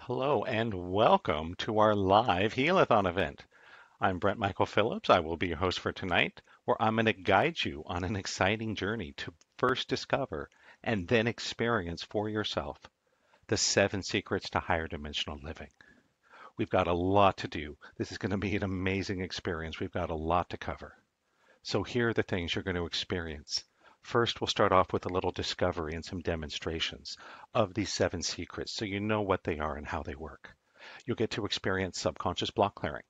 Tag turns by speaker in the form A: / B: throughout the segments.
A: Hello and welcome to our live Healathon event. I'm Brent Michael Phillips. I will be your host for tonight, where I'm going to guide you on an exciting journey to first discover and then experience for yourself the 7 secrets to higher dimensional living. We've got a lot to do. This is going to be an amazing experience. We've got a lot to cover. So here are the things you're going to experience. First, we'll start off with a little discovery and some demonstrations of these 7 secrets so you know what they are and how they work. You'll get to experience subconscious block clearing.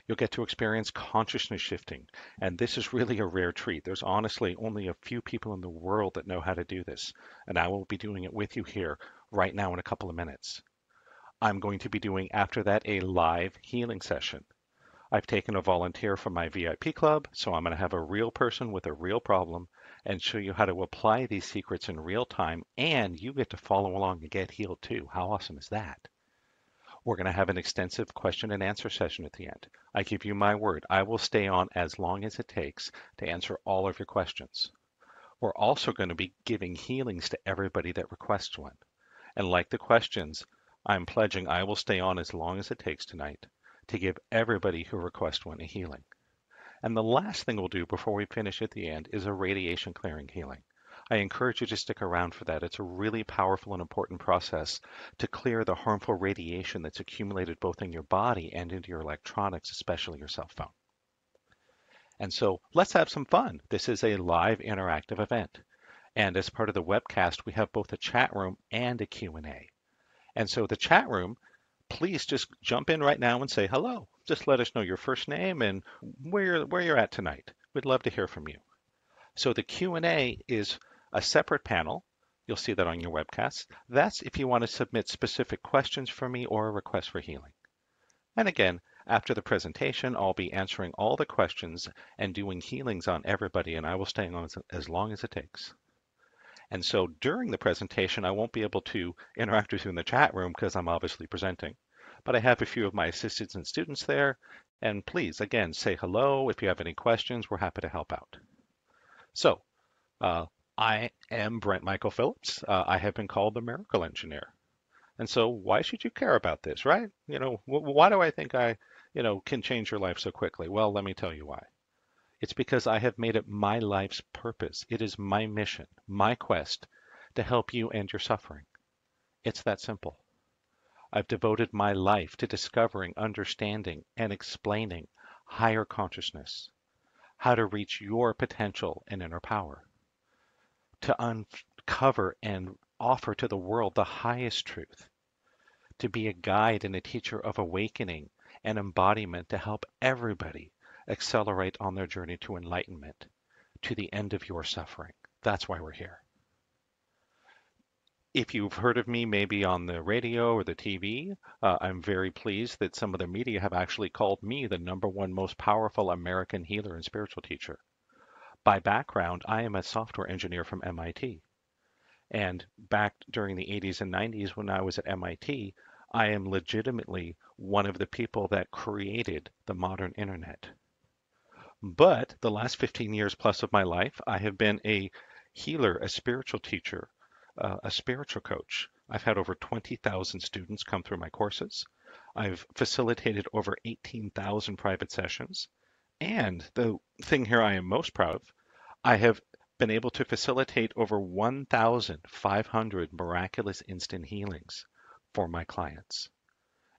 A: You'll get to experience consciousness shifting. And this is really a rare treat. There's honestly only a few people in the world that know how to do this. And I will be doing it with you here right now in a couple of minutes. I'm going to be doing after that a live healing session. I've taken a volunteer from my VIP club, so I'm going to have a real person with a real problem and show you how to apply these secrets in real time, and you get to follow along and get healed too. How awesome is that? We're going to have an extensive question and answer session at the end. I give you my word, I will stay on as long as it takes to answer all of your questions. We're also going to be giving healings to everybody that requests one. And like the questions, I'm pledging I will stay on as long as it takes tonight to give everybody who requests one a healing. And the last thing we'll do before we finish at the end is a radiation clearing healing. I encourage you to stick around for that. It's a really powerful and important process to clear the harmful radiation that's accumulated both in your body and into your electronics, especially your cell phone. And so let's have some fun. This is a live interactive event. And as part of the webcast, we have both a chat room and a Q&A. And so the chat room, please just jump in right now and say hello. Just let us know your first name and where you're at tonight. We'd love to hear from you. So the Q&A is a separate panel. You'll see that on your webcast. That's if you want to submit specific questions for me or a request for healing. And again, after the presentation, I'll be answering all the questions and doing healings on everybody, and I will stay on as long as it takes. And so during the presentation, I won't be able to interact with you in the chat room because I'm obviously presenting. But I have a few of my assistants and students there. And please, again, say hello. If you have any questions, we're happy to help out. So I am Brent Michael Phillips. I have been called the miracle engineer. And so why should you care about this, right? Why do I think I, can change your life so quickly? Well, let me tell you why. It's because I have made it my life's purpose. It is my mission, my quest to help you end your suffering. It's that simple. I've devoted my life to discovering, understanding, and explaining higher consciousness, how to reach your potential and inner power, to uncover and offer to the world the highest truth, to be a guide and a teacher of awakening and embodiment to help everybody accelerate on their journey to enlightenment, to the end of your suffering. That's why we're here. If you've heard of me maybe on the radio or the TV, I'm very pleased that some of the media have actually called me the #1 most powerful American healer and spiritual teacher. By background, I am a software engineer from MIT. And back during the 80s and 90s when I was at MIT, I am legitimately one of the people that created the modern internet. But the last 15 years plus of my life, I have been a healer, a spiritual teacher, a spiritual coach. I've had over 20,000 students come through my courses. I've facilitated over 18,000 private sessions. And the thing here I am most proud of, I have been able to facilitate over 1,500 miraculous instant healings for my clients.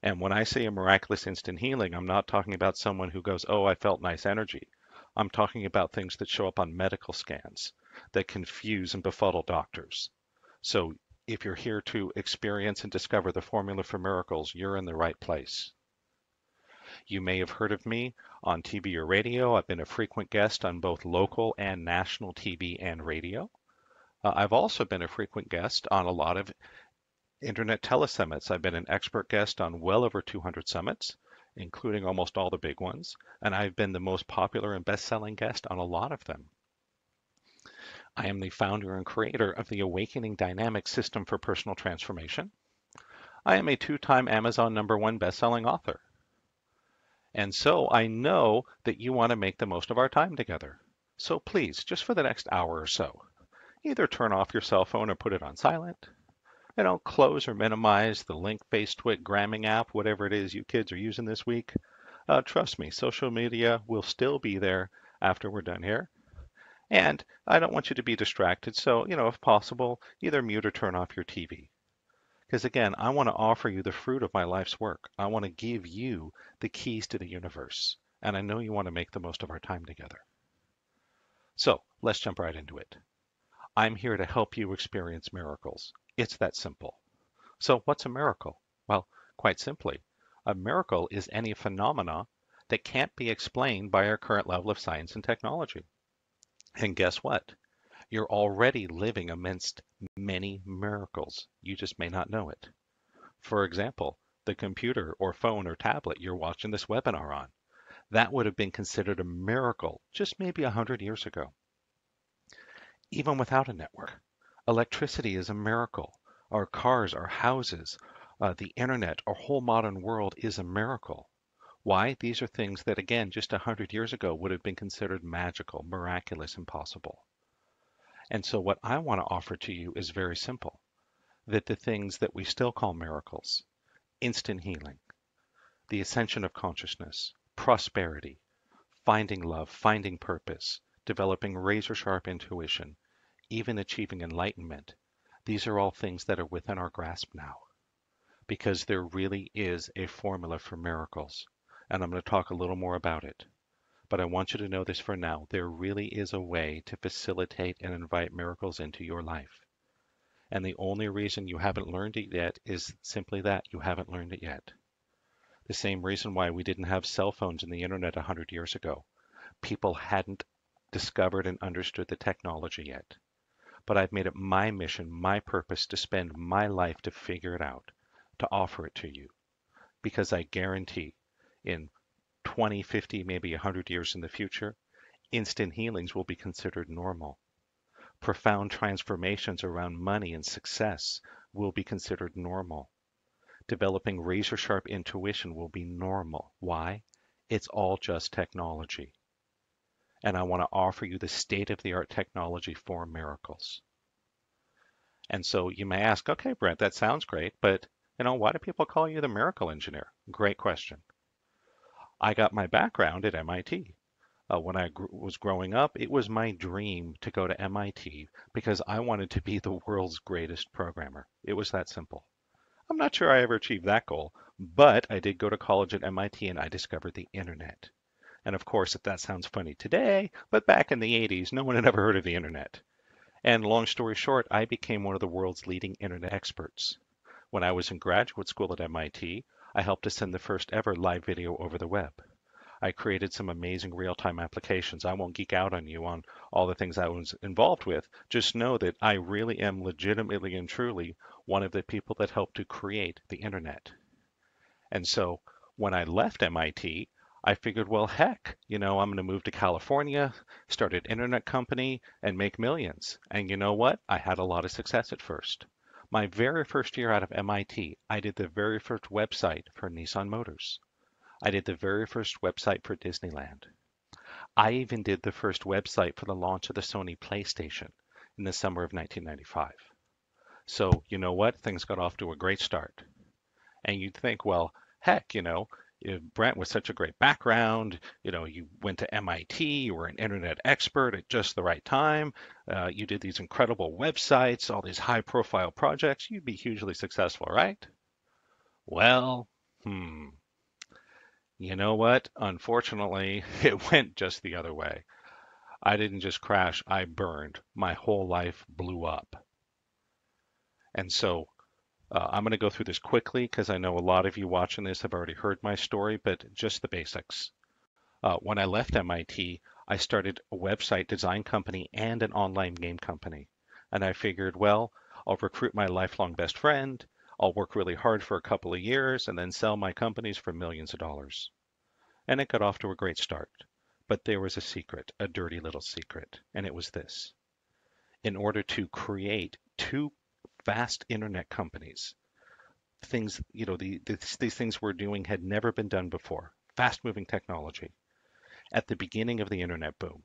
A: And when I say a miraculous instant healing, I'm not talking about someone who goes, oh, I felt nice energy. I'm talking about things that show up on medical scans that confuse and befuddle doctors. So if you're here to experience and discover the formula for miracles, you're in the right place. You may have heard of me on TV or radio. I've been a frequent guest on both local and national TV and radio. I've also been a frequent guest on a lot of internet telesummits. I've been an expert guest on well over 200 summits, including almost all the big ones, and I've been the most popular and best-selling guest on a lot of them. I am the founder and creator of the Awakening Dynamics System for Personal Transformation. I am a 2-time Amazon #1 best-selling author. And so I know that you want to make the most of our time together. So please, just for the next hour or so, either turn off your cell phone or put it on silent, close or minimize the link based twit gramming app, whatever it is you kids are using this week. Trust me, social media will still be there after we're done here. And I don't want you to be distracted. So, if possible, either mute or turn off your TV. Because again, I want to offer you the fruit of my life's work. I want to give you the keys to the universe. And I know you want to make the most of our time together. So let's jump right into it. I'm here to help you experience miracles. It's that simple. So what's a miracle? Well, quite simply, a miracle is any phenomena that can't be explained by our current level of science and technology. And guess what? You're already living amidst many miracles. You just may not know it. For example, the computer or phone or tablet you're watching this webinar on, that would have been considered a miracle just maybe 100 years ago. Even without a network, electricity is a miracle. Our cars, our houses, the internet, our whole modern world is a miracle. Why? These are things that, again, just 100 years ago would have been considered magical, miraculous, impossible. And so what I want to offer to you is very simple, that the things that we still call miracles, instant healing, the ascension of consciousness, prosperity, finding love, finding purpose, developing razor sharp intuition, even achieving enlightenment, these are all things that are within our grasp now because there really is a formula for miracles. And I'm going to talk a little more about it. But I want you to know this for now. There really is a way to facilitate and invite miracles into your life. And the only reason you haven't learned it yet is simply that you haven't learned it yet. The same reason why we didn't have cell phones and the internet 100 years ago. People hadn't discovered and understood the technology yet. But I've made it my mission, my purpose to spend my life to figure it out, to offer it to you. Because I guarantee in 20, 50, maybe 100 years in the future, instant healings will be considered normal. Profound transformations around money and success will be considered normal. Developing razor sharp intuition will be normal. Why? It's all just technology. And I want to offer you the state of the art technology for miracles. And so you may ask, okay, Brent, that sounds great, but why do people call you the miracle engineer? Great question. I got my background at MIT. When I was growing up, it was my dream to go to MIT because I wanted to be the world's greatest programmer. It was that simple. I'm not sure I ever achieved that goal, but I did go to college at MIT and I discovered the internet. And of course, if that sounds funny today, but back in the 80s, no one had ever heard of the internet. And long story short, I became one of the world's leading internet experts. When I was in graduate school at MIT, I helped to send the first ever live video over the web. I created some amazing real-time applications. I won't geek out on you on all the things I was involved with. Just know that I really am legitimately and truly one of the people that helped to create the internet. And so when I left MIT, I figured, well, heck, I'm going to move to California, start an internet company, and make millions. And you know what? I had a lot of success at first. My very first year out of MIT, I did the very first website for Nissan Motors. I did the very first website for Disneyland. I even did the first website for the launch of the Sony PlayStation in the summer of 1995. So you know what? Things got off to a great start. And you'd think, well, heck, if Brent was such a great background, you went to MIT, you were an internet expert at just the right time, you did these incredible websites, all these high profile projects, you'd be hugely successful, right? Well, you know what? Unfortunately, it went just the other way. I didn't just crash, I burned. My whole life blew up. And so I'm going to go through this quickly because I know a lot of you watching this have already heard my story, but just the basics. When I left MIT, I started a website design company and an online game company. And I figured, well, I'll recruit my lifelong best friend, I'll work really hard for a couple of years, and then sell my companies for millions of dollars. And it got off to a great start. But there was a secret, a dirty little secret, and it was this. In order to create two vast internet companies, things, these things we're doing had never been done before, fast-moving technology. At the beginning of the internet boom,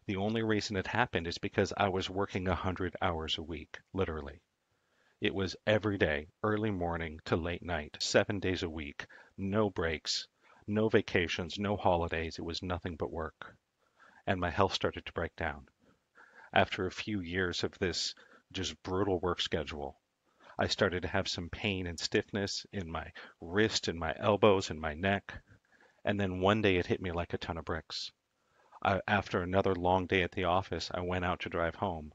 A: the only reason it happened is because I was working 100 hours a week, literally. It was every day, early morning to late night, 7 days a week, no breaks, no vacations, no holidays. It was nothing but work. And my health started to break down. After a few years of this just brutal work schedule, I started to have some pain and stiffness in my wrist and my elbows and my neck. And then one day it hit me like a ton of bricks. After another long day at the office, I went out to drive home,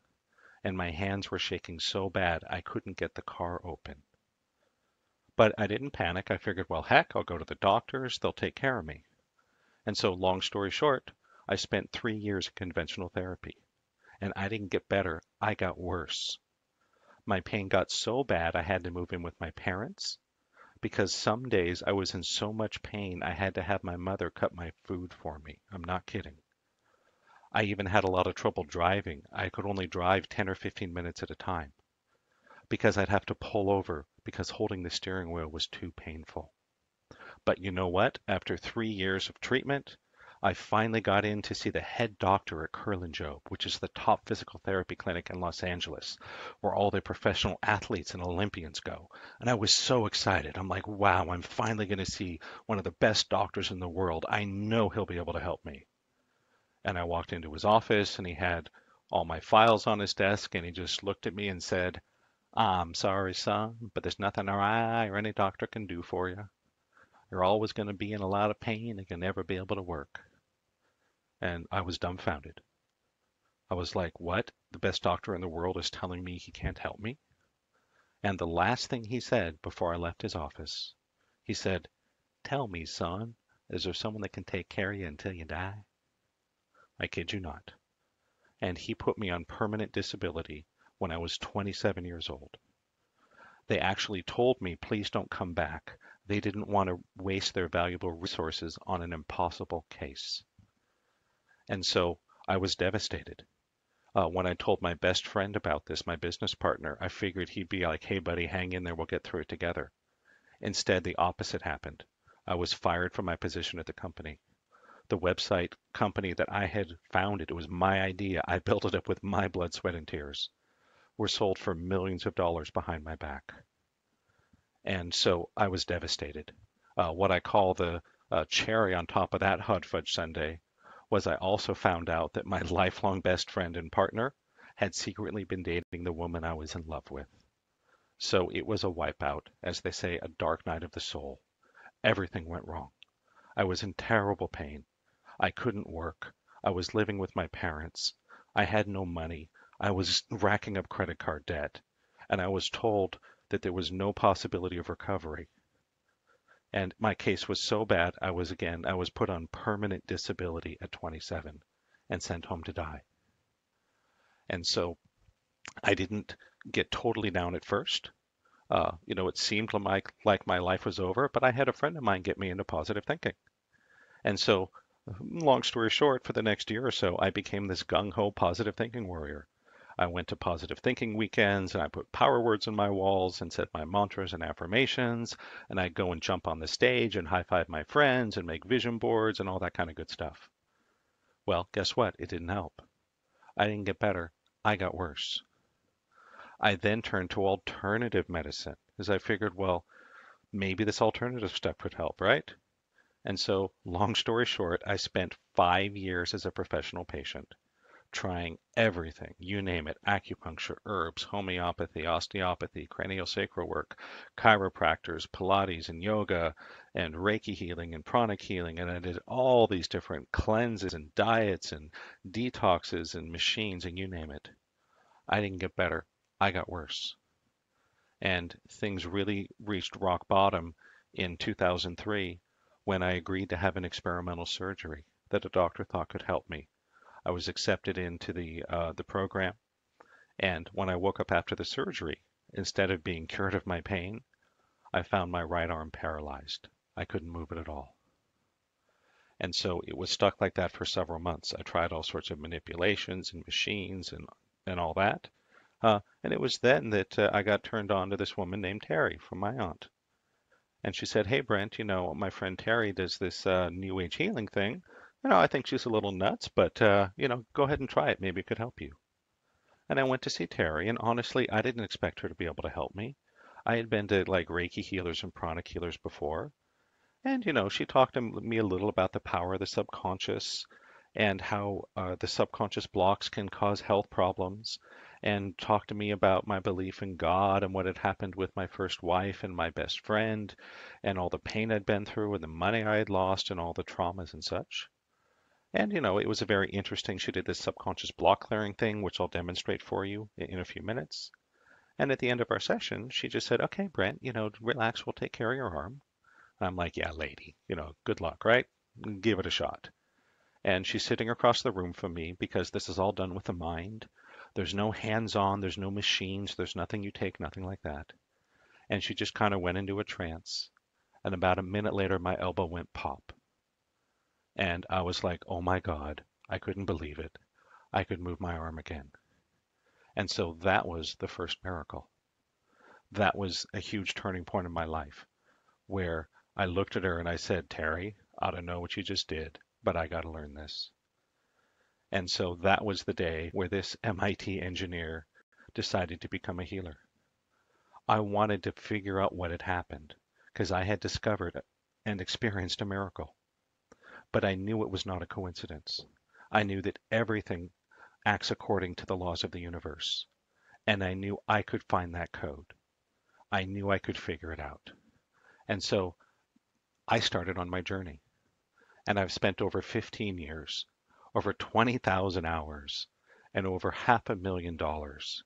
A: and my hands were shaking so bad I couldn't get the car open. But I didn't panic. I figured, well, heck, I'll go to the doctors. They'll take care of me. And so, long story short, I spent 3 years in conventional therapy, and I didn't get better. I got worse. My pain got so bad I had to move in with my parents because some days I was in so much pain I had to have my mother cut my food for me. I'm not kidding. I even had a lot of trouble driving. I could only drive 10 or 15 minutes at a time because I'd have to pull over because holding the steering wheel was too painful. But you know what? After 3 years of treatment, I finally got in to see the head doctor at Kerlan Jobe, which is the top physical therapy clinic in Los Angeles, where all the professional athletes and Olympians go. And I was so excited. I'm like, wow, I'm finally going to see one of the best doctors in the world. I know he'll be able to help me. And I walked into his office and he had all my files on his desk and he just looked at me and said, I'm sorry, son, but there's nothing I or any doctor can do for you. You're always going to be in a lot of pain and you'll never be able to work. And I was dumbfounded. I was like, what? The best doctor in the world is telling me he can't help me? And the last thing he said before I left his office, he said, tell me, son, is there someone that can take care of you until you die? I kid you not. And he put me on permanent disability when I was 27 years old. They actually told me, please don't come back. They didn't want to waste their valuable resources on an impossible case. And so I was devastated. When I told my best friend about this, my business partner, I figured he'd be like, hey, buddy, hang in there. We'll get through it together. Instead, the opposite happened. I was fired from my position at the company. The website company that I had founded, it was my idea. I built it up with my blood, sweat, and tears, were sold for millions of dollars behind my back. And so I was devastated. What I call the cherry on top of that hot fudge sundae was I also found out that my lifelong best friend and partner had secretly been dating the woman I was in love with. So it was a wipeout, as they say, a dark night of the soul. Everything went wrong. I was in terrible pain. I couldn't work. I was living with my parents. I had no money. I was racking up credit card debt. And I was told that there was no possibility of recovery. And my case was so bad, I was put on permanent disability at 27 and sent home to die. And so I didn't get totally down at first. It seemed like my life was over, but I had a friend of mine get me into positive thinking. And so, long story short, for the next year or so, I became this gung-ho positive thinking warrior. I went to positive thinking weekends and I put power words on my walls and said my mantras and affirmations. And I'd go and jump on the stage and high five my friends and make vision boards and all that kind of good stuff. Well, guess what? It didn't help. I didn't get better. I got worse. I then turned to alternative medicine because I figured, well, maybe this alternative stuff could help, right? And so, long story short, I spent 5 years as a professional patient trying everything, you name it, acupuncture, herbs, homeopathy, osteopathy, craniosacral work, chiropractors, Pilates and yoga, and Reiki healing and pranic healing. And I did all these different cleanses and diets and detoxes and machines and you name it. I didn't get better. I got worse. And things really reached rock bottom in 2003 when I agreed to have an experimental surgery that a doctor thought could help me. I was accepted into the program, and when I woke up after the surgery, instead of being cured of my pain, I found my right arm paralyzed. I couldn't move it at all. And so it was stuck like that for several months. I tried all sorts of manipulations and machines and all that. And it was then that I got turned on to this woman named Terry from my aunt. And she said, hey, Brent, my friend Terry does this New Age healing thing. I think she's a little nuts, but, go ahead and try it. Maybe it could help you. And I went to see Terry, and honestly, I didn't expect her to be able to help me. I had been to like Reiki healers and pranic healers before, and she talked to me a little about the power of the subconscious and how the subconscious blocks can cause health problems, and talked to me about my belief in God and what had happened with my first wife and my best friend, and all the pain I'd been through and the money I had lost and all the traumas and such. And it was a very interesting. She did this subconscious block clearing thing, which I'll demonstrate for you in a few minutes. And at the end of our session, she just said, "Okay, Brent, relax. We'll take care of your arm." And I'm like, "Yeah, lady, good luck, right? Give it a shot." And she's sitting across the room from me because this is all done with the mind. There's no hands-on, there's no machines, there's nothing you take, nothing like that. And she just kind of went into a trance. And about a minute later, my elbow went pop. And I was like, oh my God, I couldn't believe it. I could move my arm again. And so that was the first miracle. That was a huge turning point in my life where I looked at her and I said, Terry, I don't know what you just did, but I got to learn this. And so that was the day where this MIT engineer decided to become a healer. I wanted to figure out what had happened because I had discovered and experienced a miracle. But I knew it was not a coincidence. I knew that everything acts according to the laws of the universe. And I knew I could find that code. I knew I could figure it out. And so I started on my journey. And I've spent over 15 years, over 20,000 hours, and over $500,000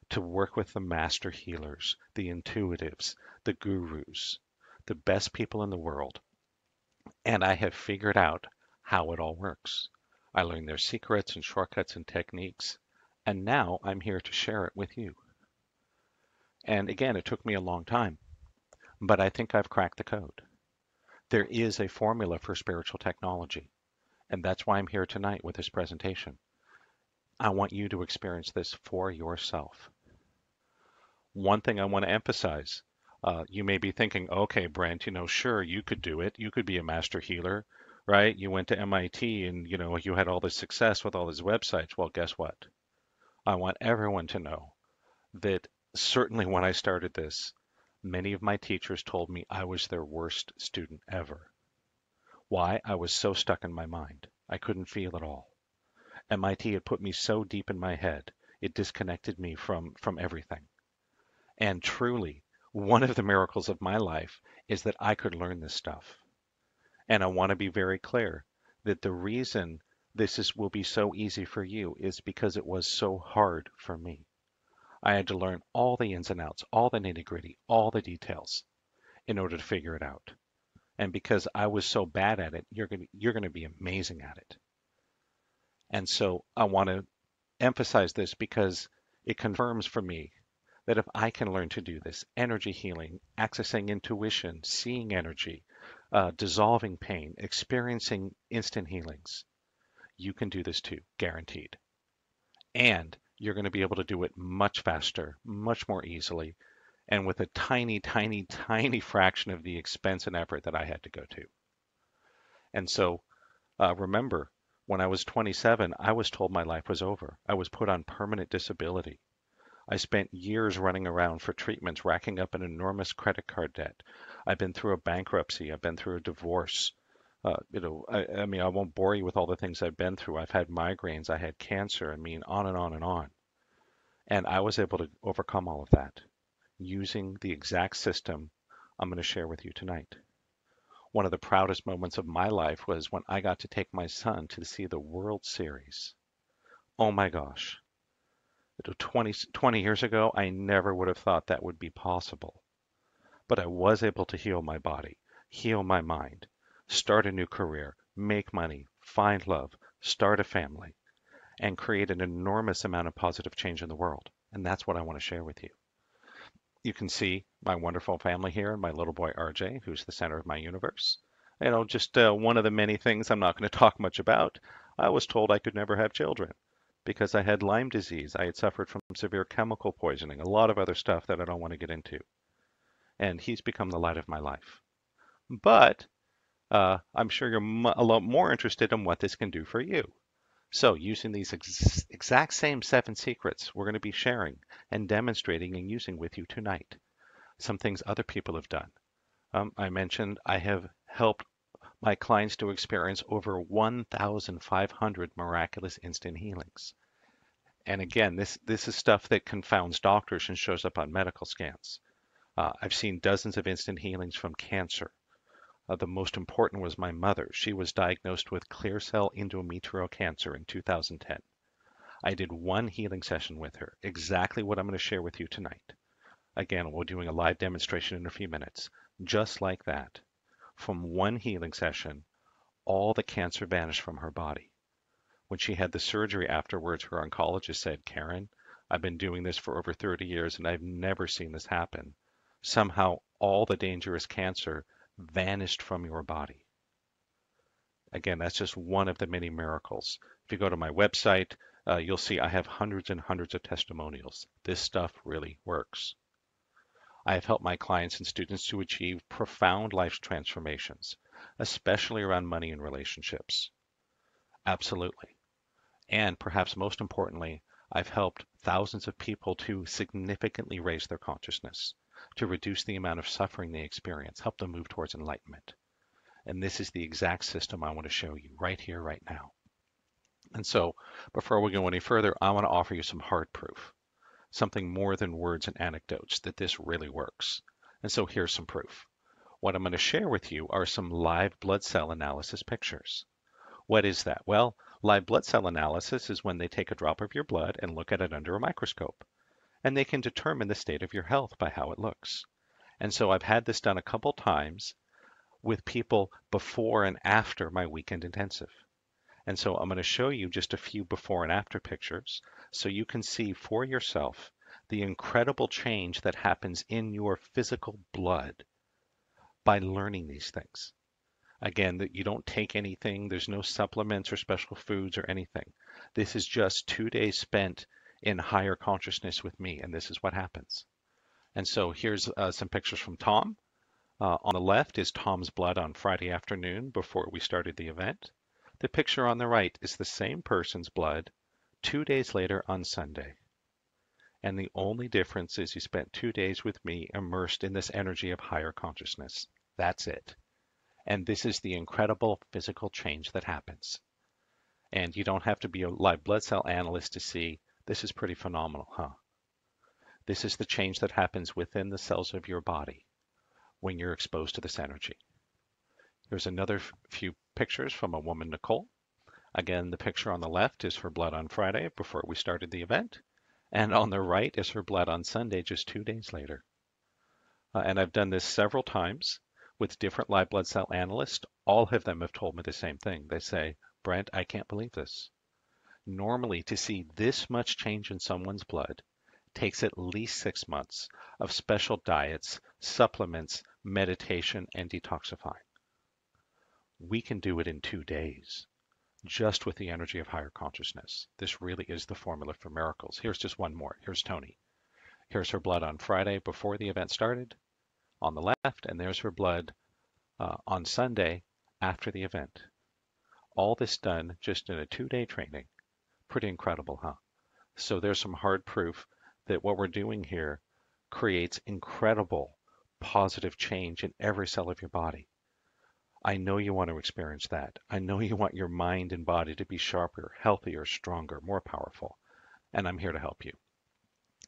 A: to work with the master healers, the intuitives, the gurus, the best people in the world. And I have figured out how it all works. I learned their secrets and shortcuts and techniques. And now I'm here to share it with you. And again, it took me a long time, but I think I've cracked the code. There is a formula for spiritual technology, and that's why I'm here tonight with this presentation. I want you to experience this for yourself. One thing I want to emphasize, you may be thinking, okay, Brent, sure, you could do it. You could be a master healer, right? You went to MIT and, you had all this success with all these websites. Well, guess what? I want everyone to know that certainly when I started this, many of my teachers told me I was their worst student ever. Why? I was so stuck in my mind. I couldn't feel at all. MIT had put me so deep in my head, it disconnected me from everything. And truly, one of the miracles of my life is that I could learn this stuff. And I want to be very clear that the reason will be so easy for you is because it was so hard for me. I had to learn all the ins and outs, all the nitty-gritty, all the details in order to figure it out. And because I was so bad at it, you're going to be amazing at it. And so I want to emphasize this because it confirms for me that if I can learn to do this, energy healing, accessing intuition, seeing energy, dissolving pain, experiencing instant healings, you can do this too, guaranteed. And you're going to be able to do it much faster, much more easily, and with a tiny, tiny, tiny fraction of the expense and effort that I had to go to. And so remember, when I was 27, I was told my life was over. I was put on permanent disability. I spent years running around for treatments, racking up an enormous credit card debt. I've been through a bankruptcy. I've been through a divorce. I mean, I won't bore you with all the things I've been through. I've had migraines. I had cancer. I mean, on and on and on. And I was able to overcome all of that using the exact system I'm going to share with you tonight. One of the proudest moments of my life was when I got to take my son to see the World Series. Oh my gosh. 20 years ago, I never would have thought that would be possible. But I was able to heal my body, heal my mind, start a new career, make money, find love, start a family, and create an enormous amount of positive change in the world. And that's what I want to share with you. You can see my wonderful family here and my little boy RJ, who's the center of my universe. Just one of the many things I'm not going to talk much about. I was told I could never have children because I had Lyme disease. I had suffered from severe chemical poisoning, a lot of other stuff that I don't want to get into. And he's become the light of my life. But I'm sure you're a lot more interested in what this can do for you. So using these exact same 7 secrets, we're going to be sharing and demonstrating and using with you tonight. Some things other people have done. I mentioned I have helped my clients to experience over 1,500 miraculous instant healings. And again, this is stuff that confounds doctors and shows up on medical scans. I've seen dozens of instant healings from cancer. The most important was my mother. She was diagnosed with clear cell endometrial cancer in 2010. I did one healing session with her, exactly what I'm going to share with you tonight. Again, we're doing a live demonstration in a few minutes. Just like that, from one healing session, all the cancer vanished from her body. When she had the surgery afterwards, her oncologist said, Karen, I've been doing this for over 30 years and I've never seen this happen. Somehow all the dangerous cancer vanished from your body. Again, that's just one of the many miracles. If you go to my website, you'll see I have hundreds and hundreds of testimonials. This stuff really works. I have helped my clients and students to achieve profound life transformations, especially around money and relationships. Absolutely. And perhaps most importantly, I've helped thousands of people to significantly raise their consciousness, to reduce the amount of suffering they experience, help them move towards enlightenment. And this is the exact system I want to show you right here, right now. And so, before we go any further, I want to offer you some hard proof, something more than words and anecdotes, that this really works. And so here's some proof. What I'm going to share with you are some live blood cell analysis pictures. What is that? Well, live blood cell analysis is when they take a drop of your blood and look at it under a microscope. And they can determine the state of your health by how it looks. And so I've had this done a couple times with people before and after my weekend intensive. And so I'm going to show you just a few before and after pictures so you can see for yourself the incredible change that happens in your physical blood by learning these things. Again, that you don't take anything, there's no supplements or special foods or anything. This is just 2 days spent in higher consciousness with me, and this is what happens. And so here's some pictures from Tom. On the left is Tom's blood on Friday afternoon before we started the event. The picture on the right is the same person's blood 2 days later on Sunday. And the only difference is you spent 2 days with me immersed in this energy of higher consciousness. That's it. And this is the incredible physical change that happens. And you don't have to be a live blood cell analyst to see this is pretty phenomenal, huh? This is the change that happens within the cells of your body when you're exposed to this energy. Here's another few pictures from a woman, Nicole. Again, the picture on the left is her blood on Friday before we started the event. And on the right is her blood on Sunday, just 2 days later. And I've done this several times with different live blood cell analysts. All of them have told me the same thing. They say, Brent, I can't believe this. Normally, to see this much change in someone's blood takes at least 6 months of special diets, supplements, meditation, and detoxifying. We can do it in 2 days, just with the energy of higher consciousness. This really is the formula for miracles. Here's just one more. Here's Tony. Here's her blood on Friday before the event started on the left, and there's her blood on Sunday after the event. All this done just in a 2-day training. Pretty incredible, huh? So there's some hard proof that what we're doing here creates incredible positive change in every cell of your body. I know you want to experience that. I know you want your mind and body to be sharper, healthier, stronger, more powerful. And I'm here to help you.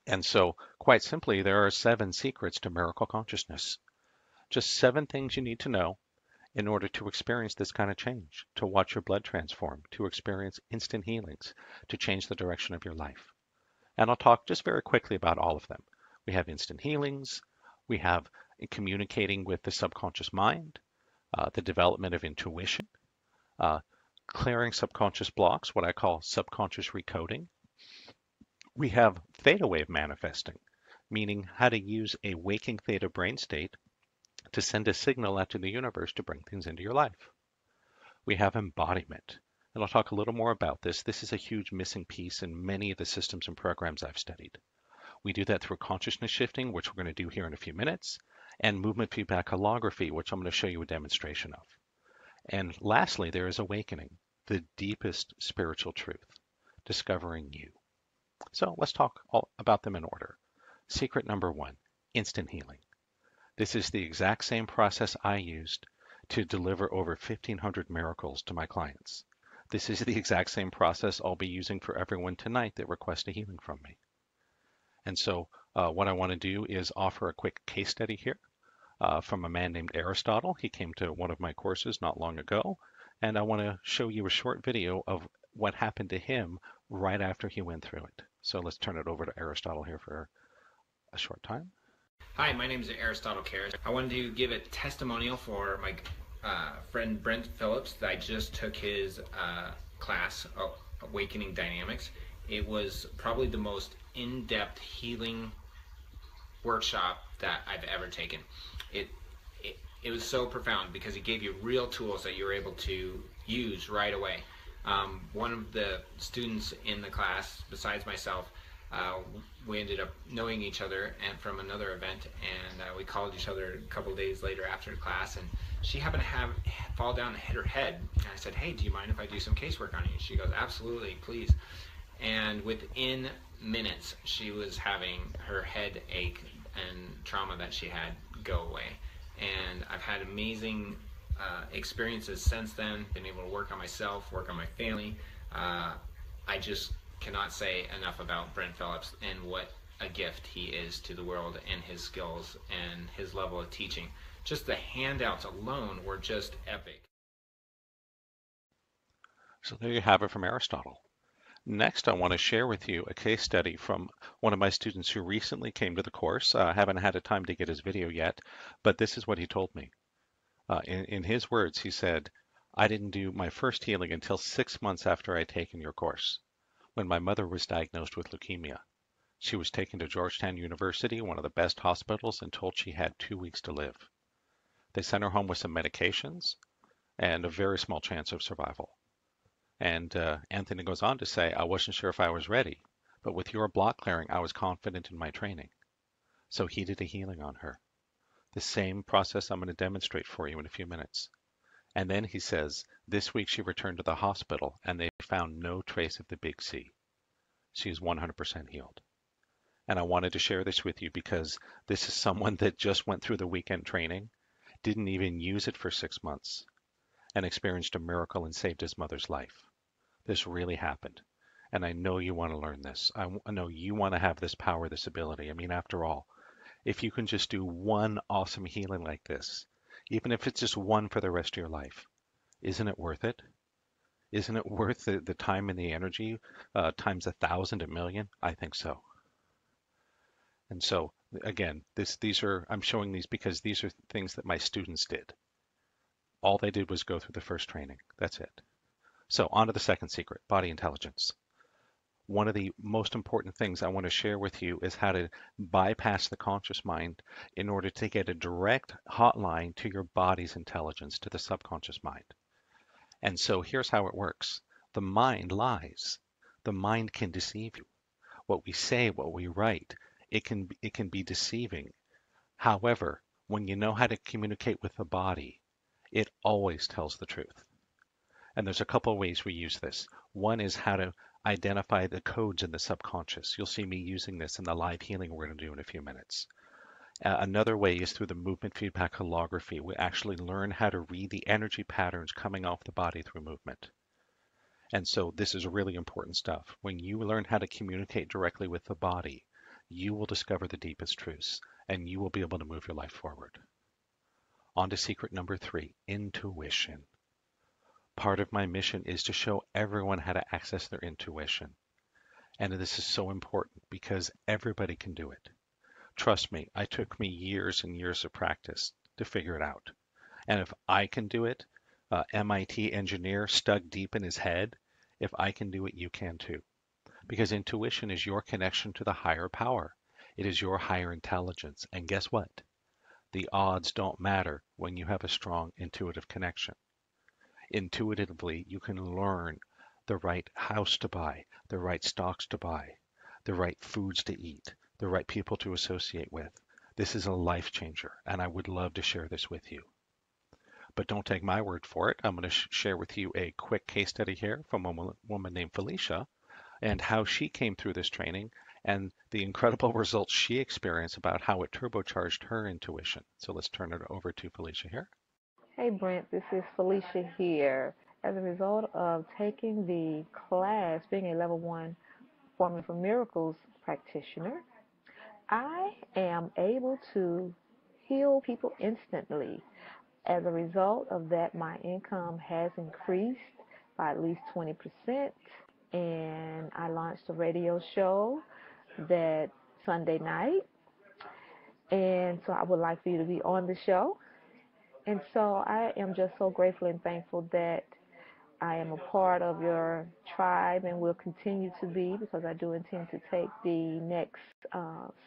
A: And so, quite simply, there are 7 secrets to miracle consciousness. Just 7 things you need to know in order to experience this kind of change, to watch your blood transform, to experience instant healings, to change the direction of your life. And I'll talk just very quickly about all of them. We have instant healings. We have communicating with the subconscious mind, the development of intuition, clearing subconscious blocks, what I call subconscious recoding. We have theta wave manifesting, meaning how to use a waking theta brain state to send a signal out to the universe to bring things into your life. We have embodiment, and I'll talk a little more about this. This is a huge missing piece in many of the systems and programs I've studied. We do that through consciousness shifting, which we're going to do here in a few minutes, and movement feedback holography, which I'm going to show you a demonstration of. And lastly, there is awakening. the deepest spiritual truth, discovering you. So let's talk all about them in order. Secret number one, instant healing. This is the exact same process I used to deliver over 1,500 miracles to my clients. This is the exact same process I'll be using for everyone tonight that requests a healing from me. And so what I want to do is offer a quick case study here from a man named Aristotle. He came to one of my courses not long ago, and I want to show you a short video of what happened to him right after he went through it. So let's turn it over to Aristotle here for a short time.
B: Hi, my name is Aristotle Karras. I wanted to give a testimonial for my friend Brent Phillips. I just took his class, Awakening Dynamics. It was probably the most in-depth healing workshop that I've ever taken. It was so profound because it gave you real tools that you were able to use right away. One of the students in the class, besides myself, we ended up knowing each other and from another event, and we called each other a couple of days later after the class, and she happened to fall down and hit her head. And I said, "Hey, do you mind if I do some casework on you?" She goes, "Absolutely, please." And within minutes, she was having her head ache and trauma that she had go away. And I've had amazing experiences since then, been able to work on myself, work on my family. I just cannot say enough about Brent Phillips and what a gift he is to the world, and his skills and his level of teaching. Just the handouts alone were just epic.
A: So there you have it from Aristotle. Next, I want to share with you a case study from one of my students who recently came to the course. I haven't had a time to get his video yet, but this is what he told me. In his words, he said, "I didn't do my first healing until 6 months after I'd taken your course, when my mother was diagnosed with leukemia. She was taken to Georgetown University, one of the best hospitals, and told she had 2 weeks to live. They sent her home with some medications and a very small chance of survival." And Anthony goes on to say, "I wasn't sure if I was ready, but with your block clearing, I was confident in my training." So he did a healing on her. The same process I'm going to demonstrate for you in a few minutes. And then he says, this week she returned to the hospital and they found no trace of the big C. She is 100% healed. And I wanted to share this with you because this is someone that just went through the weekend training, didn't even use it for 6 months, and experienced a miracle and saved his mother's life. This really happened. And I know you want to learn this. I know you want to have this power, this ability. I mean, after all, if you can just do one awesome healing like this, even if it's just one for the rest of your life, isn't it worth it? Isn't it worth the time and the energy times 1,000, a million? I think so. And so again, I'm showing these because these are things that my students did. All they did was go through the first training. That's it. So on to the second secret, body intelligence. One of the most important things I want to share with you is how to bypass the conscious mind in order to get a direct hotline to your body's intelligence, to the subconscious mind. And so here's how it works. The mind lies. The mind can deceive you. What we say, what we write, it can be deceiving. However, when you know how to communicate with the body, it always tells the truth. And there's a couple of ways we use this. One is how to identify the codes in the subconscious. You'll see me using this in the live healing we're going to do in a few minutes. Another way is through the movement feedback holography. We actually learn how to read the energy patterns coming off the body through movement. And so this is really important stuff. When you learn how to communicate directly with the body, you will discover the deepest truths and you will be able to move your life forward. On to secret number 3, intuition. Part of my mission is to show everyone how to access their intuition. And this is so important because everybody can do it. Trust me, it took me years and years of practice to figure it out. And if I can do it, MIT engineer stuck deep in his head, if I can do it, you can too. Because intuition is your connection to the higher power. It is your higher intelligence. And guess what? The odds don't matter when you have a strong intuitive connection. Intuitively, you can learn the right house to buy, the right stocks to buy, the right foods to eat, the right people to associate with. This is a life changer, and I would love to share this with you. But don't take my word for it. I'm going to share with you a quick case study here from a woman named Felicia and how she came through this training and the incredible results she experienced about how it turbocharged her intuition. So let's turn it over to Felicia here.
C: Hey Brent, this is Felicia here. As a result of taking the class, being a level 1 Formula for Miracles practitioner, I am able to heal people instantly. As a result of that, my income has increased by at least 20%, and I launched a radio show that Sunday night, and so I would like for you to be on the show. And so I am just so grateful and thankful that I am a part of your tribe and will continue to be, because I do intend to take the next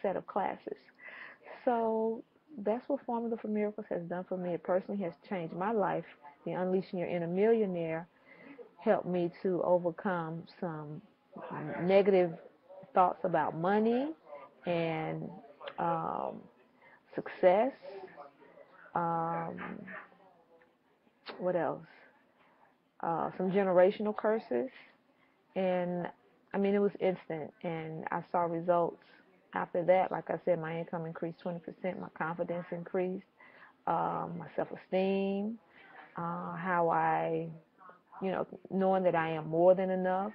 C: set of classes. So that's what Formula for Miracles has done for me. It personally has changed my life. The Unleashing Your Inner Millionaire helped me to overcome some negative thoughts about money and success. Um, what else? Some generational curses. And I mean, it was instant, and I saw results after that. Like I said, my income increased 20%, my confidence increased, my self-esteem, how I, knowing that I am more than enough,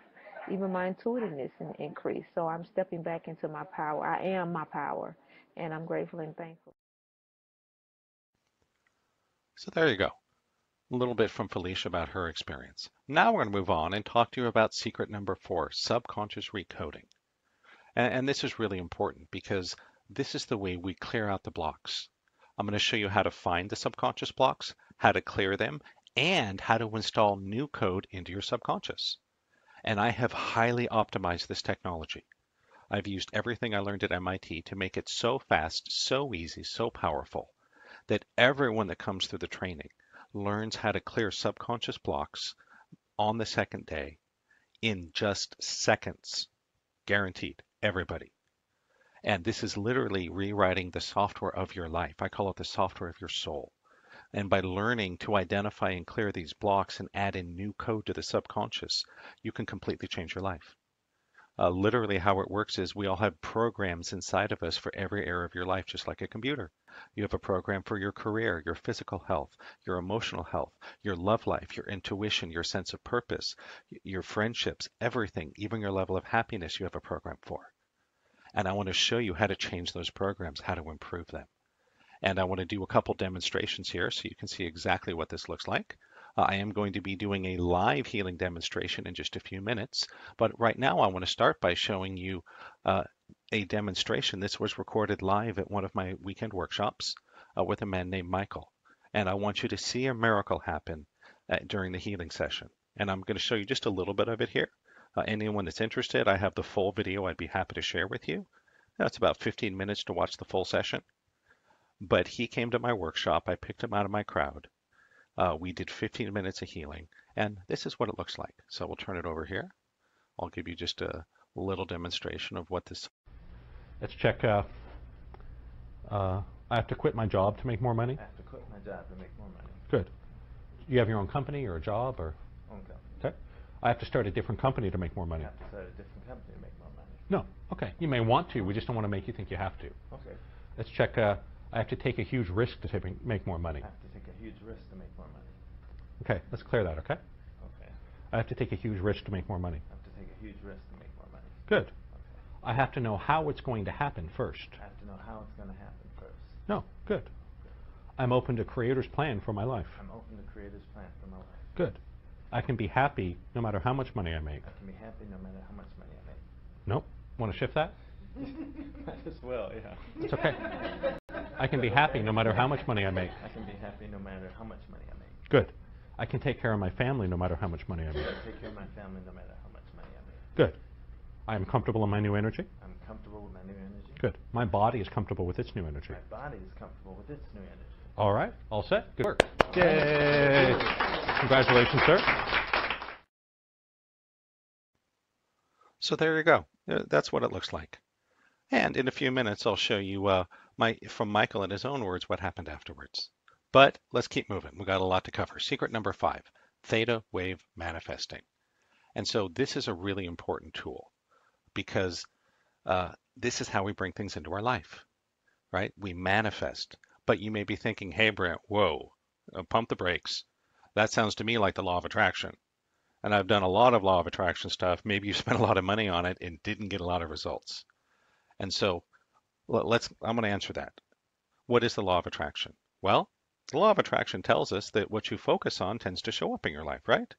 C: even my intuitiveness increased. So I'm stepping back into my power. I am my power, and I'm grateful and thankful.
A: So there you go. A little bit from Felicia about her experience. Now we're going to move on and talk to you about secret number 4, subconscious recoding. And this is really important because this is the way we clear out the blocks. I'm going to show you how to find the subconscious blocks, how to clear them, and how to install new code into your subconscious. And I have highly optimized this technology. I've used everything I learned at MIT to make it so fast, so easy, so powerful that everyone that comes through the training learns how to clear subconscious blocks on the second day in just seconds. Guaranteed. Everybody. And this is literally rewriting the software of your life. I call it the software of your soul. And by learning to identify and clear these blocks and add in new code to the subconscious, you can completely change your life. Literally how it works is we all have programs inside of us for every area of your life, just like a computer. You have a program for your career, your physical health, your emotional health, your love life, your intuition, your sense of purpose, your friendships, everything, even your level of happiness, you have a program for. And I want to show you how to change those programs, how to improve them. And I want to do a couple demonstrations here so you can see exactly what this looks like. I am going to be doing a live healing demonstration in just a few minutes, but right now I want to start by showing you a demonstration. This was recorded live at one of my weekend workshops with a man named Michael. And I want you to see a miracle happen during the healing session. And I'm going to show you just a little bit of it here. Anyone that's interested, I have the full video I'd be happy to share with you. That's about 15 minutes to watch the full session. But he came to my workshop. I picked him out of my crowd. We did 15 minutes of healing, and this is what it looks like. So we'll turn it over here. I'll give you just a little demonstration of what this. Let's check. I have to quit my job to make more money?
D: I have to quit my job to make more money.
A: Good. You have your own company or a job or?
D: Own company.
A: Okay. I have to start a different company to make more money.
D: I have to start a different company to make more money.
A: No. Okay. You may want to. We just don't want to make you think you have to.
D: Okay.
A: Let's check. I have to take a huge risk to make more money.
D: I have to take a huge risk to make more money.
A: Okay. Let's clear that, okay?
D: Okay.
A: I have to take a huge risk to make more money.
D: I have to take a huge risk to make more money.
A: Good.
D: Okay.
A: I have to know how it's going to happen first.
D: I have to know how it's going to happen first.
A: No. Good. I'm open to Creator's plan for my life.
D: I'm open to Creator's plan for my life.
A: Good. I can be happy no matter how much money I make.
D: I can be happy no matter how much money I make.
A: Nope. Want to shift that?
D: Might as well, yeah.
A: It's okay. I can be happy no matter how much money I make.
D: I can be happy no matter how much money I make.
A: Good. I can take care of my family no matter how much money I make.
D: I take care of my family no matter how much money I make.
A: Good. I am comfortable in my new energy.
D: I'm comfortable with my new energy.
A: Good. My body is comfortable with its new energy.
D: My body is comfortable with its new energy.
A: All right. All set. Good work. Yay. Congratulations, sir. So there you go. That's what it looks like. And in a few minutes, I'll show you from Michael in his own words what happened afterwards. But let's keep moving. We've got a lot to cover. Secret number 5, theta wave manifesting. And so this is a really important tool because this is how we bring things into our life, right? We manifest. But you may be thinking, hey, Brent, whoa, pump the brakes. That sounds to me like the law of attraction. And I've done a lot of law of attraction stuff. Maybe you spent a lot of money on it and didn't get a lot of results. And so I'm going to answer that. What is the law of attraction? Well, the law of attraction tells us that what you focus on tends to show up in your life, right?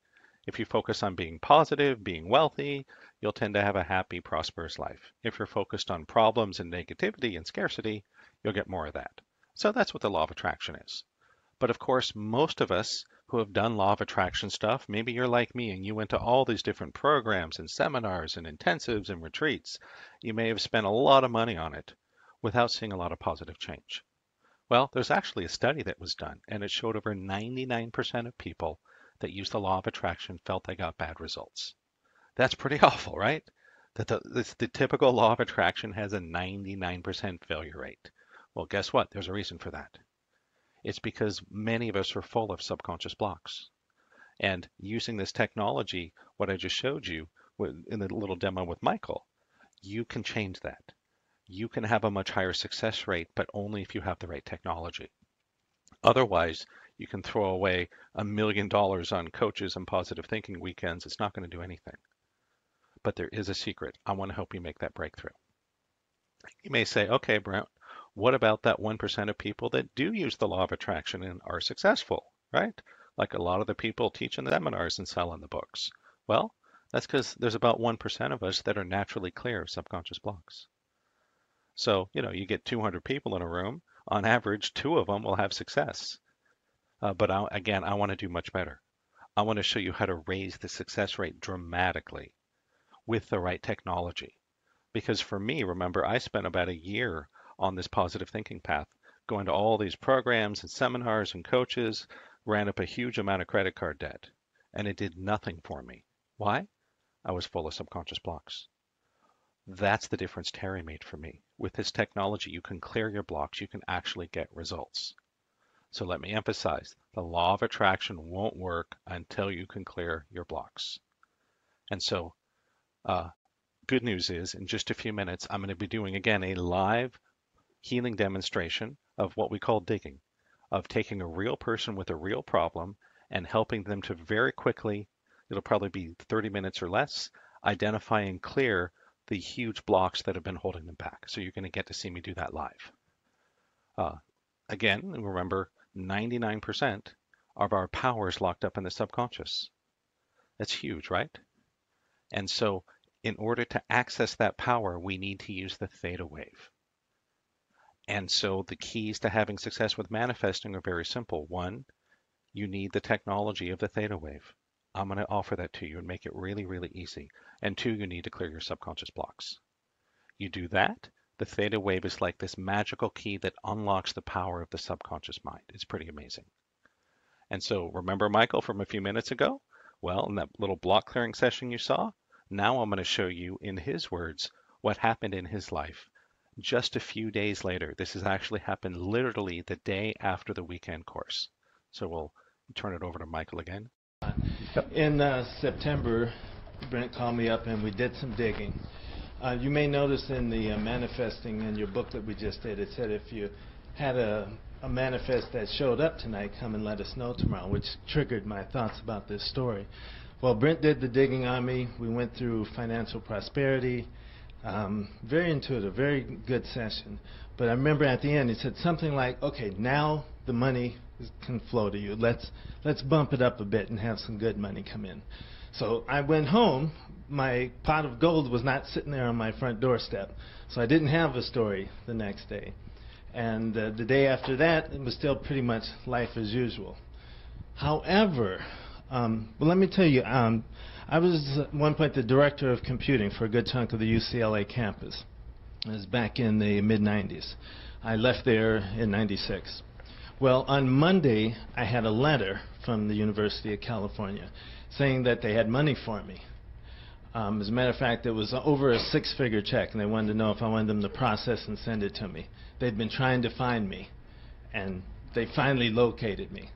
A: If you focus on being positive, being wealthy, you'll tend to have a happy, prosperous life. If you're focused on problems and negativity and scarcity, you'll get more of that. So that's what the law of attraction is. But of course, most of us who have done law of attraction stuff, maybe you're like me and you went to all these different programs and seminars and intensives and retreats. You may have spent a lot of money on it without seeing a lot of positive change. Well, there's actually a study that was done, and it showed over 99% of people that used the law of attraction felt they got bad results. That's pretty awful, right? That the typical law of attraction has a 99% failure rate. Well, guess what? There's a reason for that. It's because many of us are full of subconscious blocks. And using this technology, what I just showed you in the little demo with Michael, you can change that. You can have a much higher success rate, but only if you have the right technology. Otherwise, you can throw away $1 million on coaches and positive thinking weekends. It's not going to do anything. But there is a secret. I want to help you make that breakthrough. You may say, okay, Brent, what about that 1% of people that do use the law of attraction and are successful, right? Like a lot of the people teach in the seminars and sell in the books. Well, that's because there's about 1% of us that are naturally clear of subconscious blocks. So, you get 200 people in a room, on average, 2 of them will have success. But I want to do much better. I want to show you how to raise the success rate dramatically with the right technology. Because for me, remember, I spent about a year on this positive thinking path, going to all these programs and seminars and coaches, ran up a huge amount of credit card debt, and it did nothing for me. Why? I was full of subconscious blocks. That's the difference Terry made for me. With this technology, you can clear your blocks. You can actually get results. So let me emphasize, the law of attraction won't work until you can clear your blocks. And so good news is, in just a few minutes, I'm going to be doing, again, a live healing demonstration of what we call digging, of taking a real person with a real problem and helping them to very quickly, it'll probably be 30 minutes or less, identify and clear the huge blocks that have been holding them back. So you're going to get to see me do that live. Again, remember, 99% of our power is locked up in the subconscious. That's huge, right? And so in order to access that power, we need to use the theta wave. And so the keys to having success with manifesting are very simple. 1, you need the technology of the theta wave. I'm going to offer that to you and make it really, really easy. And 2, you need to clear your subconscious blocks. You do that, the theta wave is like this magical key that unlocks the power of the subconscious mind. It's pretty amazing. And so remember Michael from a few minutes ago? Well, in that little block clearing session you saw, now I'm going to show you in his words what happened in his life just a few days later. This has actually happened literally the day after the weekend course. So we'll turn it over to Michael again.
D: In September, Brent called me up and we did some digging. You may notice in the manifesting in your book that we just did, it said if you had a manifest that showed up tonight, come and let us know tomorrow, which triggered my thoughts about this story. Well, Brent did the digging on me. We went through financial prosperity. Very intuitive, very good session. But I remember at the end he said something like, okay, now the money can flow to you. Let's bump it up a bit and have some good money come in. So I went home. My pot of gold was not sitting there on my front doorstep. So I didn't have a story the next day. And the day after that, it was still pretty much life as usual. However, well, let me tell you, I was at one point the director of computing for a good chunk of the UCLA campus. It was back in the mid-90s. I left there in 96. Well, on Monday, I had a letter from the University of California saying that they had money for me. As a matter of fact, it was over a 6-figure check, and they wanted to know if I wanted them to process and send it to me. They'd been trying to find me and they finally located me.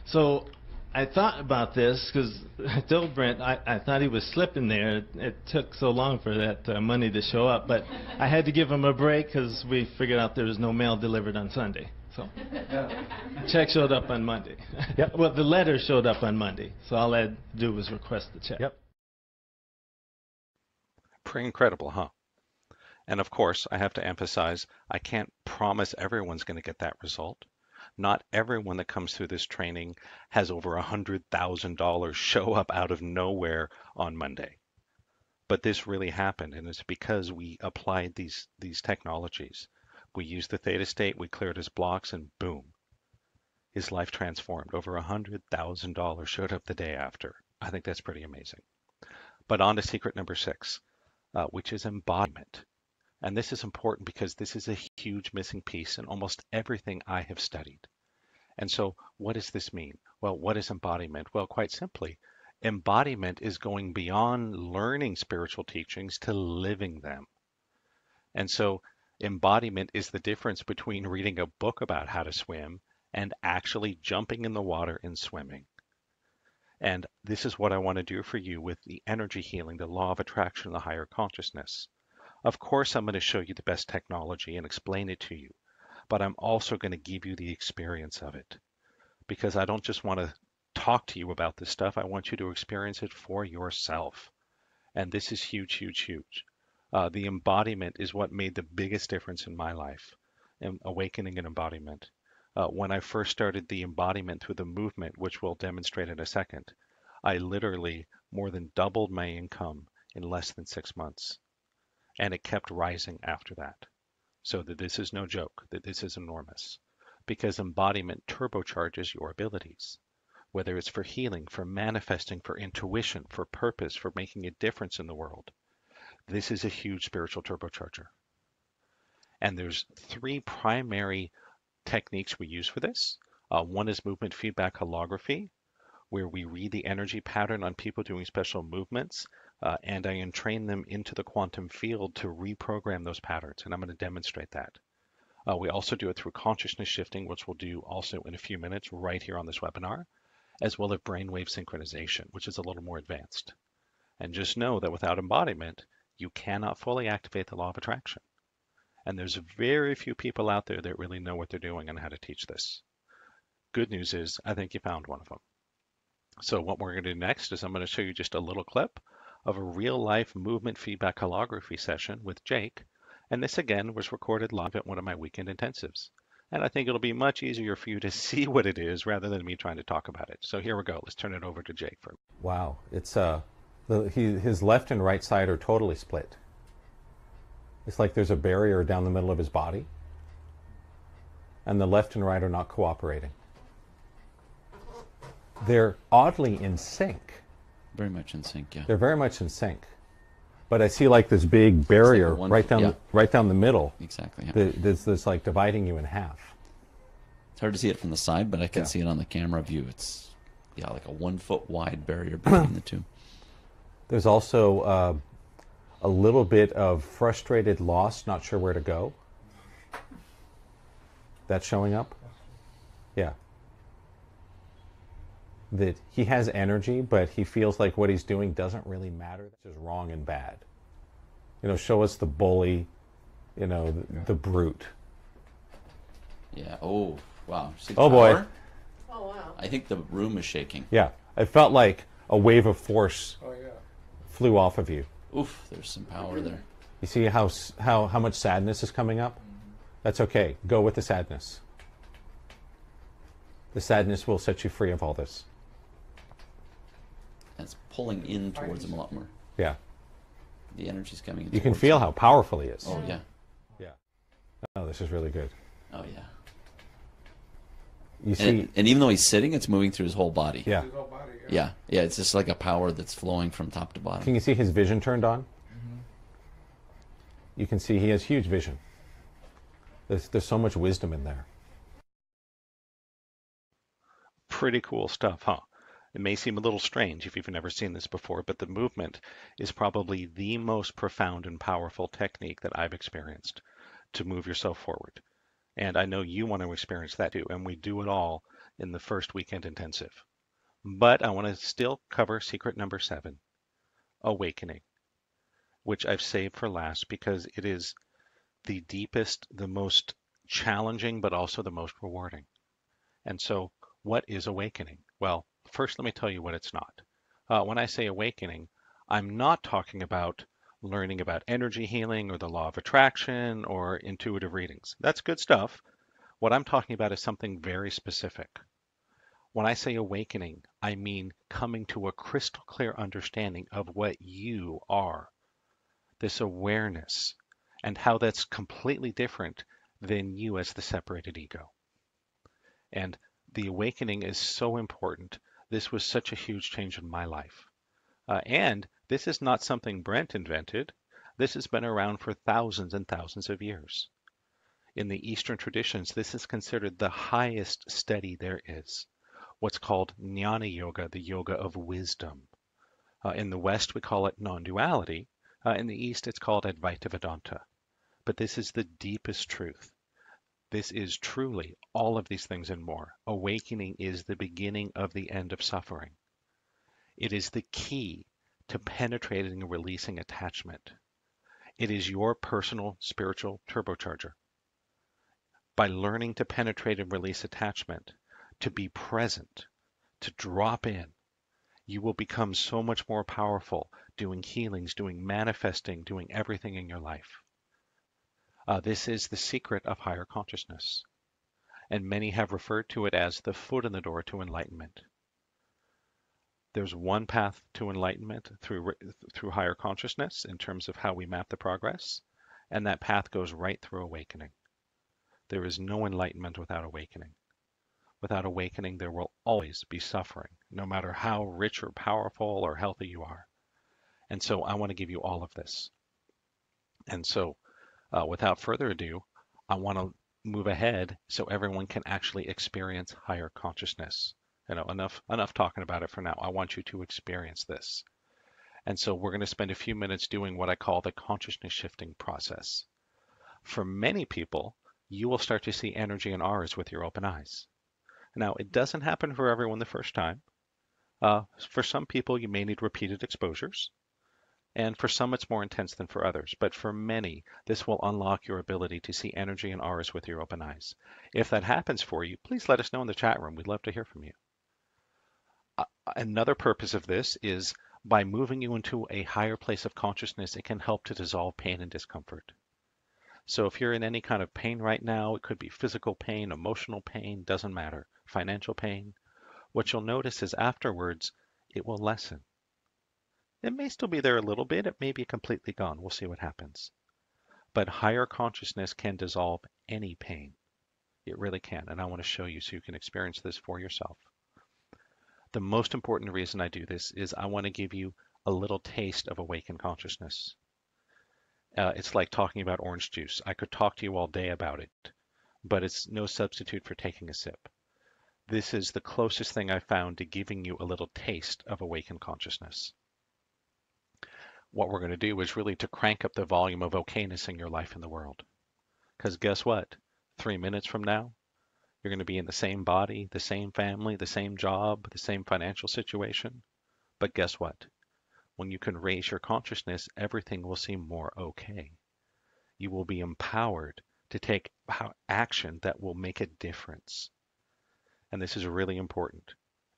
D: So I thought about this because I told Brent I thought he was slipping there. It took so long for that money to show up, but I had to give him a break because we figured out there was no mail delivered on Sunday. So the check showed up on Monday.
A: Yep.
D: Well, the letter showed up on Monday, so all I had to do was request the check.
A: Yep. Pretty incredible, huh? And of course, I have to emphasize, I can't promise everyone's going to get that result. Not everyone that comes through this training has over $100,000 show up out of nowhere on Monday. But this really happened, and it's because we applied these technologies. We used the theta state, we cleared his blocks, and boom, his life transformed. Over $100,000 showed up the day after. I think that's pretty amazing. But on to secret number 6, which is embodiment. And this is important because this is a huge missing piece in almost everything I have studied. And so what does this mean? Well, what is embodiment? Well, quite simply, embodiment is going beyond learning spiritual teachings to living them. And so embodiment is the difference between reading a book about how to swim and actually jumping in the water and swimming. And this is what I want to do for you with the energy healing, the law of attraction, the higher consciousness. Of course, I'm going to show you the best technology and explain it to you, but I'm also going to give you the experience of it, because I don't just want to talk to you about this stuff. I want you to experience it for yourself. And this is huge, huge, huge. The embodiment is what made the biggest difference in my life, in awakening and embodiment. When I first started the embodiment through the movement, which we'll demonstrate in a second, I literally more than doubled my income in less than 6 months. And it kept rising after that. So that this is no joke, that this is enormous. Because embodiment turbocharges your abilities. Whether it's for healing, for manifesting, for intuition, for purpose, for making a difference in the world. This is a huge spiritual turbocharger. And there's 3 primary techniques we use for this. One is movement feedback holography, where we read the energy pattern on people doing special movements, and I entrain them into the quantum field to reprogram those patterns, and I'm going to demonstrate that. We also do it through consciousness shifting, which we'll do also in a few minutes right here on this webinar, as well as brainwave synchronization, which is a little more advanced. And just know that without embodiment, you cannot fully activate the law of attraction. And there's very few people out there that really know what they're doing and how to teach this. Good news is, I think you found one of them. So what we're going to do next is I'm going to show you just a little clip of a real-life movement feedback holography session with Jake. And this, again, was recorded live at one of my weekend intensives. And I think it'll be much easier for you to see what it is rather than me trying to talk about it. So here we go. Let's turn it over to Jake for a minute.
E: Wow. It's his left and right side are totally split. It's like there's a barrier down the middle of his body, and the left and right are not cooperating. They're oddly in sync.
F: Very much in sync, yeah.
E: They're very much in sync. But I see like this big barrier right down the middle.
F: Exactly. Yeah.
E: That's like dividing you in half.
F: It's hard to see it from the side, but I can see it on the camera view. It's like a 1 foot wide barrier between the two.
E: There's also a little bit of frustrated loss, not sure where to go. That's showing up? Yeah. That he has energy, but he feels like what he's doing doesn't really matter. That's just wrong and bad. Show us the bully, the brute.
F: Yeah. Oh, wow. See
E: oh,
F: power?
E: boy.
C: Oh, wow.
F: I think the room is shaking.
E: Yeah. It felt like a wave of force flew off of you.
F: Oof, there's some power there.
E: You see how much sadness is coming up? That's okay. Go with the sadness. The sadness will set you free of all this.
F: It's pulling in towards him a lot more.
E: Yeah.
F: The energy's coming in.
E: You can feel how powerful he is.
F: Oh, yeah.
E: Yeah. Oh, this is really good.
F: Oh, yeah.
E: You see,
F: and even though he's sitting, it's moving through his whole body.
E: Yeah.
F: Yeah. Yeah, it's just like a power that's flowing from top to bottom.
E: Can you see his vision turned on? You can see he has huge vision. There's so much wisdom in there.
A: Pretty cool stuff, huh? It may seem a little strange if you've never seen this before, but the movement is probably the most profound and powerful technique that I've experienced to move yourself forward. And I know you want to experience that too. And we do it all in the first weekend intensive. But I want to still cover secret number 7, awakening, which I've saved for last because it is the deepest, the most challenging, but also the most rewarding. And so, what is awakening? Well, first, let me tell you what it's not. When I say awakening, I'm not talking about learning about energy healing or the law of attraction or intuitive readings. That's good stuff. What I'm talking about is something very specific. When I say awakening, I mean coming to a crystal clear understanding of what you are, this awareness, and how that's completely different than you as the separated ego. And the awakening is so important. This was such a huge change in my life. And this is not something Brent invented. This has been around for thousands and thousands of years. In the Eastern traditions, this is considered the highest study there is, what's called Jnana Yoga, the yoga of wisdom. In the West, we call it non-duality. In the East, it's called Advaita Vedanta. But this is the deepest truth. This is truly all of these things and more. Awakening is the beginning of the end of suffering. It is the key to penetrating and releasing attachment. It is your personal spiritual turbocharger. By learning to penetrate and release attachment, to be present, to drop in, you will become so much more powerful doing healings, doing manifesting, doing everything in your life. This is the secret of higher consciousness, and many have referred to it as the foot in the door to enlightenment. There's one path to enlightenment through higher consciousness in terms of how we map the progress, and that path goes right through awakening. There is no enlightenment without awakening. Without awakening, there will always be suffering, no matter how rich or powerful or healthy you are. And so I want to give you all of this. And so without further ado, I want to move ahead so everyone can actually experience higher consciousness. Enough talking about it for now. I want you to experience this. And so we're going to spend a few minutes doing what I call the consciousness shifting process. For many people, you will start to see energy and auras with your open eyes. Now, it doesn't happen for everyone the first time. For some people, you may need repeated exposures. And for some, it's more intense than for others. But for many, this will unlock your ability to see energy and auras with your open eyes. If that happens for you, please let us know in the chat room. We'd love to hear from you. Another purpose of this is by moving you into a higher place of consciousness, it can help to dissolve pain and discomfort. So if you're in any kind of pain right now, it could be physical pain, emotional pain, doesn't matter, financial pain, what you'll notice is afterwards, it will lessen. It may still be there a little bit. It may be completely gone. We'll see what happens. But higher consciousness can dissolve any pain. It really can. And I want to show you so you can experience this for yourself. The most important reason I do this is I want to give you a little taste of awakened consciousness. It's like talking about orange juice. I could talk to you all day about it, but it's no substitute for taking a sip. This is the closest thing I found to giving you a little taste of awakened consciousness. What we're going to do is really to crank up the volume of okayness in your life in the world. Because guess what? 3 minutes from now, you're going to be in the same body, the same family, the same job, the same financial situation. But guess what? When you can raise your consciousness, everything will seem more okay. You will be empowered to take action that will make a difference. And this is really important.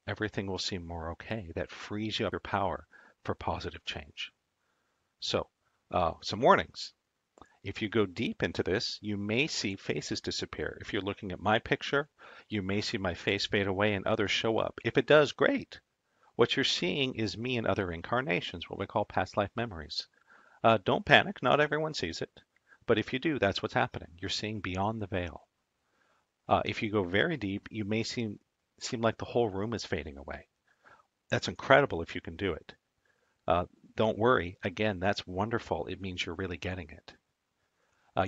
A: Everything will seem more okay. That frees you up your power for positive change. So, some warnings. If you go deep into this, you may see faces disappear. If you're looking at my picture, you may see my face fade away and others show up. If it does, great. What you're seeing is me in other incarnations, what we call past life memories. Don't panic, not everyone sees it. But if you do, that's what's happening. You're seeing beyond the veil. If you go very deep, you may seem like the whole room is fading away. That's incredible if you can do it. Don't worry. Again, that's wonderful. It means you're really getting it.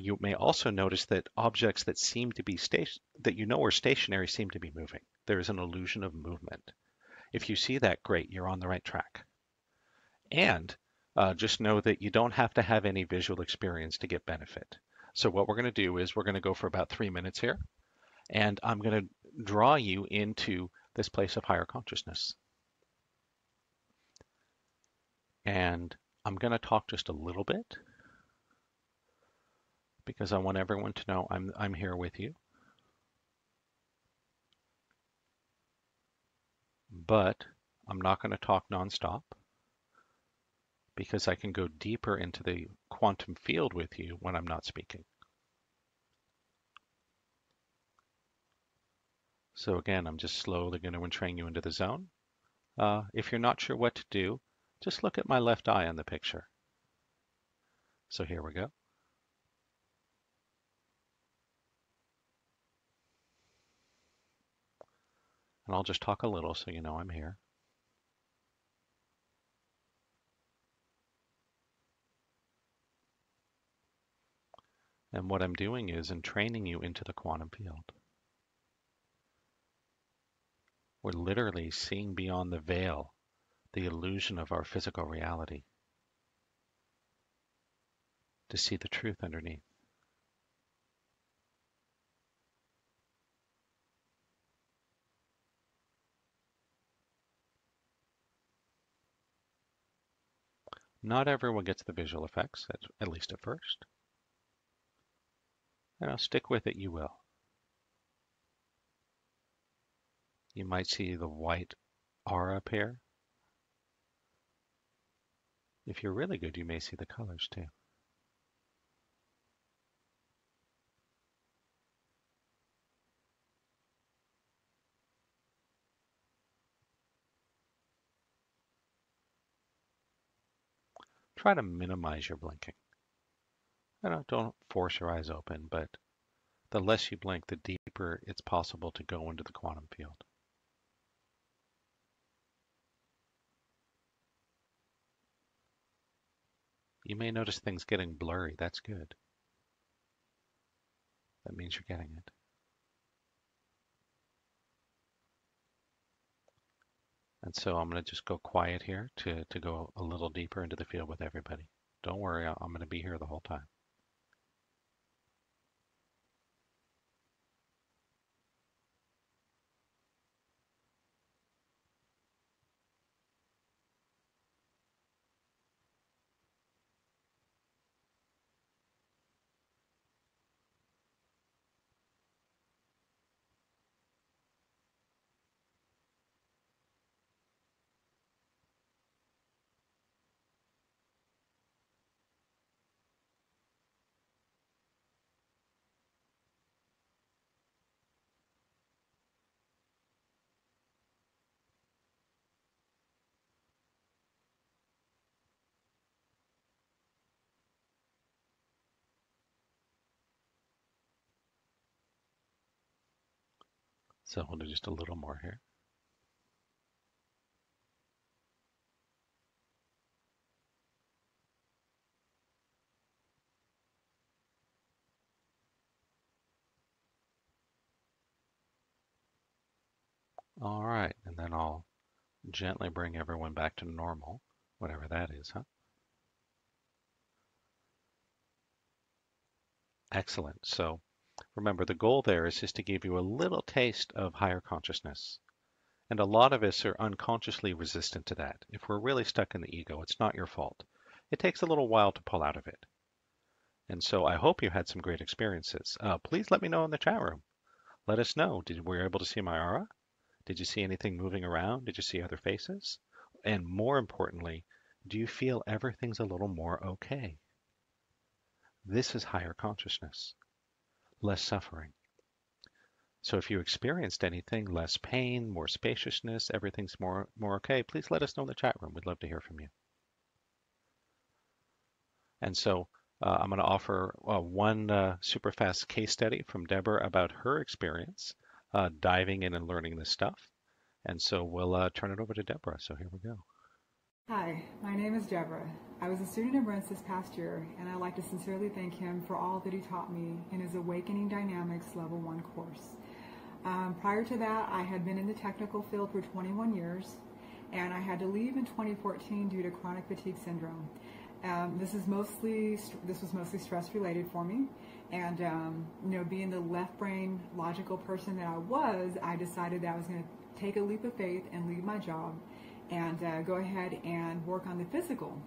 A: You may also notice that objects that seem to be that you know are stationary seem to be moving. There is an illusion of movement. If you see that, great, you're on the right track. And just know that you don't have to have any visual experience to get benefit. So what we're going to do is we're going to go for about 3 minutes here, and I'm going to draw you into this place of higher consciousness. And I'm going to talk just a little bit because I want everyone to know I'm here with you. But I'm not going to talk nonstop because I can go deeper into the quantum field with you when I'm not speaking. So again, I'm just slowly going to entrain you into the zone. If you're not sure what to do, just look at my left eye on the picture. So here we go. And I'll just talk a little so you know I'm here. And what I'm doing is entraining you into the quantum field. We're literally seeing beyond the veil, the illusion of our physical reality, to see the truth underneath. Not everyone gets the visual effects, at least at first. And I'll stick with it, you will. You might see the white aura appear. If you're really good, you may see the colors too. Try to minimize your blinking. Don't force your eyes open, but the less you blink, the deeper it's possible to go into the quantum field. You may notice things getting blurry. That's good. That means you're getting it. And so I'm going to just go quiet here to go a little deeper into the field with everybody. Don't worry, I'm going to be here the whole time. So we'll do just a little more here. All right, and then I'll gently bring everyone back to normal, whatever that is, huh? Excellent. So remember, the goal there is just to give you a little taste of higher consciousness. And a lot of us are unconsciously resistant to that. If we're really stuck in the ego, it's not your fault. It takes a little while to pull out of it. And so I hope you had some great experiences. Please let me know in the chat room. Let us know. Were you able to see my aura? Did you see anything moving around? Did you see other faces? And more importantly, do you feel everything's a little more okay? This is higher consciousness, less suffering. So if you experienced anything, less pain, more spaciousness, everything's more okay, please let us know in the chat room. We'd love to hear from you. And so I'm going to offer one super fast case study from Deborah about her experience diving in and learning this stuff. And so we'll turn it over to Deborah. So here we go.
G: Hi, my name is Deborah. I was a student of Brent's this past year, and I'd like to sincerely thank him for all that he taught me in his Awakening Dynamics Level 1 course. Prior to that, I had been in the technical field for 21 years, and I had to leave in 2014 due to chronic fatigue syndrome. This was mostly stress related for me, And, being the left brain logical person that I decided that I was going to take a leap of faith and leave my job and go ahead and work on the physical.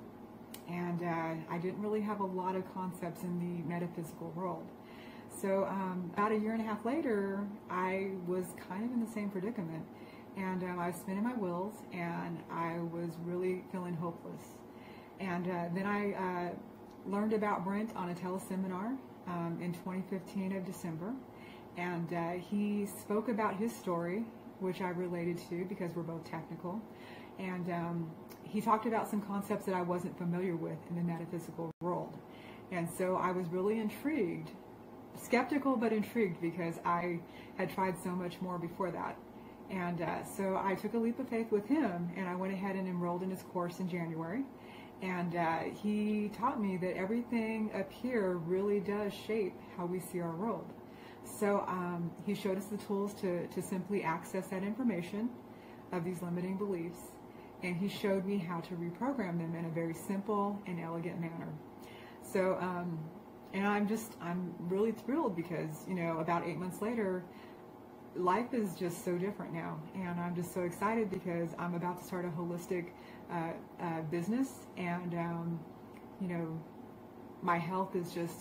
G: And I didn't really have a lot of concepts in the metaphysical world. So about a year and a half later, I was kind of in the same predicament. And I was spinning my wheels, and I was really feeling hopeless. And then I learned about Brent on a teleseminar in 2015 of December. And he spoke about his story, which I related to because we're both technical. And he talked about some concepts that I wasn't familiar with in the metaphysical world. And so I was really intrigued, skeptical but intrigued, because I had tried so much more before that. And so I took a leap of faith with him, and I went ahead and enrolled in his course in January. And he taught me that everything up here really does shape how we see our world. So he showed us the tools to simply access that information of these limiting beliefs. And he showed me how to reprogram them in a very simple and elegant manner. So, and I'm really thrilled because, about 8 months later, life is just so different now. And I'm just so excited because I'm about to start a holistic business. And, my health is just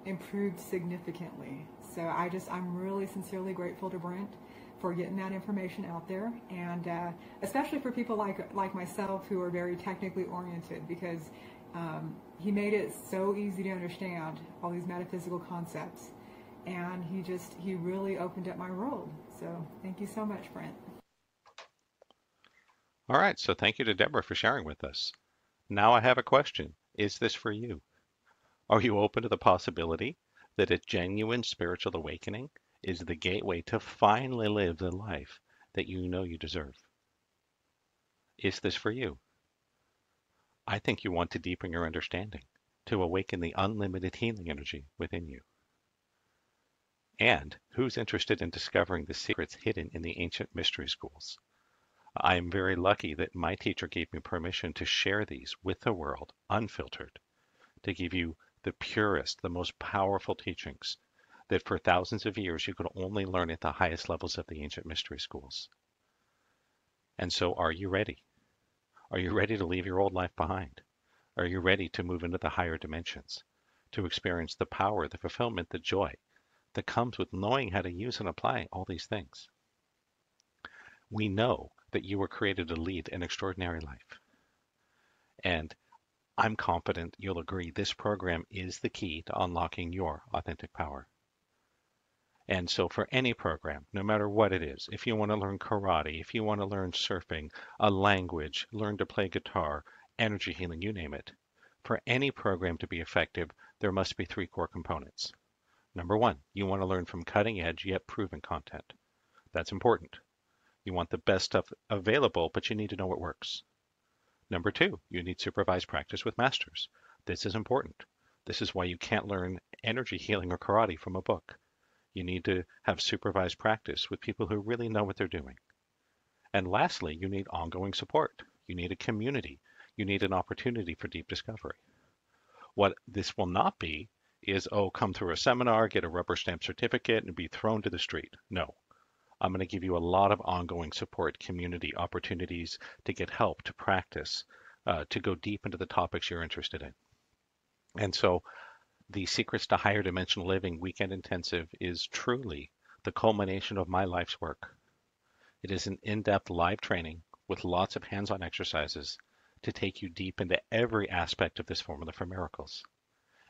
G: improved significantly. So I'm really sincerely grateful to Brent for getting that information out there, and especially for people like myself who are very technically oriented, because he made it so easy to understand all these metaphysical concepts, and he really opened up my world. So thank you so much, Brent.
A: All right, so thank you to Deborah for sharing with us. Now I have a question. Is this for you? Are you open to the possibility that a genuine spiritual awakening is the gateway to finally live the life that you know you deserve? Is this for you? I think you want to deepen your understanding, to awaken the unlimited healing energy within you. And who's interested in discovering the secrets hidden in the ancient mystery schools? I am very lucky that my teacher gave me permission to share these with the world, unfiltered, to give you the purest, the most powerful teachings that for thousands of years you could only learn at the highest levels of the ancient mystery schools. And so are you ready? Are you ready to leave your old life behind? Are you ready to move into the higher dimensions, to experience the power, the fulfillment, the joy that comes with knowing how to use and apply all these things? We know that you were created to lead an extraordinary life. And I'm confident you'll agree this program is the key to unlocking your authentic power. And so for any program, no matter what it is, if you want to learn karate, if you want to learn surfing, a language, learn to play guitar, energy healing, you name it, for any program to be effective, there must be 3 core components. Number 1, you want to learn from cutting edge yet proven content. That's important. You want the best stuff available, but you need to know what works. Number 2, you need supervised practice with masters. This is important. This is why you can't learn energy healing or karate from a book. You need to have supervised practice with people who really know what they're doing. And lastly, you need ongoing support. You need a community. You need an opportunity for deep discovery. What this will not be is, come through a seminar, get a rubber stamp certificate, and be thrown to the street. No. I'm going to give you a lot of ongoing support, community opportunities to get help, to practice, to go deep into the topics you're interested in. And so the Secrets to Higher Dimensional Living Weekend Intensive is truly the culmination of my life's work. It is an in-depth live training with lots of hands-on exercises to take you deep into every aspect of this formula for miracles.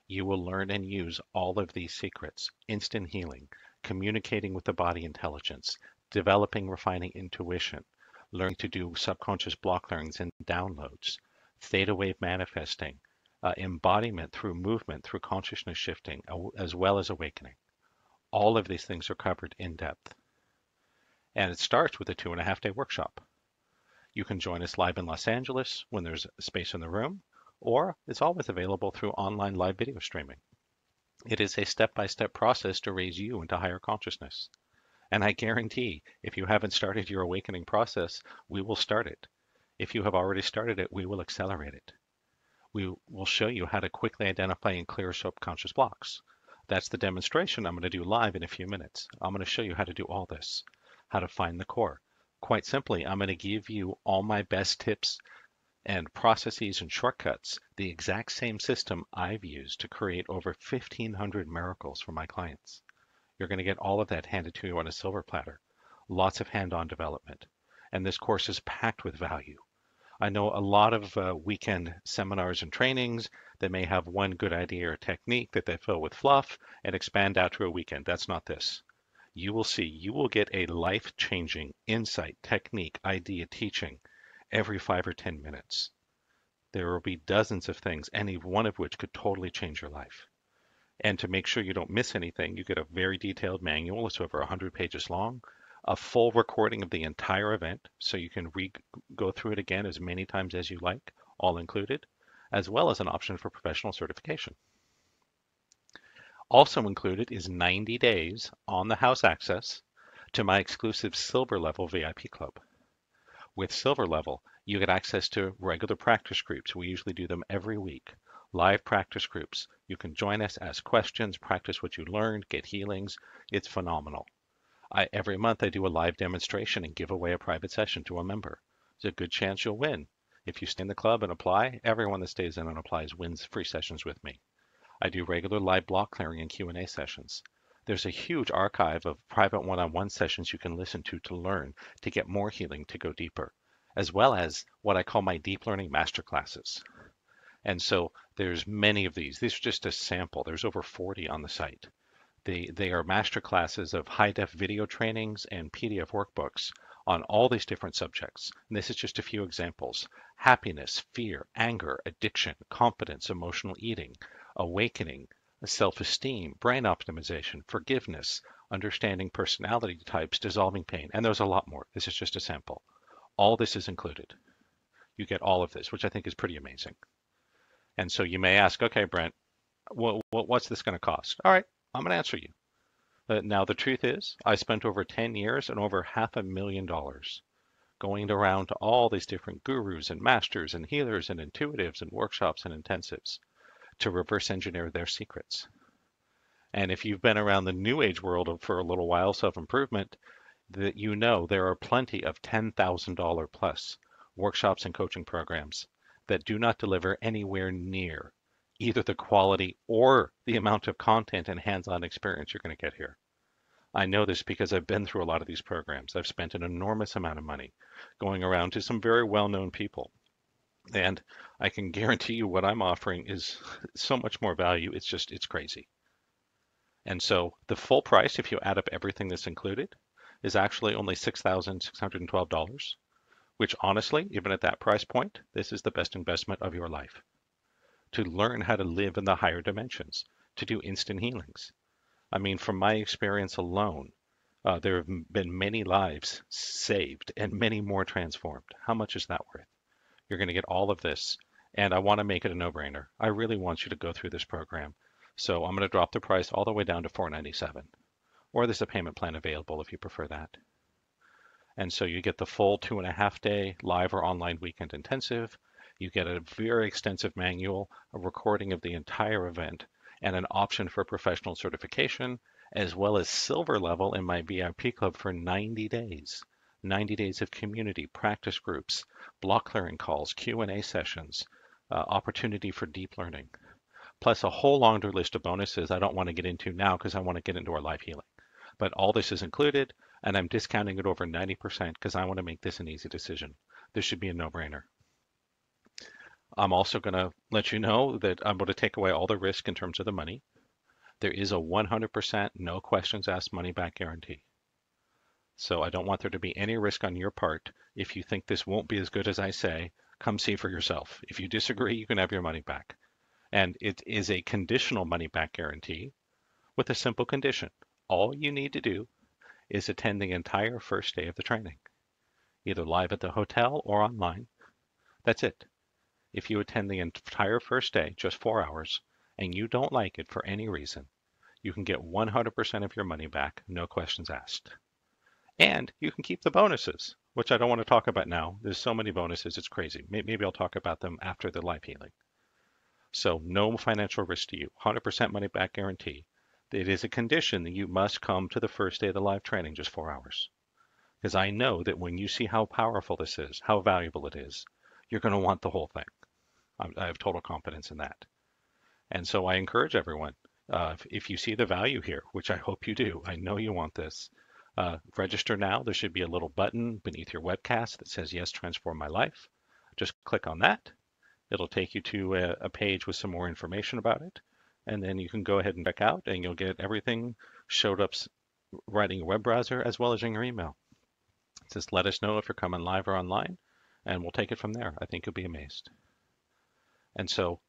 A: You will learn and use all of these secrets: instant healing, communicating with the body intelligence, developing, refining intuition, learning to do subconscious block learnings and downloads, theta wave manifesting, embodiment through movement, through consciousness shifting, as well as awakening. All of these things are covered in depth. And it starts with a 2.5-day workshop. You can join us live in Los Angeles when there's space in the room, or it's always available through online live video streaming. It is a step-by-step process to raise you into higher consciousness. And I guarantee, if you haven't started your awakening process, we will start it. If you have already started it, we will accelerate it. We will show you how to quickly identify and clear subconscious blocks. That's the demonstration I'm going to do live in a few minutes. I'm going to show you how to do all this, how to find the core. Quite simply, I'm going to give you all my best tips and processes and shortcuts, the exact same system I've used to create over 1,500 miracles for my clients. You're going to get all of that handed to you on a silver platter. Lots of hand-on development. And this course is packed with value. I know a lot of weekend seminars and trainings that may have one good idea or technique that they fill with fluff and expand out to a weekend. That's not this. You will see, you will get a life-changing insight, technique, idea, teaching every 5 or 10 minutes. There will be dozens of things, any one of which could totally change your life. And to make sure you don't miss anything, you get a very detailed manual. It's over 100 pages long, a full recording of the entire event, so you can go through it again as many times as you like, all included, as well as an option for professional certification. Also included is 90 days on the house access to my exclusive Silver Level VIP Club. With Silver Level, you get access to regular practice groups. We usually do them every week. Live practice groups. You can join us, ask questions, practice what you learned, get healings. It's phenomenal. Every month I do a live demonstration and give away a private session to a member. There's a good chance you'll win. If you stay in the club and apply, everyone that stays in and applies wins free sessions with me. I do regular live block clearing and Q&A sessions. There's a huge archive of private one-on-one sessions you can listen to learn, to get more healing, to go deeper, as well as what I call my deep learning masterclasses. And so there's many of these. These are just a sample. There's over 40 on the site. They are master classes of high-def video trainings and PDF workbooks on all these different subjects. And this is just a few examples. Happiness, fear, anger, addiction, confidence, emotional eating, awakening, self-esteem, brain optimization, forgiveness, understanding personality types, dissolving pain. And there's a lot more. This is just a sample. All this is included. You get all of this, which I think is pretty amazing. And so you may ask, okay, Brent, what's this going to cost? All right. I'm going to answer you. Now, the truth is, I spent over 10 years and over $500,000 going around to all these different gurus and masters and healers and intuitives and workshops and intensives to reverse engineer their secrets. And if you've been around the New Age world for a little while, self-improvement, that you know there are plenty of $10,000 plus workshops and coaching programs that do not deliver anywhere near either the quality or the amount of content and hands-on experience you're going to get here. I know this because I've been through a lot of these programs. I've spent an enormous amount of money going around to some very well-known people. And I can guarantee you what I'm offering is so much more value. It's crazy. And so the full price, if you add up everything that's included, is actually only $6,612, which honestly, even at that price point, this is the best investment of your life. To learn how to live in the higher dimensions, to do instant healings. I mean, from my experience alone, there have been many lives saved and many more transformed. How much is that worth? You're going to get all of this, and I want to make it a no-brainer. I really want you to go through this program. So I'm going to drop the price all the way down to $497, or there's a payment plan available if you prefer that. And so you get the full 2.5-day live or online weekend intensive. You get a very extensive manual, a recording of the entire event, and an option for professional certification, as well as Silver Level in my VIP club for 90 days. 90 days of community, practice groups, block clearing calls, Q&A sessions, opportunity for deep learning, plus a whole longer list of bonuses I don't want to get into now because I want to get into our live healing. But all this is included, and I'm discounting it over 90% because I want to make this an easy decision. This should be a no-brainer. I'm also going to let you know that I'm going to take away all the risk in terms of the money. There is a 100% no questions asked money back guarantee. So I don't want there to be any risk on your part. If you think this won't be as good as I say, come see for yourself. If you disagree, you can have your money back. And it is a conditional money back guarantee with a simple condition. All you need to do is attend the entire first day of the training, either live at the hotel or online. That's it. If you attend the entire first day, just 4 hours, and you don't like it for any reason, you can get 100% of your money back, no questions asked. And you can keep the bonuses, which I don't want to talk about now. There's so many bonuses, it's crazy. Maybe I'll talk about them after the live healing. So no financial risk to you, 100% money back guarantee. it is a condition that you must come to the first day of the live training, just 4 hours. Because I know that when you see how powerful this is, how valuable it is, you're going to want the whole thing. I have total confidence in that. And so I encourage everyone, if you see the value here, which I hope you do, I know you want this, register now. There should be a little button beneath your webcast that says, yes, transform my life. Just click on that. It'll take you to a page with some more information about it. And then you can go ahead and check out, and you'll get everything showed up right in your web browser as well as in your email. Just let us know if you're coming live or online, and we'll take it from there. I think you'll be amazed. And so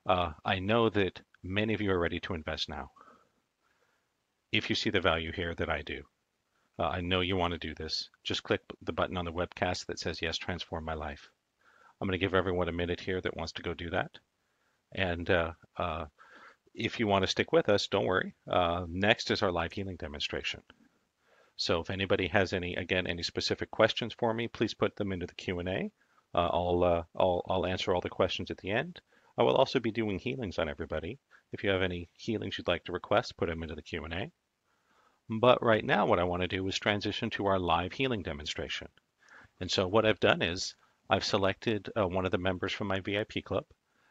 A: I know that many of you are ready to invest now. If you see the value here that I do, I know you want to do this. Just click the button on the webcast that says, yes, transform my life. I'm going to give everyone a minute here that wants to go do that. And if you want to stick with us, don't worry. Next is our live healing demonstration. So if anybody has any specific questions for me, please put them into the Q&A. I'll answer all the questions at the end. I will also be doing healings on everybody. If you have any healings you'd like to request, put them into the Q&A. But right now, what I want to do is transition to our live healing demonstration. And so what I've done is I've selected one of the members from my VIP club,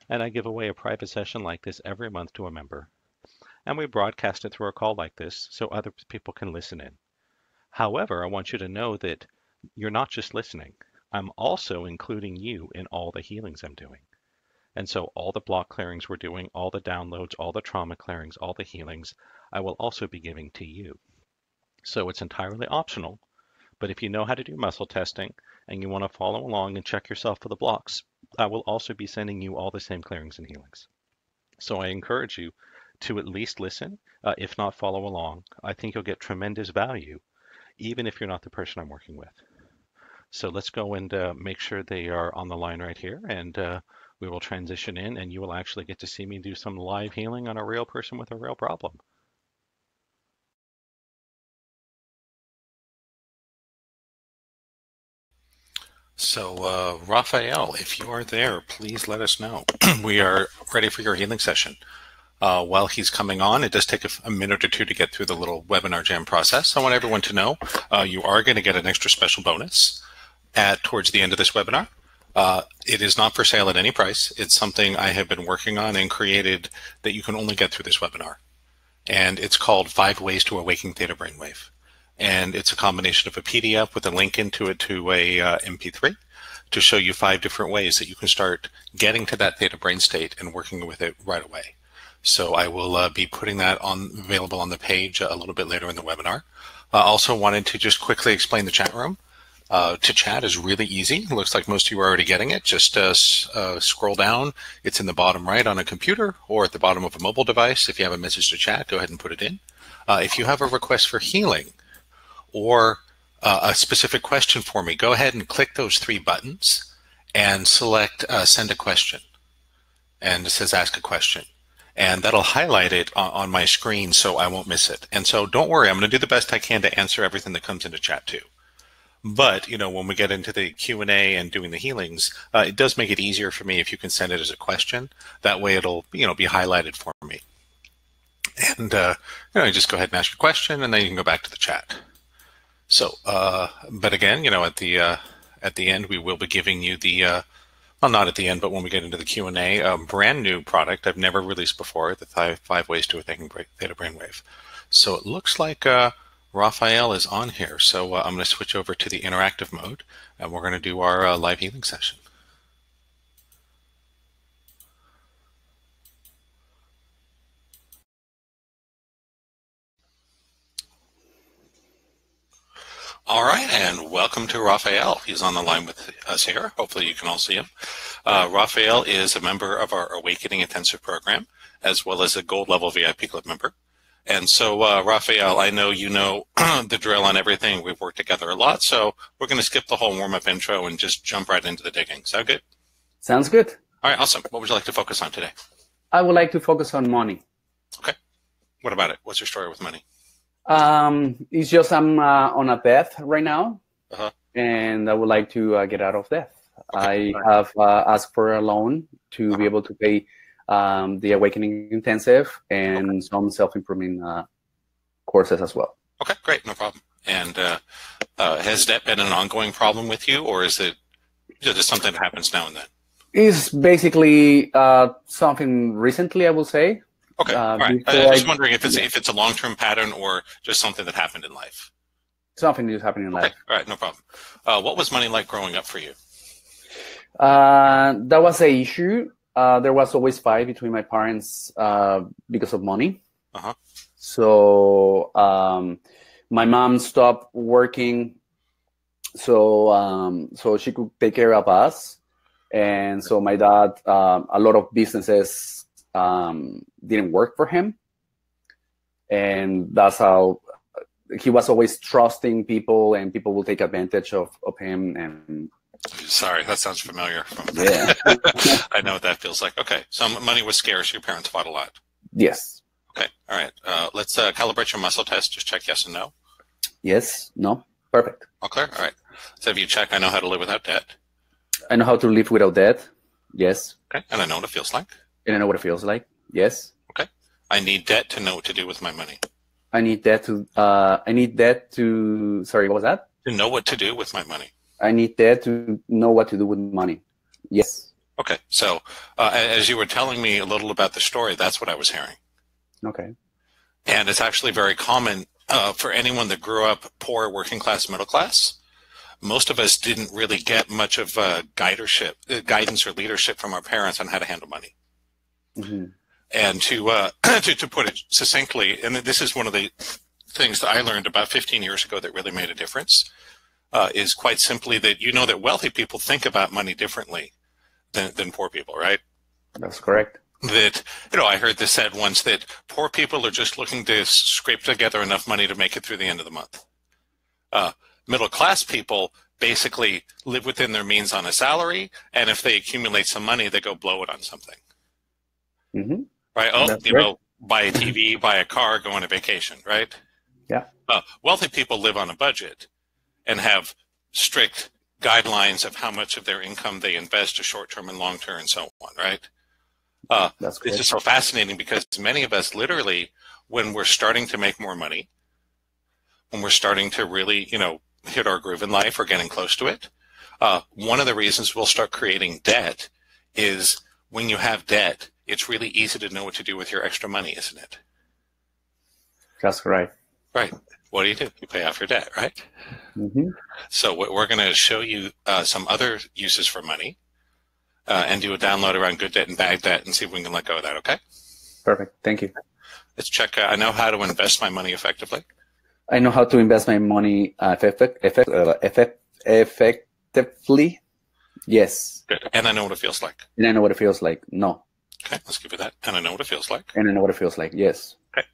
A: and I give away a private session like this every month to a member. And we broadcast it through a call like this so other people can listen in. However, I want you to know that you're not just listening. I'm also including you in all the healings I'm doing. And so all the block clearings we're doing, all the downloads, all the trauma clearings, all the healings, I will also be giving to you. So it's entirely optional, but if you know how to do muscle testing and you want to follow along and check yourself for the blocks, I will also be sending you all the same clearings and healings. So I encourage you to at least listen, if not follow along. I think you'll get tremendous value, even if you're not the person I'm working with. So let's go and make sure they are on the line right here, and we will transition in, and you will actually get to see me do some live healing on a real person with a real problem. So, Raphael, if you are there, please let us know. We are ready for your healing session. While he's coming on, it does take a minute or two to get through the little webinar jam process. I want everyone to know you are going to get an extra special bonus towards the end of this webinar. It is not for sale at any price. It's something I have been working on and created that you can only get through this webinar. And it's called 5 Ways to Awaken Theta Brainwave. And it's a combination of a PDF with a link into it to a MP3 to show you 5 different ways that you can start getting to that theta brain state and working with it right away. So I will be putting that available on the page a little bit later in the webinar. I also wanted to just quickly explain the chat room. To chat is really easy. It looks like most of you are already getting it. Just scroll down. It's in the bottom right on a computer or at the bottom of a mobile device. If you have a message to chat, go ahead and put it in. If you have a request for healing or a specific question for me, go ahead and click those 3 buttons and select send a question. And it says ask a question. And that'll highlight it on my screen so I won't miss it. And so don't worry, I'm going to do the best I can to answer everything that comes into chat too. But, you know, when we get into the Q&A and doing the healings, it does make it easier for me if you can send it as a question. That way it'll, you know, be highlighted for me. And, you know, you just go ahead and ask your question, and then you can go back to the chat. So, but again, you know, at the end, we will be giving you the, well, not at the end, but when we get into the Q&A, a brand new product I've never released before, the 5 Ways to Awaken Theta Brainwave. So it looks like Raphael is on here. So I'm going to switch over to the interactive mode, and we're going to do our live healing session. All right, and welcome to Raphael. He's on the line with us here. Hopefully you can all see him. Raphael is a member of our Awakening Intensive program, as well as a gold level VIP club member. And so, Raphael, I know you know the drill on everything. We've worked together a lot, so we're going to skip the whole warm-up intro and just jump right into the digging. Sound good?
H: Sounds good.
A: All right, awesome. What would you like to focus on today?
H: I would like to focus on money.
A: Okay. What about it? What's your story with money?
H: It's just I'm on a debt right now, and I would like to get out of debt. Okay. I have asked for a loan to be able to pay the Awakening Intensive, and some self-improvement courses as well.
A: Okay, great, no problem. And has debt been an ongoing problem with you, or is it just something that happens now and then?
H: It's basically something recently, I will say.
A: Okay, all right. I was just wondering if it's a long-term pattern or just something that happened in life.
H: Something that's happening in life.
A: All right, no problem. What was money like growing up for you?
H: That was an issue. There was always fight between my parents because of money.
A: Uh-huh.
H: So my mom stopped working so she could take care of us. And so my dad, a lot of businesses didn't work for him. And that's how he was always trusting people, and people will take advantage of him. And
A: sorry, that sounds familiar.
H: Yeah.
A: I know what that feels like. Okay, so money was scarce. Your parents fought a lot.
H: Yes.
A: Okay, all right. Let's calibrate your muscle test. Just check yes and no.
H: Yes, no, perfect.
A: All clear? All right. So if you check, I know how to live without debt.
H: I know how to live without debt. Yes.
A: Okay, and I know what it feels like.
H: And I know what it feels like. Yes.
A: Okay. I need debt to know what to do with my money.
H: I need debt to, sorry, what was that?
A: To know what to do with my money.
H: I need debt to know what to do with money. Yes.
A: Okay, so as you were telling me a little about the story, that's what I was hearing.
H: Okay.
A: And it's actually very common for anyone that grew up poor, working class, middle class. Most of us didn't really get much of guidance or leadership from our parents on how to handle money.
H: Mm-hmm.
A: And to put it succinctly, and this is one of the things that I learned about 15 years ago that really made a difference, is quite simply that you know that wealthy people think about money differently than poor people, right?
H: That's correct.
A: That, I heard this said once that poor people are just looking to scrape together enough money to make it through the end of the month. Middle class people basically live within their means on a salary, and if they accumulate some money, they go blow it on something.
H: Mm-hmm.
A: Right? Oh, buy a TV, buy a car, go on a vacation, right?
H: Yeah.
A: Wealthy people live on a budget and have strict guidelines of how much of their income they invest to short-term and long-term and so on, right?
H: That's great.
A: It's just so fascinating because many of us literally, when we're starting to make more money, when we're starting to really, hit our groove in life or getting close to it, one of the reasons we'll start creating debt is when you have debt, it's really easy to know what to do with your extra money, isn't it?
H: That's right.
A: Right. What do? You pay off your debt, right?
H: Mm-hmm.
A: So we're going to show you some other uses for money and do a download around good debt and bad debt and see if we can let go of that, okay?
H: Perfect. Thank you.
A: Let's check. I know how to invest my money effectively.
H: I know how to invest my money effectively. Yes.
A: Good. And I know what it feels like.
H: And I know what it feels like. No.
A: Okay, let's give it that. And I know what it feels like.
H: And I know what it feels like. Yes.
A: Okay.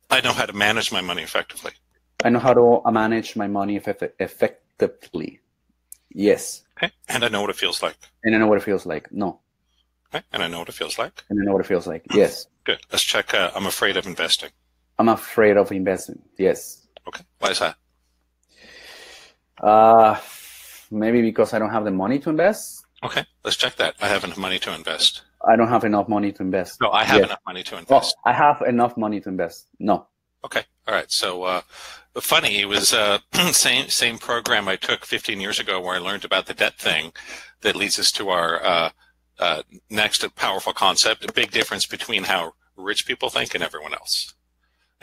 A: I know how to manage my money effectively.
H: I know how to manage my money effectively. Yes.
A: Okay. And I know what it feels like.
H: And I know what it feels like. No.
A: Okay. And I know what it feels like.
H: And I know what it feels like. Yes.
A: Good. Let's check. I'm afraid of investing.
H: I'm afraid of investing. Yes.
A: Okay. Why is that?
H: Maybe because I don't have the money to invest.
A: Okay. Let's check that. I have enough money to invest.
H: I don't have enough money to invest.
A: No, I have enough money to invest.
H: Oh, I have enough money to invest. No.
A: Okay. All right. So, funny, it was same program I took 15 years ago where I learned about the debt thing that leads us to our next powerful concept, a big difference between how rich people think and everyone else.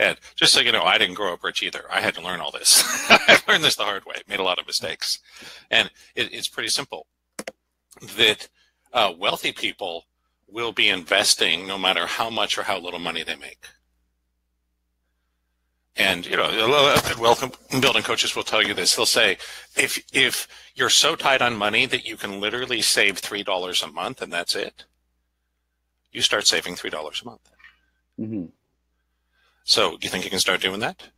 A: And just so you know, I didn't grow up rich either. I had to learn all this. I learned this the hard way, made a lot of mistakes. And it's pretty simple. That wealthy people will be investing no matter how much or how little money they make. And, wealth building coaches will tell you this. They'll say, if you're so tight on money that you can literally save $3 a month and that's it, you start saving $3 a month.
H: Mm-hmm.
A: So you think you can start doing that?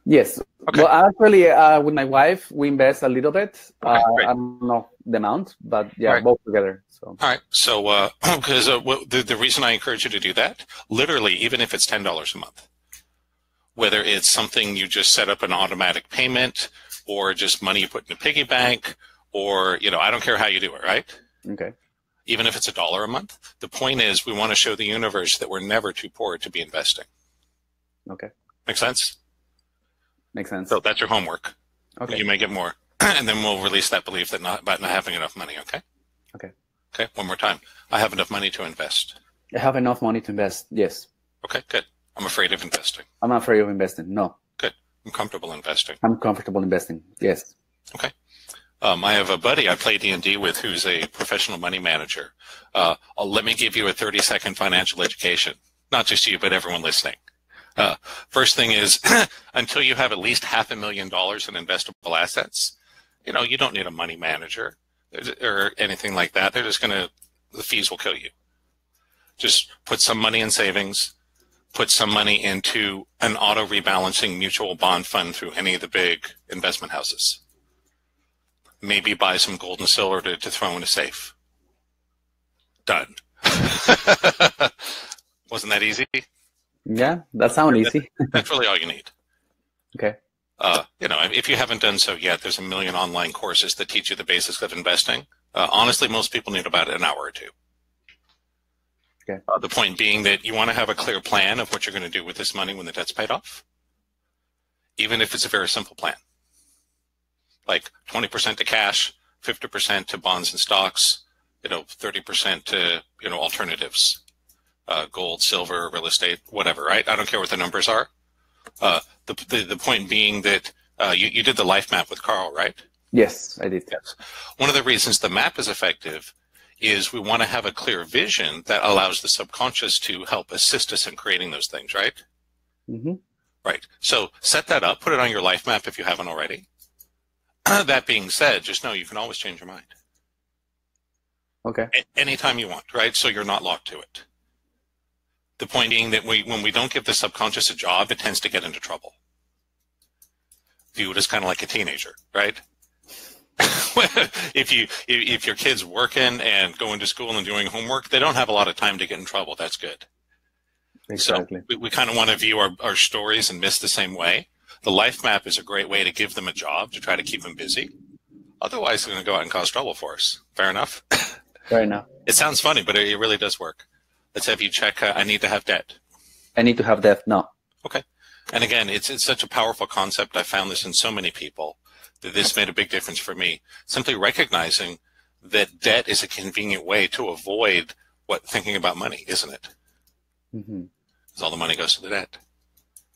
H: Yes.
A: Okay.
H: Well, actually, with my wife, we invest a little bit.
A: Okay,
H: I don't know the amount, but yeah,
A: right.
H: Both together. So.
A: All right. So because the reason I encourage you to do that, literally, even if it's $10 a month, whether it's something you just set up an automatic payment or just money you put in a piggy bank or, I don't care how you do it, right?
H: Okay.
A: even if it's $1 a month. The point is we want to show the universe that we're never too poor to be investing.
H: Okay.
A: Make sense?
H: Makes sense.
A: So that's your homework.
H: Okay.
A: You may get more. And then we'll release that belief that about not having enough money, okay?
H: Okay.
A: Okay, one more time. I have enough money to invest.
H: I have enough money to invest. Yes.
A: Okay, good. I'm afraid of investing.
H: I'm not afraid of investing. No.
A: Good. I'm comfortable investing.
H: I'm comfortable investing. Yes.
A: Okay. I have a buddy I play D&D with who's a professional money manager. Let me give you a 30-second financial education. Not just you, but everyone listening. First thing is, until you have at least $500,000 in investable assets, you know, you don't need a money manager or anything like that. They're just the fees will kill you. Just put some money in savings, put some money into an auto rebalancing mutual bond fund through any of the big investment houses. Maybe buy some gold and silver to throw in a safe. Done. Wasn't that easy?
H: Yeah, that sounds easy.
A: That's really all you need.
H: Okay.
A: You know, if you haven't done so yet, there's a million online courses that teach you the basics of investing. Honestly, most people need about an hour or two.
H: Okay.
A: The point being that you want to have a clear plan of what you're going to do with this money when the debt's paid off, even if it's a very simple plan. Like 20% to cash, 50% to bonds and stocks, you know, 30% to, you know, alternatives, gold, silver, real estate, whatever, right? I don't care what the numbers are. The point being that you did the life map with Carl, right?
H: Yes, I did.
A: Yes. One of the reasons the map is effective is we want to have a clear vision that allows the subconscious to help assist us in creating those things, right?
H: Mm-hmm.
A: Right. So set that up, put it on your life map if you haven't already. That being said, just know you can always change your mind.
H: Okay.
A: Anytime you want, right? So you're not locked to it. The point being that when we don't give the subconscious a job, it tends to get into trouble. View it as kind of like a teenager, right? if your kid's working and going to school and doing homework, they don't have a lot of time to get in trouble. That's good.
H: Exactly.
A: So we kind of want to view our stories and miss the same way. The life map is a great way to give them a job to try to keep them busy. Otherwise, they're going to go out and cause trouble for us. Fair enough?
H: Fair enough.
A: It sounds funny, but it really does work. Let's have you check, I need to have debt.
H: I need to have debt now.
A: Okay. And again, it's such a powerful concept. I found this in so many people that this made a big difference for me. Simply recognizing that debt is a convenient way to avoid thinking about money, isn't it?
H: Mm-hmm.
A: Because all the money goes to the debt.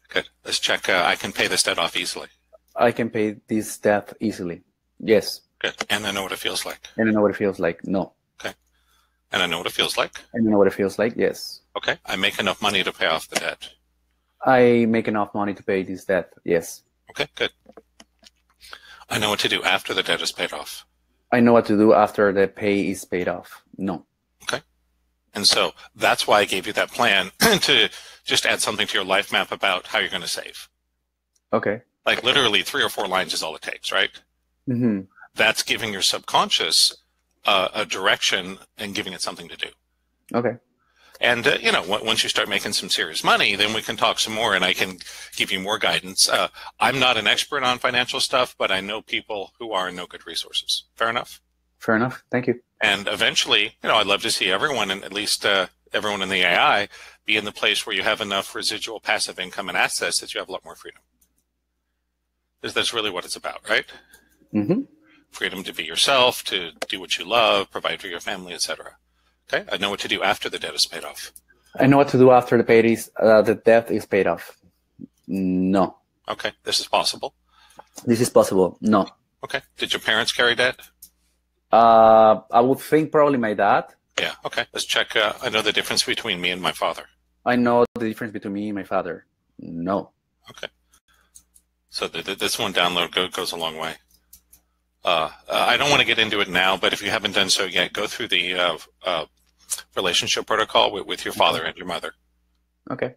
A: Good. Let's check. I can pay this debt off easily.
H: I can pay this debt easily. Yes.
A: Good. And I know what it feels like.
H: And I know what it feels like. No.
A: Okay. And I know what it feels like.
H: And I know what it feels like. Yes.
A: Okay. I make enough money to pay off the debt.
H: I make enough money to pay this debt. Yes.
A: Okay. Good. I know what to do after the debt is paid off.
H: I know what to do after the pay is paid off. No.
A: Okay. And so that's why I gave you that plan to just add something to your life map about how you're going to save.
H: Okay.
A: Like literally 3 or 4 lines is all it takes, right?
H: Mm-hmm.
A: That's giving your subconscious a direction and giving it something to do.
H: Okay.
A: And, you know, once you start making some serious money, then we can talk some more and I can give you more guidance. I'm not an expert on financial stuff, but I know people who are and know good resources. Fair enough?
H: Fair enough. Thank you.
A: And eventually, you know, I'd love to see everyone, and at least everyone in the AI, be in the place where you have enough residual passive income and assets that you have a lot more freedom. That's really what it's about, right?
H: Mm-hmm.
A: Freedom to be yourself, to do what you love, provide for your family, etc. Okay, I know what to do after the debt is paid off.
H: I know what to do after the debt is paid off. No.
A: Okay, this is possible.
H: This is possible. No.
A: Okay, did your parents carry debt?
H: I would think probably my dad.
A: Yeah, okay. Let's check. I know the difference between me and my father.
H: I know the difference between me and my father. No.
A: Okay. So this one download goes a long way. I don't want to get into it now, but if you haven't done so yet, go through the relationship protocol with your father and your mother.
H: Okay.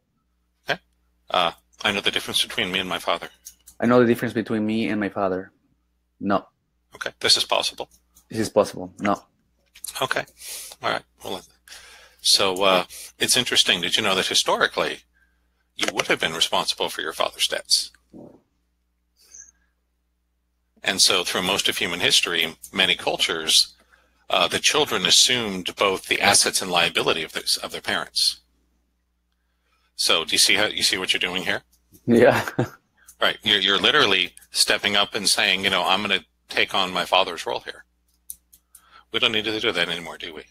A: Okay. I know the difference between me and my father.
H: I know the difference between me and my father. No.
A: Okay. This is possible.
H: This is possible. No.
A: Okay. All right. Well, so it's interesting. Did you know that historically you would have been responsible for your father's debts? And so through most of human history, many cultures, the children assumed both the assets and liability of their parents. So do you see what you're doing here?
H: Yeah.
A: Right. You're literally stepping up and saying, I'm going to take on my father's role here. We don't need to do that anymore, do we?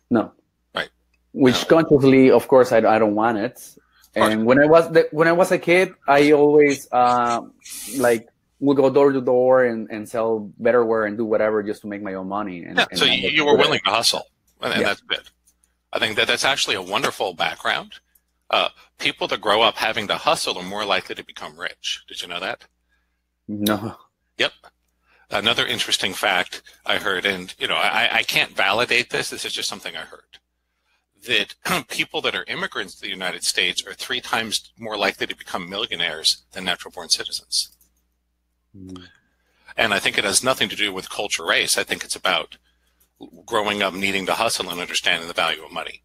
H: No.
A: Right.
H: Which consciously, of course, I don't want it. And when I was a kid, I always would go door to door and sell betterware and do whatever just to make my own money. And
A: so you were willing to hustle, and
H: yeah.
A: That's good. I think that's actually a wonderful background. People that grow up having to hustle are more likely to become rich. Did you know that?
H: No.
A: Yep. Another interesting fact I heard, and I can't validate this. This is just something I heard, that people that are immigrants to the United States are 3 times more likely to become millionaires than natural-born citizens. Mm. And I think it has nothing to do with culture, race. I think it's about growing up needing to hustle and understanding the value of money.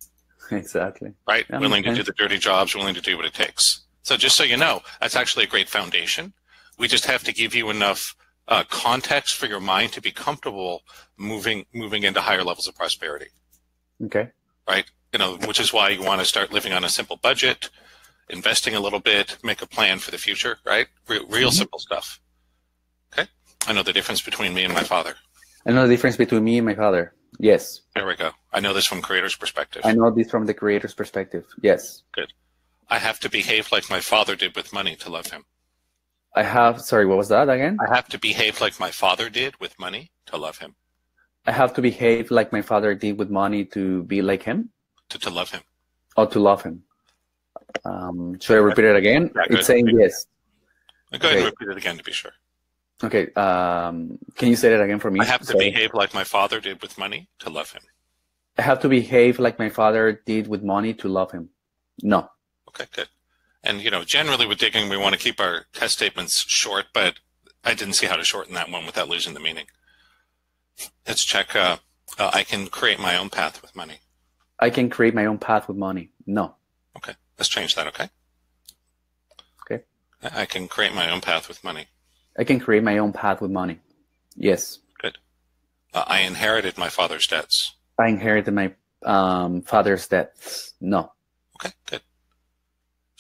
H: Exactly.
A: Right? Willing to do the dirty jobs, willing to do what it takes. So just so you know, that's actually a great foundation. We just have to give you enough context for your mind to be comfortable moving into higher levels of prosperity.
H: Okay.
A: Right? Which is why you want to start living on a simple budget, investing a little bit, make a plan for the future, right? Real simple stuff. Okay? I know the difference between me and my father.
H: I know the difference between me and my father. Yes.
A: There we go. I know this from creator's perspective.
H: I know this from the creator's perspective. Yes.
A: Good. I have to behave like my father did with money to love him.
H: Sorry, what was that again?
A: I have to behave like my father did with money to love him.
H: I have to behave like my father did with money to be like him?
A: To love him.
H: Oh, to love him. Should I repeat it again?
A: Yeah,
H: it's saying yes.
A: Go ahead and repeat it again to be sure.
H: Okay. Can you say that again for me?
A: I have to behave like my father did with money to love him.
H: I have to behave like my father did with money to love him. No.
A: Okay, good. And, generally with digging, we want to keep our test statements short, but I didn't see how to shorten that one without losing the meaning. Let's check. I can create my own path with money.
H: I can create my own path with money. No.
A: Okay. Let's change that, okay?
H: Okay.
A: I can create my own path with money.
H: I can create my own path with money. Yes.
A: Good. I inherited my father's debts.
H: I inherited my father's debts. No.
A: Okay, good.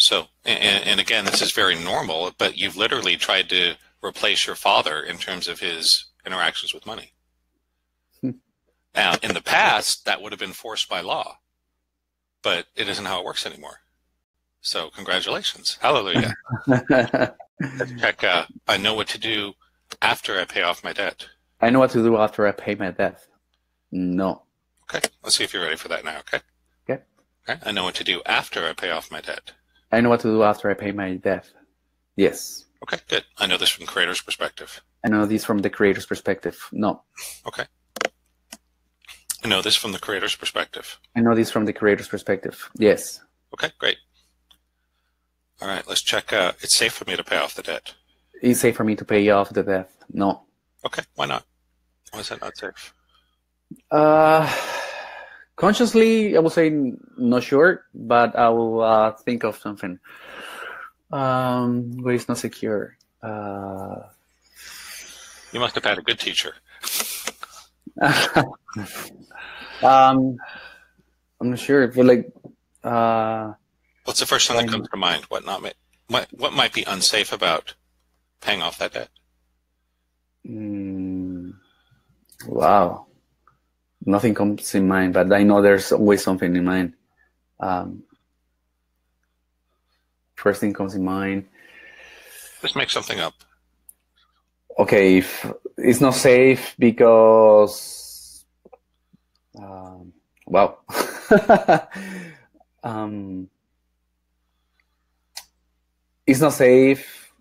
A: So, and again, this is very normal, but you've literally tried to replace your father in terms of his interactions with money. Now, in the past, that would have been forced by law, but it isn't how it works anymore. So, congratulations. Hallelujah. Let's check. I know what to do after I pay off my debt.
H: I know what to do after I pay my debt. No.
A: Okay. Let's see if you're ready for that now, okay?
H: Okay.
A: Okay. I know what to do after I pay off my debt.
H: I know what to do after I pay my debt. Yes.
A: Okay, good. I know this from the creator's perspective.
H: I know this from the creator's perspective. No.
A: Okay. I know this from the creator's perspective.
H: I know this from the creator's perspective. Yes.
A: Okay, great. All right, let's check. It's safe for me to pay off the debt.
H: It's safe for me to pay off the debt. No.
A: Okay, why not? Why is that not safe?
H: Consciously, I would say not sure, but I will think of something. Where it's not secure.
A: You must have had a good teacher.
H: I'm not sure, but
A: what's the first thing that comes to mind? What might be unsafe about paying off that debt?
H: Wow. Nothing comes in mind, but I know there's always something in mind. First thing comes in mind.
A: Just make something up.
H: Okay, if it's not safe because, wow. It's not safe.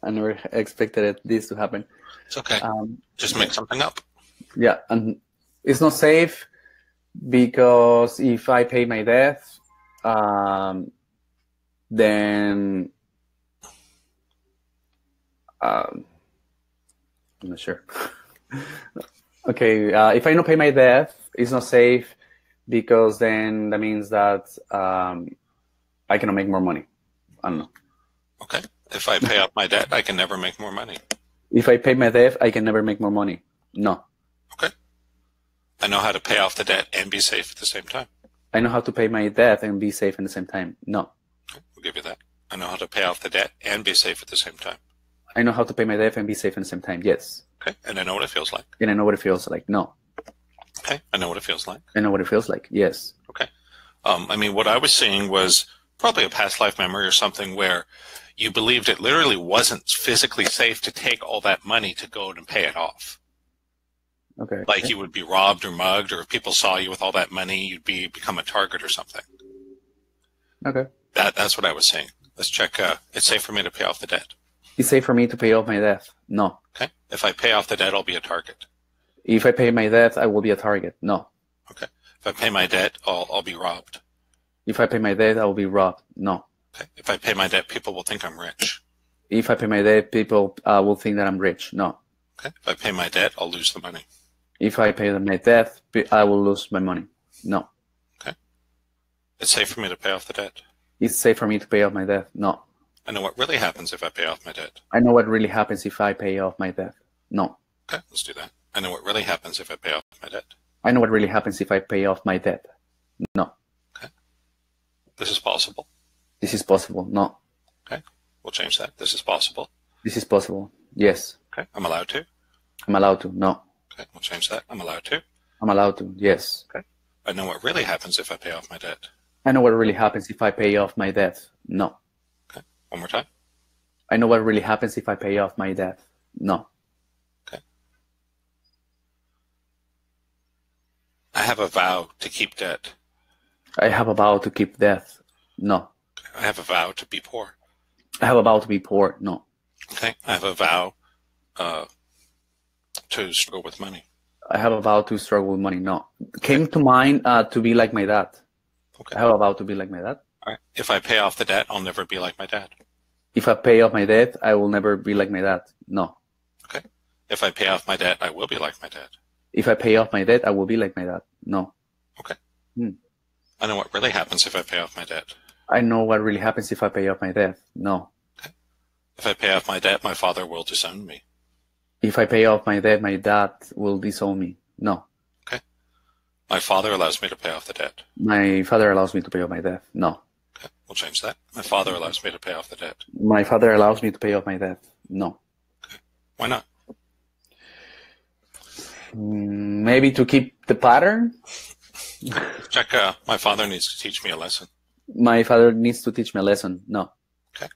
H: I never expected this to happen.
A: It's okay. Just make something up.
H: Yeah, and it's not safe because if I pay my debt, then I'm not sure. Okay, if I don't pay my debt, it's not safe because then that means that I cannot make more money. I don't know.
A: Okay. If I pay off my debt, I can never make more money.
H: If I pay my debt, I can never make more money. No.
A: Okay. I know how to pay off the debt and be safe at the same time.
H: I know how to pay my debt and be safe at the same time. No.
A: Okay, we'll give you that. I know how to pay off the debt and be safe at the same time.
H: I know how to pay my debt and be safe at the same time. Yes.
A: Okay. And I know what it feels like.
H: And I know what it feels like. No.
A: Okay. I know what it feels like.
H: I know what it feels like. Yes.
A: Okay. I mean, what I was seeing was probably a past life memory or something where you believed it literally wasn't physically safe to take all that money to go and pay it off.
H: Okay.
A: Like you would be robbed or mugged, or if people saw you with all that money, you'd become a target or something.
H: Okay.
A: That's what I was saying. Let's check. It's safe for me to pay off the debt.
H: It's safe for me to pay off my debt. No.
A: Okay. If I pay off the debt, I'll be a target.
H: If I pay my debt, I will be a target. No.
A: Okay. If I pay my debt, I'll be robbed.
H: If I pay my debt, I will be robbed. No.
A: Okay. If I pay my debt, people will think I'm rich.
H: If I pay my debt, people will think that I'm rich. No.
A: Okay. If I pay my debt, I'll lose the money.
H: If I pay my debt, I will lose my money. No.
A: Okay. It's safe for me to pay off the debt.
H: It's safe for me to pay off my debt. No.
A: I know what really happens if I pay off my debt.
H: I know what really happens if I pay off my debt. No.
A: Okay, let's do that. I know what really happens if I pay off my debt.
H: I know what really happens if I pay off my debt. No.
A: Okay. This is possible.
H: This is possible. No.
A: Okay. We'll change that. This is possible.
H: This is possible. Yes.
A: Okay. I'm allowed to.
H: I'm allowed to. No.
A: Okay. We'll change that. I'm allowed to.
H: I'm allowed to. Yes.
A: Okay. I know what really happens if I pay off my debt.
H: I know what really happens if I pay off my debt. No.
A: Okay. One more time.
H: I know what really happens if I pay off my debt. No.
A: Okay. I have a vow to keep debt.
H: I have a vow to keep debt. No.
A: I have a vow to be poor.
H: I have a vow to be poor. No.
A: Okay. I have a vow to struggle with money.
H: I have a vow to struggle with money. No. Came to mind to be like my dad.
A: Okay.
H: I have a vow to be like my dad.
A: All right. If I pay off the debt, I'll never be like my dad.
H: If I pay off my debt, I will never be like my dad. No.
A: Okay. If I pay off my debt, I will be like my dad.
H: If I pay off my debt, I will be like my dad. No.
A: Okay. I know what really happens if I pay off my debt.
H: I know what really happens if I pay off my debt. No.
A: Okay. If I pay off my debt, my father will disown me.
H: If I pay off my debt, my dad will disown me. No.
A: Okay. My father allows me to pay off the debt.
H: My father allows me to pay off my debt. No.
A: Okay. We'll change that. My father allows me to pay off the debt.
H: My father allows me to pay off my debt. No.
A: Okay. Why not?
H: Maybe to keep the pattern.
A: Check. My father needs to teach me a lesson.
H: My father needs to teach me a lesson. No.
A: Okay.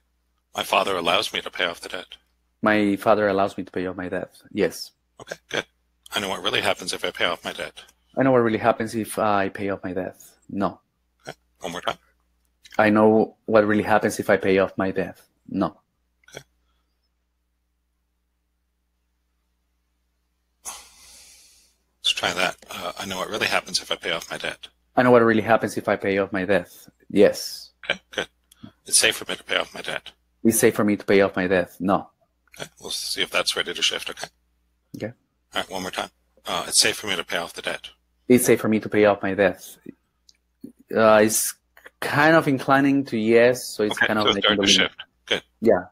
A: My father allows me to pay off the debt.
H: My father allows me to pay off my debt. Yes.
A: Okay, good. I know what really happens if I pay off my debt.
H: I know what really happens if I pay off my debt. No.
A: Okay. One more time.
H: I know what really happens if I pay off my debt. No.
A: Okay. Let's try that. I know what really happens if I pay off my debt.
H: I know what really happens if I pay off my debt. Yes.
A: Okay, good. It's safe for me to pay off my debt.
H: It's safe for me to pay off my debt. No.
A: Okay, we'll see if that's ready to shift. Okay.
H: Okay.
A: All right, one more time. It's safe for me to pay off the debt.
H: It's safe for me to pay off my debt. It's kind of inclining to yes, so it's
A: okay,
H: kind of
A: so it's starting to shift. Good.
H: Yeah.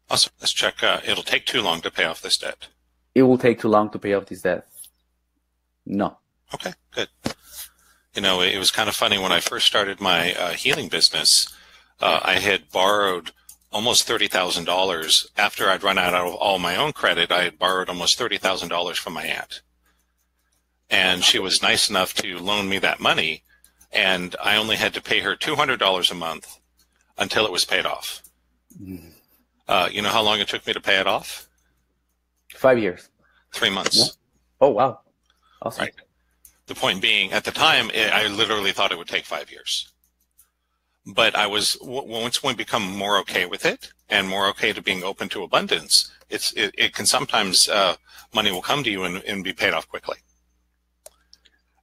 A: Awesome. Let's check. It'll take too long to pay off this debt.
H: It will take too long to pay off this debt. No.
A: Okay, good. You know, it was kind of funny when I first started my healing business. I had borrowed almost $30,000 after I'd run out of all my own credit. I had borrowed almost $30,000 from my aunt, and she was nice enough to loan me that money, and I only had to pay her $200 a month until it was paid off. You know how long it took me to pay it off?
H: 5 years.
A: 3 months.
H: Yeah. Oh wow, awesome.
A: Right. The point being, at the time, I literally thought it would take 5 years. But I was, once we become more okay with it and more okay to being open to abundance, it can sometimes, money will come to you and be paid off quickly.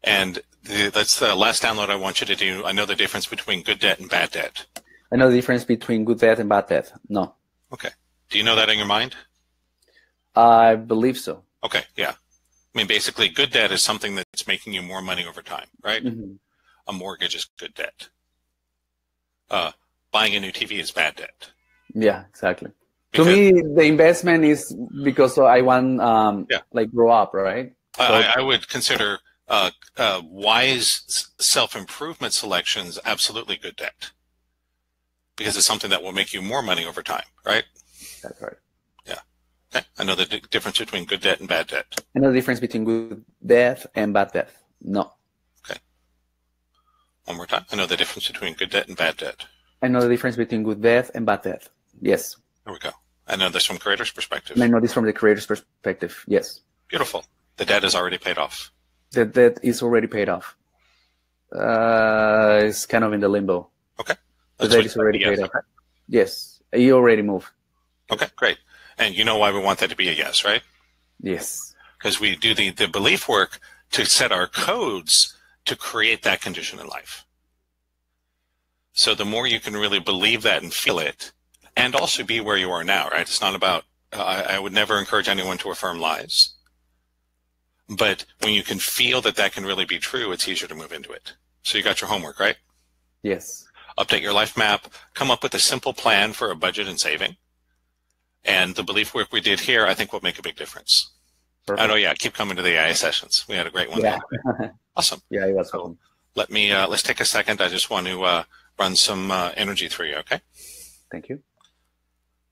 A: And that's the last download I want you to do. I know the difference between good debt and bad debt.
H: I know the difference between good debt and bad debt. No.
A: Okay. Do you know that in your mind?
H: I believe so.
A: Okay, yeah. I mean, basically, good debt is something that's making you more money over time, right?
H: Mm-hmm.
A: A mortgage is good debt. Buying a new TV is bad debt.
H: Yeah, exactly. To me, the investment is because I want
A: Yeah.
H: like grow up, right? So
A: I would consider wise self-improvement selections absolutely good debt, because it's something that will make you more money over time, right?
H: that's right.
A: Yeah. Okay. I know the difference between good debt and bad debt.
H: I know the difference between good debt and bad debt. No.
A: Okay. One more time. I know the difference between good debt and bad debt.
H: I know the difference between good debt and bad debt. Yes.
A: There we go. I know this from creator's perspective.
H: And I know this from the creator's perspective. Yes.
A: Beautiful. The debt is already paid off.
H: The debt is already paid off. It's kind of in the limbo.
A: Okay.
H: The debt is already paid off. Yes. You already moved.
A: Okay, great. And you know why we want that to be a yes, right?
H: Yes.
A: Because we do the belief work to set our codes to create that condition in life. So the more you can really believe that and feel it, and also be where you are now, right? It's not about, I would never encourage anyone to affirm lies. But when you can feel that that can really be true, it's easier to move into it. So you got your homework, right?
H: Yes.
A: Update your life map, come up with a simple plan for a budget and saving. And the belief work we did here, I think, will make a big difference.
H: Perfect.
A: Oh, yeah, keep coming to the AI sessions. We had a great one.
H: Yeah.
A: Awesome.
H: Yeah, it was
A: So
H: fun.
A: let me, let's take a second. I just want to run some energy through you, okay?
H: Thank you.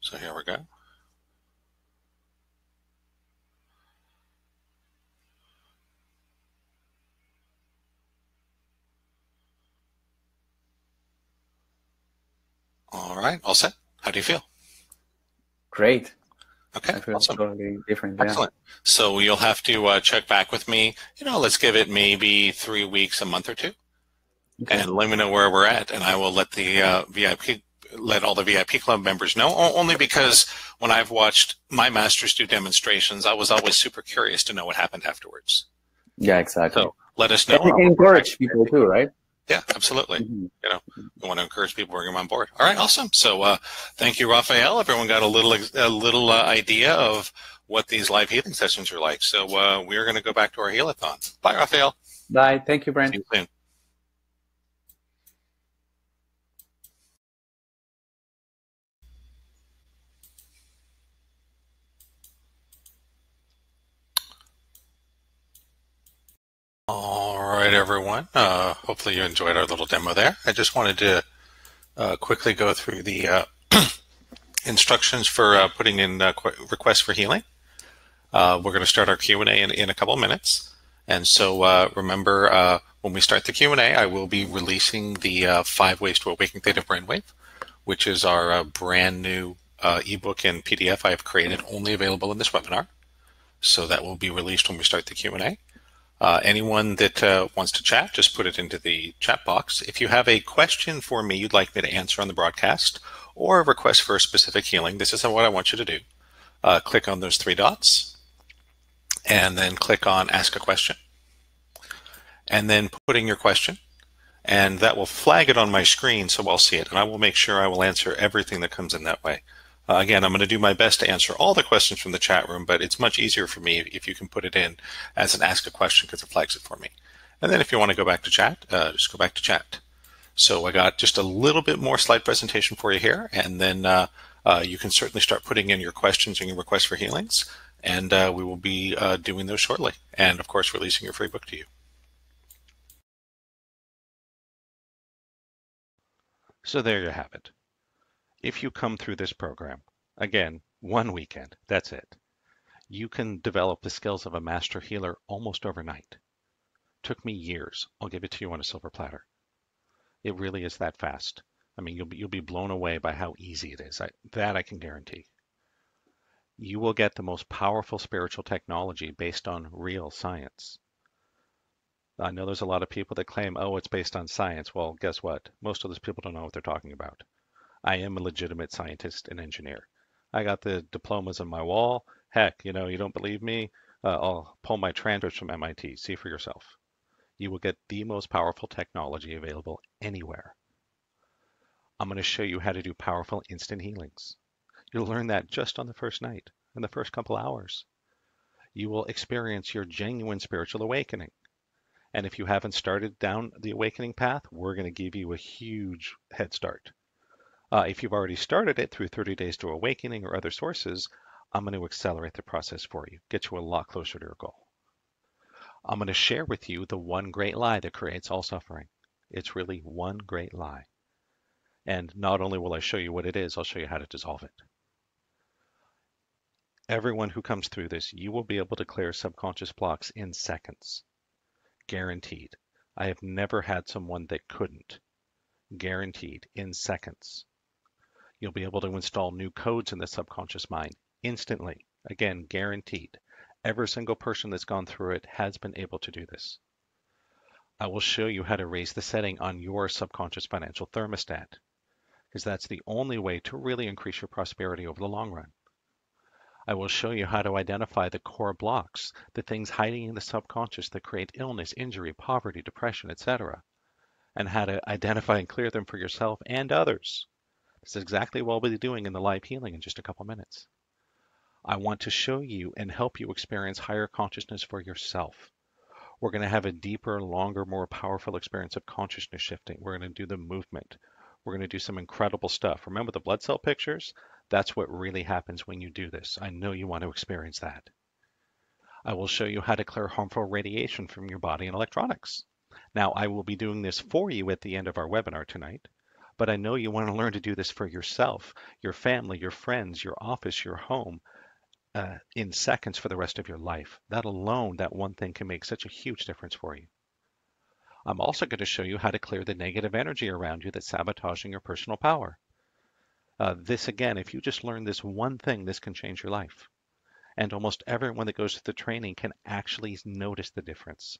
A: So here we go. All right, all set. How do you feel?
H: Great.
A: Okay,
H: I feel
A: awesome.
H: totally different. Yeah.
A: Excellent. So you'll have to check back with me. Let's give it maybe 3 weeks, a month or two,
H: Okay.
A: and let me know where we're at, and I will let the let all the VIP club members know. Only because when I've watched my masters do demonstrations, I was always super curious to know what happened afterwards.
H: Yeah, exactly.
A: So let us know.
H: And you can encourage people too, right?
A: Yeah, absolutely.
H: Mhm.
A: We want to encourage people, bring them on board. All right, awesome. So thank you, Raphael. Everyone got a little idea of what these live healing sessions are like. So we're going to go back to our healathon. Bye, Raphael.
H: Bye. Thank you, Brent.
A: See you soon. All right, everyone. Hopefully you enjoyed our little demo there. I just wanted to quickly go through the instructions for putting in requests for healing. We're going to start our Q&A in a couple of minutes. And so remember, when we start the Q&A, I will be releasing the 5 Ways to Awaken Theta Brainwave, which is our brand new ebook and PDF I have created, only available in this webinar. So that will be released when we start the Q&A. Anyone that wants to chat, just put it into the chat box. If you have a question for me you'd like me to answer on the broadcast, or a request for a specific healing, this is what I want you to do. Click on those 3 dots, and then click on Ask a Question, and then put in your question, and that will flag it on my screen so I'll see it, and I will make sure I will answer everything that comes in that way. Again, I'm going to do my best to answer all the questions from the chat room, but it's much easier for me if you can put it in as an Ask a Question because it flags it for me. And then if you want to go back to chat, just go back to chat. So I got just a little bit more slide presentation for you here, and then you can certainly start putting in your questions and your requests for healings, and we will be doing those shortly, and of course releasing your free book to you. So there you have it. If you come through this program, again, 1 weekend, that's it, you can develop the skills of a master healer almost overnight. Took me years. I'll give it to you on a silver platter. It really is that fast. I mean, you'll be blown away by how easy it is. That I can guarantee. You will get the most powerful spiritual technology based on real science. I know there's a lot of people that claim, oh, it's based on science. Well, guess what? Most of those people don't know what they're talking about. I am a legitimate scientist and engineer. I got the diplomas on my wall. Heck, you don't believe me? I'll pull my transcripts from MIT. See for yourself. You will get the most powerful technology available anywhere. I'm going to show you how to do powerful instant healings. You'll learn that just on the first night, in the first couple hours. You will experience your genuine spiritual awakening. And if you haven't started down the awakening path, we're going to give you a huge head start. If you've already started it through 30 Days to Awakening or other sources, I'm going to accelerate the process for you, get you a lot closer to your goal. I'm going to share with you the one great lie that creates all suffering. It's really one great lie. And not only will I show you what it is, I'll show you how to dissolve it. Everyone who comes through this, you will be able to clear subconscious blocks in seconds. Guaranteed. I have never had someone that couldn't. Guaranteed, in seconds. You'll be able to install new codes in the subconscious mind instantly. Again, guaranteed. Every single person that's gone through it has been able to do this. I will show you how to raise the setting on your subconscious financial thermostat, because that's the only way to really increase your prosperity over the long run. I will show you how to identify the core blocks, the things hiding in the subconscious that create illness, injury, poverty, depression, etc., and how to identify and clear them for yourself and others. This is exactly what we'll be doing in the live healing in just a couple minutes. I want to show you and help you experience higher consciousness for yourself. We're going to have a deeper, longer, more powerful experience of consciousness shifting. We're going to do the movement. We're going to do some incredible stuff. Remember the blood cell pictures? That's what really happens when you do this. I know you want to experience that. I will show you how to clear harmful radiation from your body and electronics. Now, I will be doing this for you at the end of our webinar tonight, but I know you want to learn to do this for yourself, your family, your friends, your office, your home, in seconds for the rest of your life. That alone, that one thing can make such a huge difference for you. I'm also going to show you how to clear the negative energy around you that's sabotaging your personal power. This again, if you just learn this one thing, this can change your life. And almost everyone that goes through the training can actually notice the difference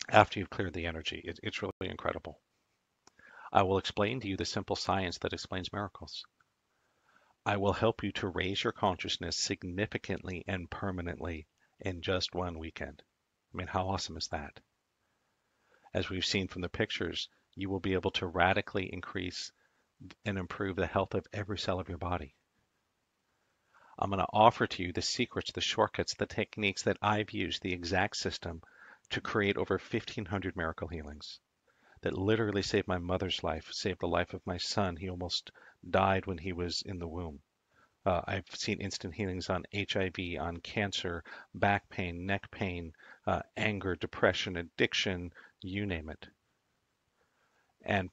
A: after you've cleared the energy. It's really incredible. I will explain to you the simple science that explains miracles. I will help you to raise your consciousness significantly and permanently in just one weekend. I mean, how awesome is that? As we've seen from the pictures, you will be able to radically increase and improve the health of every cell of your body. I'm going to offer to you the secrets, the shortcuts, the techniques that I've used, the exact system to create over 1,500 miracle healings that literally saved my mother's life, saved the life of my son. He almost died when he was in the womb. I've seen instant healings on HIV, on cancer, back pain, neck pain, anger, depression, addiction, you name it. And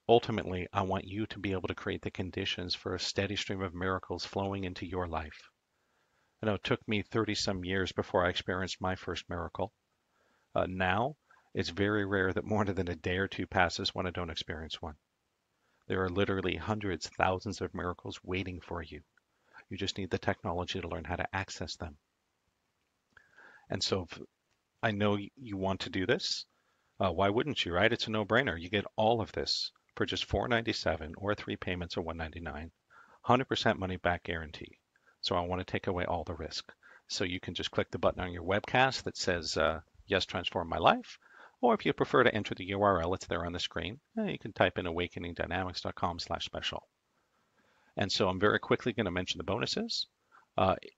A: ultimately, I want you to be able to create the conditions for a steady stream of miracles flowing into your life. I know it took me 30 some years before I experienced my first miracle. Now, it's very rare that more than a day or two passes when I don't experience one. There are literally hundreds, thousands of miracles waiting for you. You just need the technology to learn how to access them. And so I know you want to do this. Why wouldn't you, right? It's a no-brainer. You get all of this for just $497 or 3 payments of $199, 100% money back guarantee. So I want to take away all the risk. So you can just click the button on your webcast that says, yes, transform my life. Or if you prefer to enter the URL, it's there on the screen. You can type in awakeningdynamics.com/special. And so I'm very quickly going to mention the bonuses.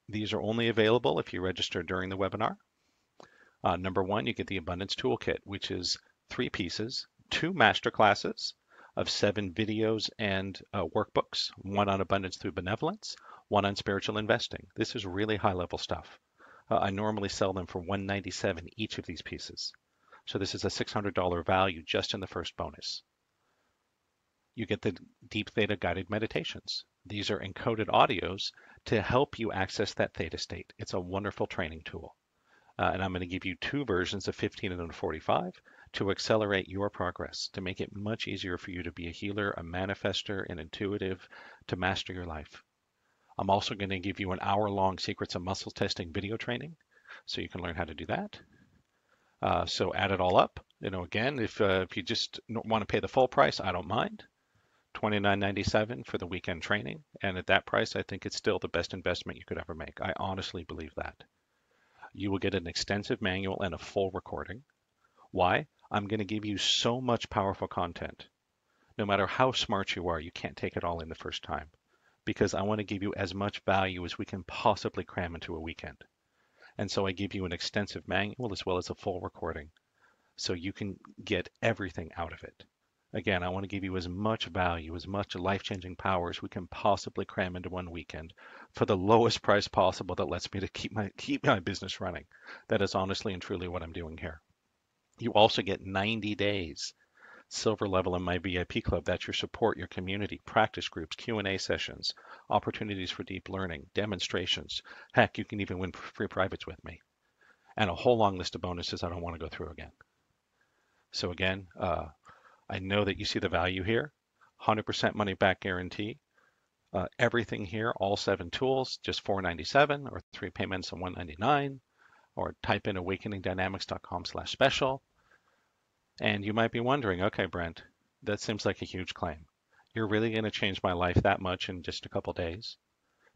A: These are only available if you register during the webinar. Number one, you get the Abundance Toolkit, which is 3 pieces, 2 masterclasses of 7 videos and workbooks, one on abundance through benevolence, one on spiritual investing. This is really high-level stuff. I normally sell them for $197 each of these pieces. So this is a $600 value just in the first bonus. You get the Deep Theta Guided Meditations. These are encoded audios to help you access that theta state. It's a wonderful training tool. And I'm going to give you 2 versions of 15 and 45 to accelerate your progress, to make it much easier for you to be a healer, a manifester, an intuitive, to master your life. I'm also going to give you an hour-long Secrets of Muscle Testing video training, so you can learn how to do that. So add it all up. Again, if you just want to pay the full price, I don't mind. $29.97 for the weekend training. And at that price, I think it's still the best investment you could ever make. I honestly believe that. You will get an extensive manual and a full recording. Why? I'm going to give you so much powerful content. No matter how smart you are, you can't take it all in the first time, because I want to give you as much value as we can possibly cram into a weekend. And so I give you an extensive manual as well as a full recording, so you can get everything out of it. Again, I want to give you as much value, as much life-changing power as we can possibly cram into one weekend for the lowest price possible that lets me to keep my business running. That is honestly and truly what I'm doing here. You also get 90 days silver level in my VIP club. That's your support, your community, practice groups, Q&A sessions, opportunities for deep learning, demonstrations. Heck, you can even win free privates with me, and a whole long list of bonuses I don't want to go through again. So again, I know that you see the value here. 100% money back guarantee. Everything here, all 7 tools, just $497, or 3 payments of $199, or type in awakeningdynamics.com/special. And you might be wondering, okay, Brent, that seems like a huge claim. You're really going to change my life that much in just a couple days?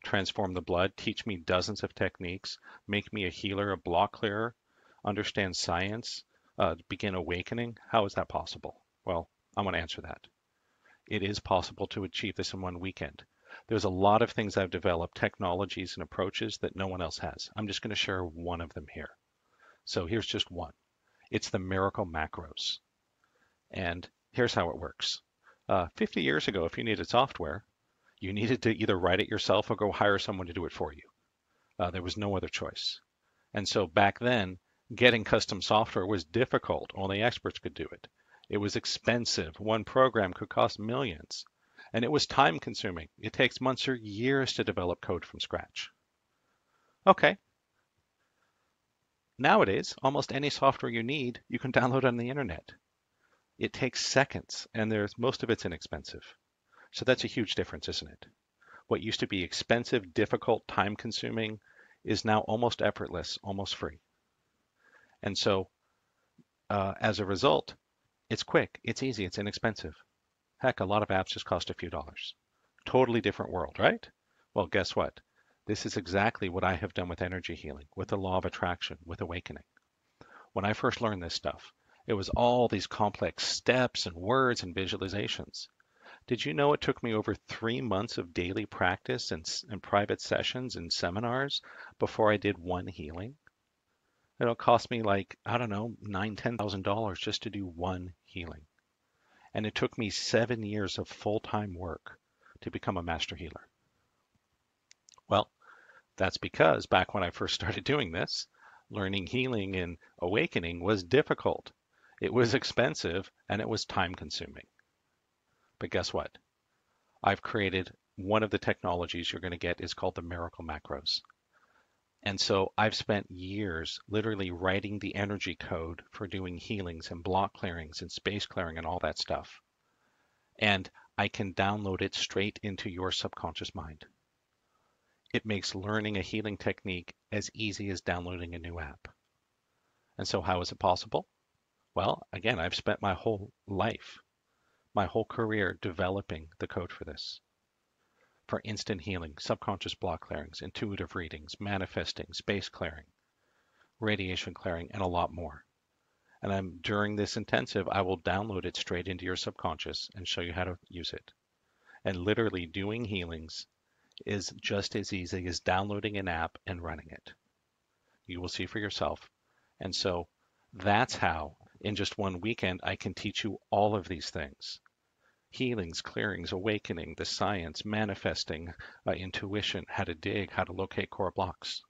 A: Transform the blood, teach me dozens of techniques, make me a healer, a block clearer, understand science, begin awakening? How is that possible? Well, I'm going to answer that. It is possible to achieve this in one weekend. There's a lot of things I've developed, technologies and approaches that no one else has. I'm just going to share one of them here. So here's just one. It's the Miracle Macros. And here's how it works. 50 years ago, if you needed software, you needed to either write it yourself or go hire someone to do it for you. There was no other choice. And so back then, getting custom software was difficult. Only experts could do it. It was expensive. One program could cost millions. And it was time consuming. It takes months or years to develop code from scratch. Okay. Nowadays, almost any software you need, you can download on the internet. It takes seconds, and most of it's inexpensive. So that's a huge difference, isn't it? What used to be expensive, difficult, time consuming is now almost effortless, almost free. And so as a result, it's quick, it's easy, it's inexpensive. Heck, a lot of apps just cost a few dollars. Totally different world, right? Well, guess what? This is exactly what I have done with energy healing, with the law of attraction, with awakening. When I first learned this stuff, it was all these complex steps and words and visualizations. Did you know it took me over 3 months of daily practice and private sessions and seminars before I did one healing? It'll cost me like, I don't know, $9,000, $10,000 just to do one healing. And it took me 7 years of full-time work to become a master healer. Well, that's because back when I first started doing this, learning healing and awakening was difficult. It was expensive and it was time consuming. But guess what? I've created one of the technologies you're going to get is called the Miracle Macros. And so I've spent years literally writing the energy code for doing healings and block clearings and space clearing and all that stuff. And I can download it straight into your subconscious mind. It makes learning a healing technique as easy as downloading a new app. And so how is it possible? Well, again, I've spent my whole life, my whole career developing the code for this. For instant healing, subconscious block clearings, intuitive readings, manifesting, space clearing, radiation clearing, and a lot more. And during this intensive, I will download it straight into your subconscious and show you how to use it. And literally doing healings is just as easy as downloading an app and running it. You will see for yourself. And so that's how, in just one weekend, I can teach you all of these things. Healings, clearings, awakening, the science, manifesting, intuition, how to dig, how to locate core blocks.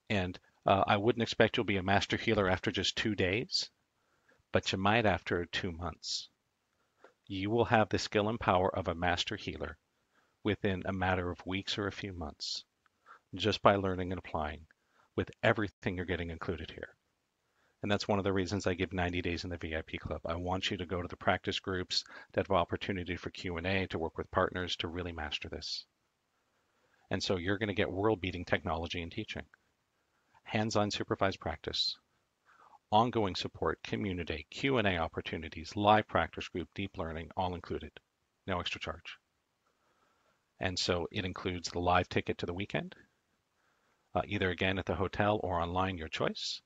A: And I wouldn't expect you'll be a master healer after just 2 days, but you might after 2 months. You will have the skill and power of a master healer within a matter of weeks or a few months, just by learning and applying with everything you're getting included here. And that's one of the reasons I give 90 days in the VIP club. I want you to go to the practice groups, to have opportunity for Q&A, to work with partners, to really master this. And so you're going to get world-beating technology and teaching, hands-on supervised practice, ongoing support, community, Q&A opportunities, live practice group, deep learning, all included, no extra charge. And so it includes the live ticket to the weekend, either again at the hotel or online, your choice.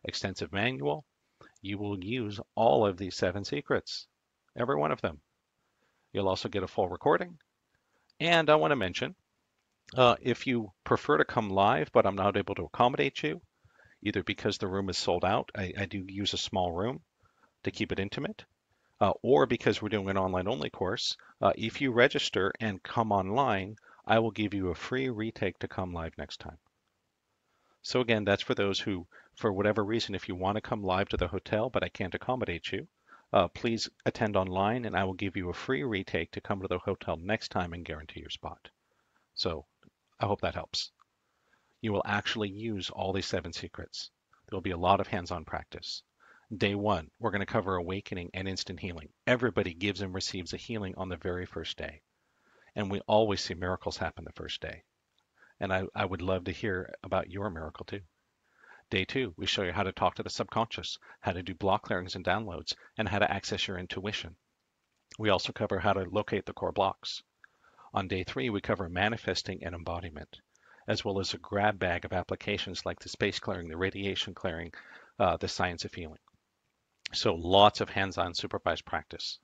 A: Extensive manual. You will use all of these 7 secrets, every one of them. You'll also get a full recording. And I want to mention, if you prefer to come live, but I'm not able to accommodate you, either because the room is sold out, I do use a small room to keep it intimate. or because we're doing an online only course, if you register and come online, I will give you a free retake to come live next time. So again, that's for those who, for whatever reason, if you want to come live to the hotel, but I can't accommodate you, please attend online and I will give you a free retake to come to the hotel next time and guarantee your spot. So I hope that helps. You will actually use all these 7 secrets. There will be a lot of hands-on practice. Day 1, we're going to cover awakening and instant healing. Everybody gives and receives a healing on the very first day. And we always see miracles happen the first day. And I would love to hear about your miracle too. Day 2, we show you how to talk to the subconscious, how to do block clearings and downloads, and how to access your intuition. We also cover how to locate the core blocks. On day 3, we cover manifesting and embodiment, as well as a grab bag of applications like the space clearing, the radiation clearing, the science of healing. So lots of hands-on supervised practice.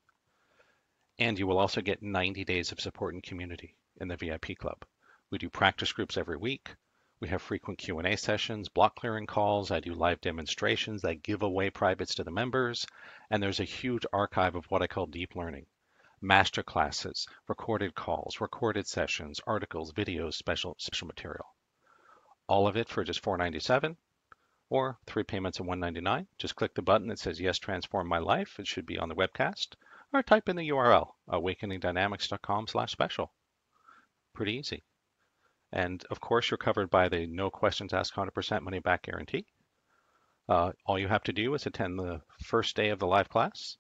A: And you will also get 90 days of support and community in the VIP club. We do practice groups every week. We have frequent Q&A sessions, block clearing calls. I do live demonstrations. I give away privates to the members. And there's a huge archive of what I call deep learning. Master classes, recorded calls, recorded sessions, articles, videos, special material. All of it for just $497 or 3 payments of $199. Just click the button that says yes, transform my life. It should be on the webcast, or type in the URL, awakeningdynamics.com/special. Pretty easy. And of course, you're covered by the no questions asked 100% money back guarantee. All you have to do is attend the first day of the live class.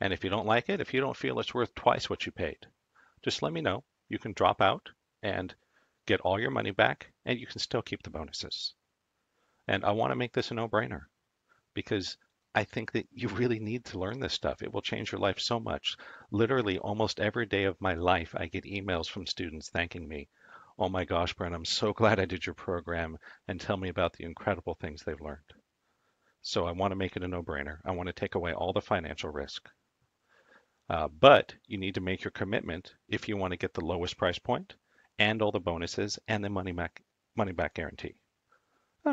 A: And if you don't like it, if you don't feel it's worth twice what you paid, just let me know. You can drop out and get all your money back, and you can still keep the bonuses. And I want to make this a no-brainer because I think that you really need to learn this stuff. It will change your life so much. Literally almost every day of my life, I get emails from students thanking me. Oh my gosh, Brent, I'm so glad I did your program, and tell me about the incredible things they've learned. So I want to make it a no-brainer. I want to take away all the financial risk. But you need to make your commitment if you want to get the lowest price point and all the bonuses and the money back guarantee.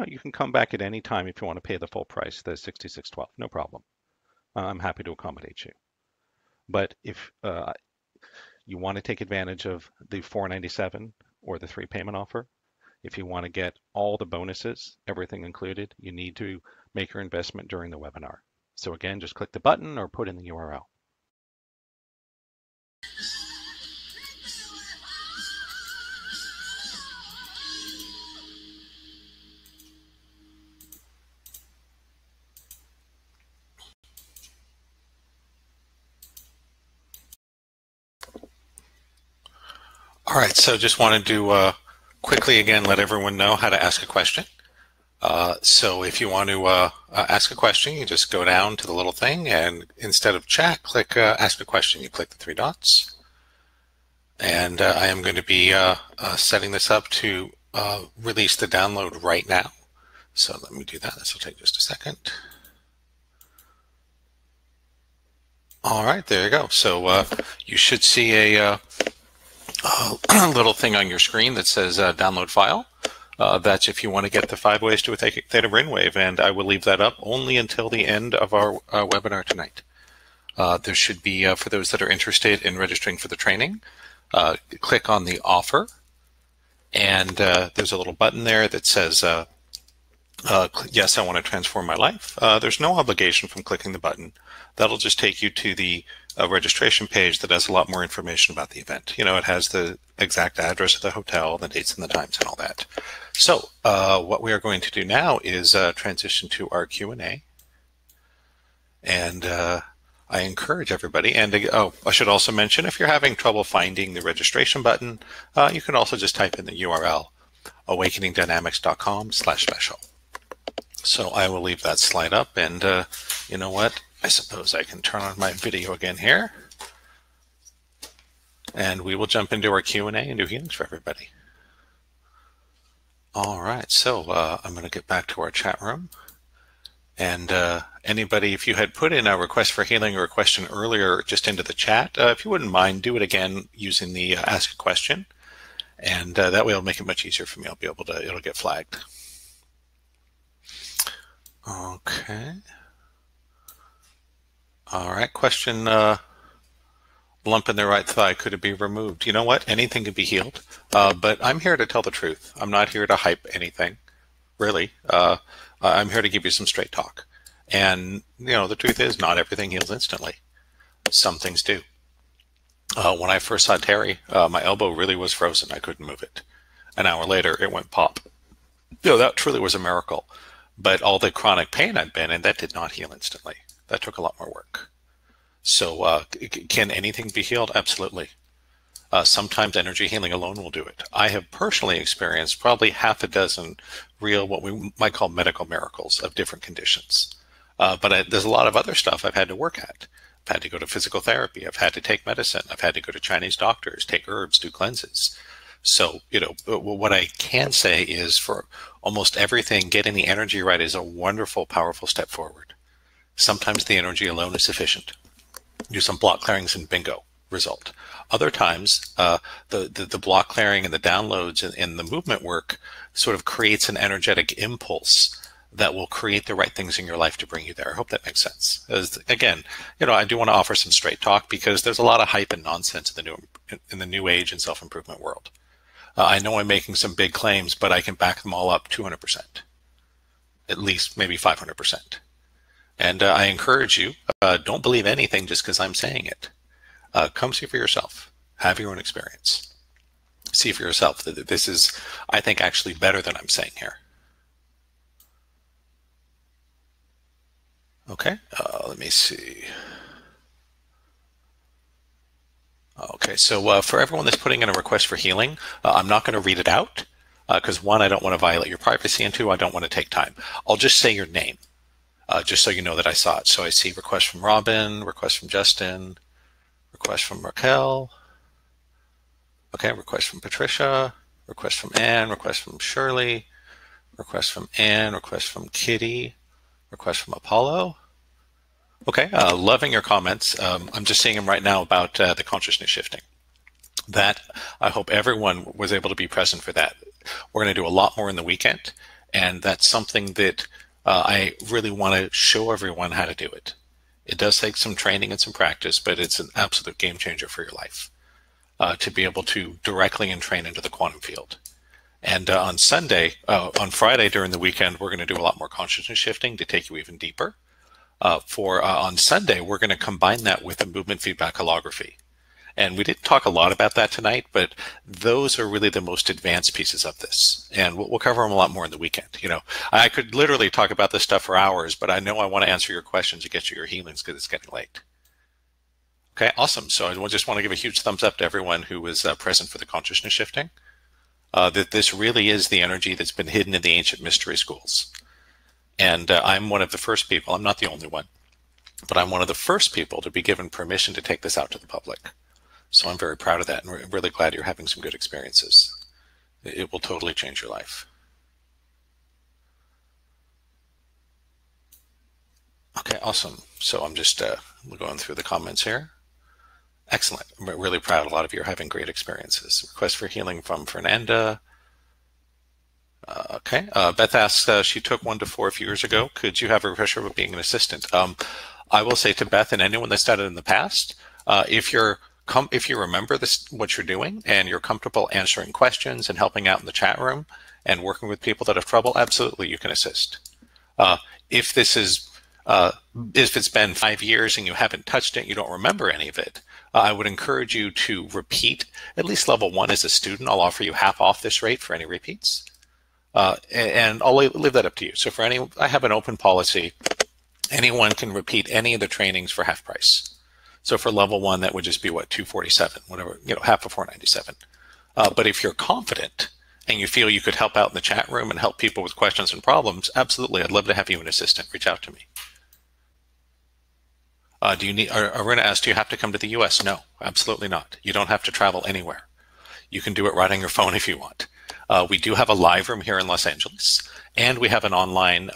A: You can come back at any time if you want to pay the full price, the $66.12, no problem. I'm happy to accommodate you. But if you want to take advantage of the $497 or the 3 payment offer, if you want to get all the bonuses, everything included, you need to make your investment during the webinar. So again, just click the button or put in the URL. All right, so just wanted to quickly again let everyone know how to ask a question. So if you want to ask a question, you just go down to the little thing and instead of chat, click ask a question. You click the 3 dots. And I am going to be setting this up to release the download right now. So let me do that. This will take just a second. All right, there you go. So you should see a little thing on your screen that says download file. That's if you want to get the 5 ways to a theta brainwave, and I will leave that up only until the end of our webinar tonight. There should be, for those that are interested in registering for the training, click on the offer, and there's a little button there that says, yes, I want to transform my life. There's no obligation from clicking the button. That'll just take you to the registration page that has a lot more information about the event. You know, it has the exact address of the hotel, the dates and the times and all that. So what we are going to do now is transition to our Q&A. And I encourage everybody, and I should also mention, if you're having trouble finding the registration button, you can also just type in the URL, awakeningdynamics.com/special. So I will leave that slide up, and you know what? I suppose I can turn on my video again here, and we will jump into our Q&A and do healings for everybody. All right, so I'm going to get back to our chat room. And anybody, if you had put in a request for healing or a question earlier just into the chat, if you wouldn't mind, do it again using the ask a question. And that way it'll make it much easier for me. I'll be able to, it'll get flagged. Okay. All right, question, lump in the right thigh, could it be removed? You know what? Anything can be healed, but I'm here to tell the truth. I'm not here to hype anything, really. I'm here to give you some straight talk. And, the truth is not everything heals instantly. Some things do. When I first saw Terry, my elbow really was frozen. I couldn't move it. An hour later, it went pop. That truly was a miracle. But all the chronic pain I'd been in, that did not heal instantly. That took a lot more work. So can anything be healed? Absolutely. Sometimes energy healing alone will do it. I have personally experienced probably half a dozen real, what we might call medical miracles of different conditions. But there's a lot of other stuff I've had to work at. I've had to go to physical therapy. I've had to take medicine. I've had to go to Chinese doctors, take herbs, do cleanses. So, what I can say is for almost everything, getting the energy right is a wonderful, powerful step forward. Sometimes the energy alone is sufficient. Do some block clearings and bingo, result. Other times, the block clearing and the downloads and the movement work sort of creates an energetic impulse that will create the right things in your life to bring you there. I hope that makes sense. Again, I do want to offer some straight talk because there's a lot of hype and nonsense in the new age and self-improvement world. I know I'm making some big claims, but I can back them all up 200%, at least maybe 500%. And I encourage you, don't believe anything just because I'm saying it. Come see for yourself. Have your own experience. See for yourself that this is, I think, actually better than I'm saying here. Okay, let me see. Okay, so for everyone that's putting in a request for healing, I'm not going to read it out because one, I don't want to violate your privacy, and two, I don't want to take time. I'll just say your name, just so you know that I saw it. So I see request from Robin, request from Justin, request from Raquel, okay, request from Patricia, request from Anne, request from Shirley, request from Anne, request from Kitty, request from Apollo. Okay, loving your comments. I'm just seeing them right now about the consciousness shifting. That, I hope everyone was able to be present for that. We're going to do a lot more in the weekend, and that's something that I really want to show everyone how to do it. It does take some training and some practice, but it's an absolute game changer for your life to be able to directly entrain into the quantum field. And on Friday during the weekend, we're going to do a lot more consciousness shifting to take you even deeper. On Sunday, we're going to combine that with a movement feedback holography. And we didn't talk a lot about that tonight, but those are really the most advanced pieces of this. And we'll cover them a lot more in the weekend. I could literally talk about this stuff for hours, but I know I want to answer your questions and get you your healings because it's getting late. Okay, awesome. So I just want to give a huge thumbs up to everyone who was present for the consciousness shifting. That this really is the energy that's been hidden in the ancient mystery schools. And I'm one of the first people, I'm not the only one, but I'm one of the first people to be given permission to take this out to the public. So I'm very proud of that, and we're really glad you're having some good experiences. It will totally change your life. Okay, awesome. So I'm just going through the comments here. Excellent. I'm really proud. A lot of you are having great experiences. Request for healing from Fernanda. Okay. Beth asks, she took 1 to 4 a few years ago. Could you have a refresher of being an assistant? I will say to Beth and anyone that's done it in the past, if you remember what you're doing and you're comfortable answering questions and helping out in the chat room and working with people that have trouble, absolutely you can assist. If it's been 5 years and you haven't touched it, you don't remember any of it, I would encourage you to repeat at least level 1 as a student. I'll offer you half off this rate for any repeats. And I'll leave that up to you. So I have an open policy. Anyone can repeat any of the trainings for half price. So for level 1, that would just be what, $247, whatever, half of $497. But if you're confident and you feel you could help out in the chat room and help people with questions and problems, absolutely, I'd love to have you an assistant. Reach out to me. Aruna asked, do you have to come to the US? No, absolutely not. You don't have to travel anywhere. You can do it right on your phone if you want. We do have a live room here in Los Angeles, and we have an online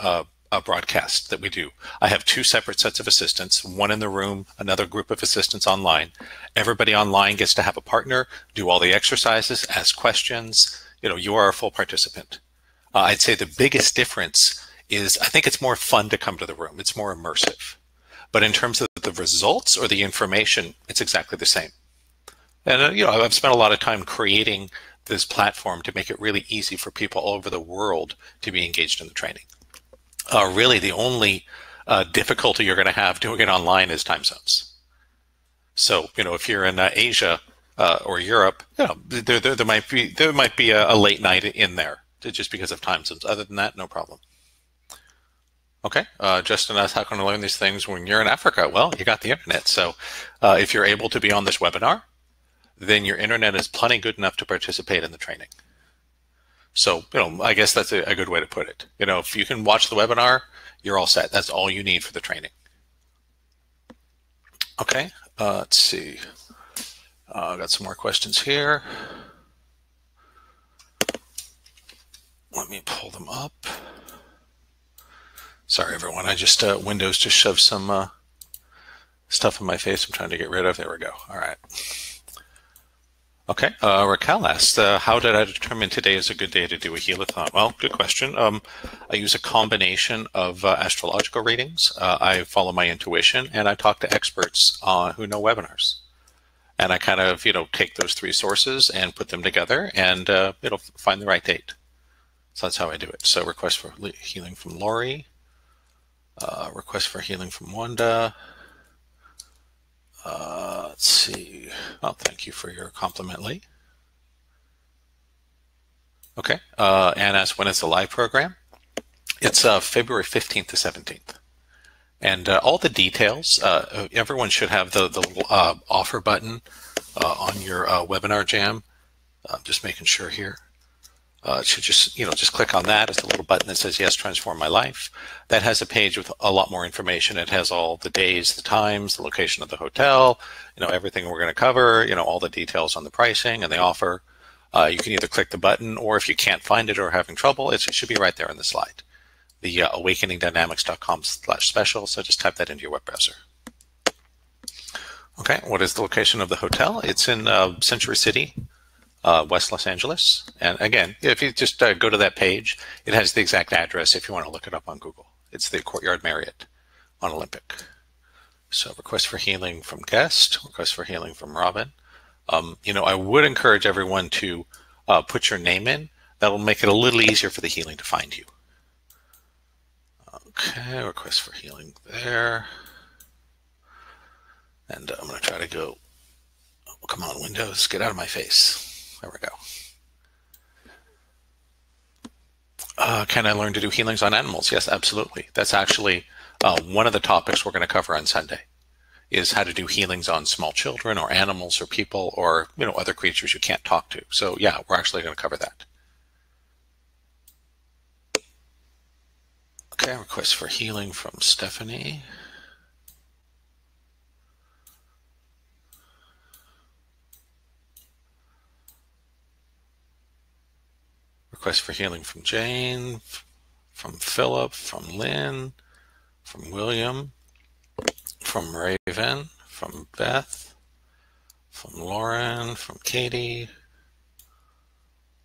A: broadcast that we do. I have 2 separate sets of assistants, one in the room, another group of assistants online. Everybody online gets to have a partner, do all the exercises, ask questions. You are a full participant. I'd say the biggest difference is I think it's more fun to come to the room. It's more immersive. But in terms of the results or the information, it's exactly the same. And I've spent a lot of time creating this platform to make it really easy for people all over the world to be engaged in the training. Really, the only difficulty you're going to have doing it online is time zones. So, if you're in Asia or Europe, there might be a late night in there just because of time zones. Other than that, no problem. Okay, Justin asked, how can I learn these things when you're in Africa? Well, you got the internet. So if you're able to be on this webinar, then your internet is plenty good enough to participate in the training. So, I guess that's a good way to put it. If you can watch the webinar, you're all set. That's all you need for the training. Okay, let's see. I've got some more questions here. Let me pull them up. Sorry, everyone. I just, Windows just shoved some stuff in my face I'm trying to get rid of. There we go. All right. Okay, Raquel asked, how did I determine today is a good day to do a heal-a-thon? Well, good question. I use a combination of astrological readings. I follow my intuition, and I talk to experts who know webinars. And I kind of, take those three sources and put them together and, find the right date. So that's how I do it. So request for healing from Lori. Request for healing from Wanda. Let's see. Oh, thank you for your compliment, Lee. Okay. Anne asked, when is the live program? It's February 15th to 17th. And all the details, everyone should have the offer button on your webinar jam. I'm just making sure here. It should just click on that. It's a little button that says, yes, transform my life. That has a page with a lot more information. It has all the days, the times, the location of the hotel, everything we're going to cover, all the details on the pricing and the offer. You can either click the button, or if you can't find it or are having trouble, it should be right there in the slide. The awakeningdynamics.com/special. So just type that into your web browser. Okay, what is the location of the hotel? It's in Century City, West Los Angeles. And again, if you just go to that page, it has the exact address if you want to look it up on Google. It's the Courtyard Marriott on Olympic. So request for healing from guest, request for healing from Robin. I would encourage everyone to put your name in. That'll make it a little easier for the healing to find you. Okay, request for healing there. And I'm going to try to go, oh, come on, Windows, get out of my face. There we go. Can I learn to do healings on animals? Yes, absolutely. That's actually one of the topics we're going to cover on Sunday, is how to do healings on small children or animals or people or other creatures you can't talk to. So yeah, we're actually going to cover that. Okay, request for healing from Stephanie. Request for healing from Jane, from Philip, from Lynn, from William, from Raven, from Beth, from Lauren, from Katie.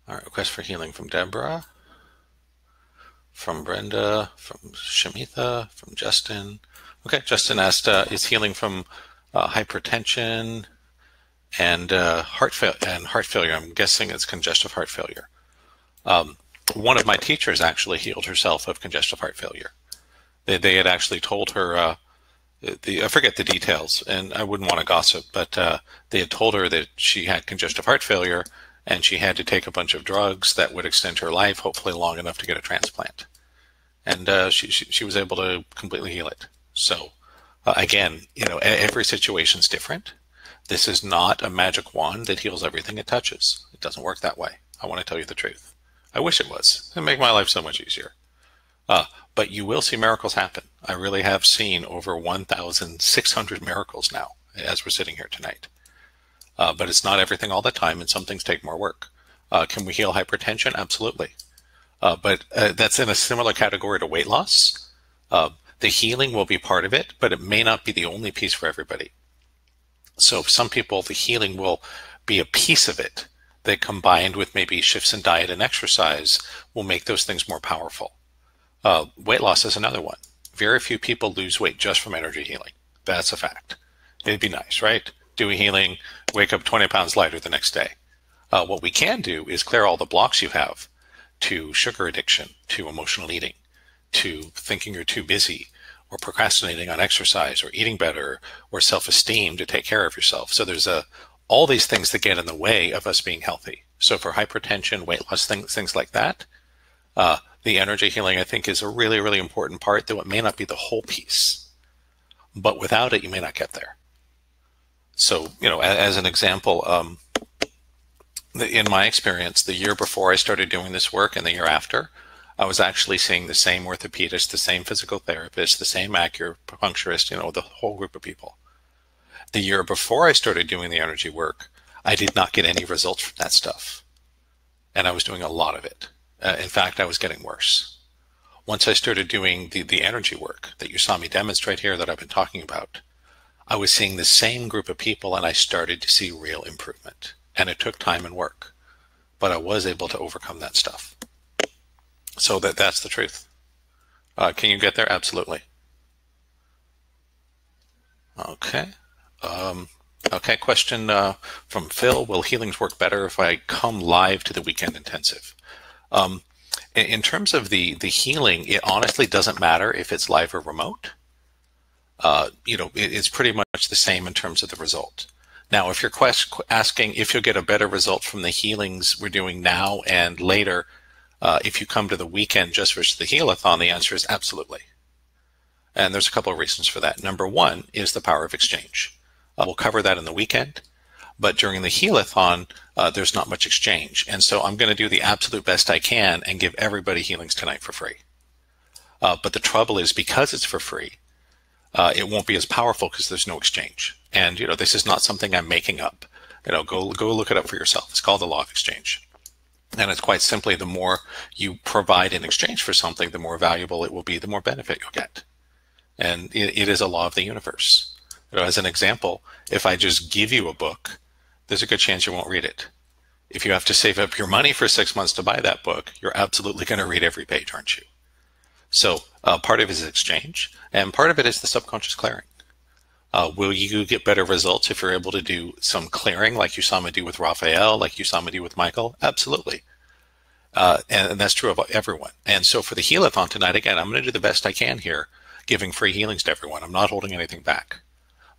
A: All right, request for healing from Deborah, from Brenda, from Shamitha, from Justin. Okay, Justin asked, is healing from hypertension and heart failure? I'm guessing it's congestive heart failure. One of my teachers actually healed herself of congestive heart failure. They had actually told her, I forget the details, and I wouldn't want to gossip, but they had told her that she had congestive heart failure, and she had to take a bunch of drugs that would extend her life, hopefully long enough to get a transplant. And she was able to completely heal it. So again, every situation is different. This is not a magic wand that heals everything it touches. It doesn't work that way. I want to tell you the truth. I wish it was. It'd make my life so much easier. But you will see miracles happen. I really have seen over 1,600 miracles now as we're sitting here tonight. But it's not everything all the time, and some things take more work. Can we heal hypertension? Absolutely. But that's in a similar category to weight loss. The healing will be part of it, but it may not be the only piece for everybody. So some people, the healing will be a piece of it that combined with maybe shifts in diet and exercise will make those things more powerful. Weight loss is another one. Very few people lose weight just from energy healing. That's a fact. It'd be nice, right? Do a healing, wake up 20 pounds lighter the next day. What we can do is clear all the blocks you have to sugar addiction, to emotional eating, to thinking you're too busy, or procrastinating on exercise, or eating better, or self-esteem to take care of yourself. So there's all these things that get in the way of us being healthy. So for hypertension, weight loss, things like that, the energy healing, I think, is a really, really important part, though it may not be the whole piece. But without it, you may not get there. So, as an example, in my experience, the year before I started doing this work and the year after, I was actually seeing the same orthopedist, the same physical therapist, the same acupuncturist, the whole group of people. The year before I started doing the energy work, I did not get any results from that stuff. And I was doing a lot of it. In fact, I was getting worse. Once I started doing the energy work that you saw me demonstrate here that I've been talking about, I was seeing the same group of people and I started to see real improvement. And it took time and work, but I was able to overcome that stuff. So that's the truth. Can you get there? Absolutely. Okay. Okay, question from Phil. Will healings work better if I come live to the weekend intensive? In terms of the healing, it honestly doesn't matter if it's live or remote. It's pretty much the same in terms of the result. Now, if you're asking if you'll get a better result from the healings we're doing now and later, if you come to the weekend just for the Healathon, the answer is absolutely. And there's a couple of reasons for that. Number one is the power of exchange. We'll cover that in the weekend, but during the Healathon, there's not much exchange. And so I'm going to do the absolute best I can and give everybody healings tonight for free. But the trouble is, because it's for free, it won't be as powerful because there's no exchange. And, this is not something I'm making up. Go look it up for yourself. It's called the law of exchange. And it's quite simply, the more you provide in exchange for something, the more valuable it will be, the more benefit you'll get. And it is a law of the universe. As an example, if I just give you a book, there's a good chance you won't read it. If you have to save up your money for 6 months to buy that book, you're absolutely going to read every page, aren't you? So part of it is exchange, and part of it is the subconscious clearing. Will you get better results if you're able to do some clearing like you saw me do with Raphael, like you saw me do with Michael? Absolutely. And that's true of everyone. And so for the Healathon tonight, again, I'm going to do the best I can here, giving free healings to everyone. I'm not holding anything back.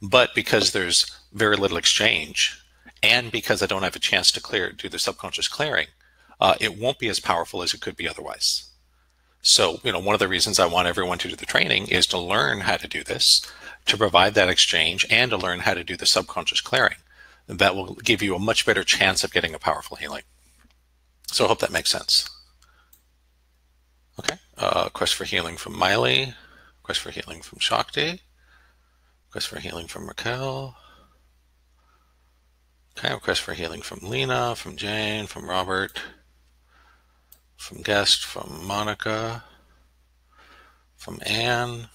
A: But because there's very little exchange, and because I don't have a chance to do the subconscious clearing, it won't be as powerful as it could be otherwise. So, one of the reasons I want everyone to do the training is to learn how to do this, to provide that exchange, and to learn how to do the subconscious clearing. That will give you a much better chance of getting a powerful healing. So I hope that makes sense. Okay, quest for healing from Miley, quest for healing from Shakti, quest for healing from Raquel. Okay, request for healing from Lena, from Jane, from Robert, from Guest, from Monica, from Anne.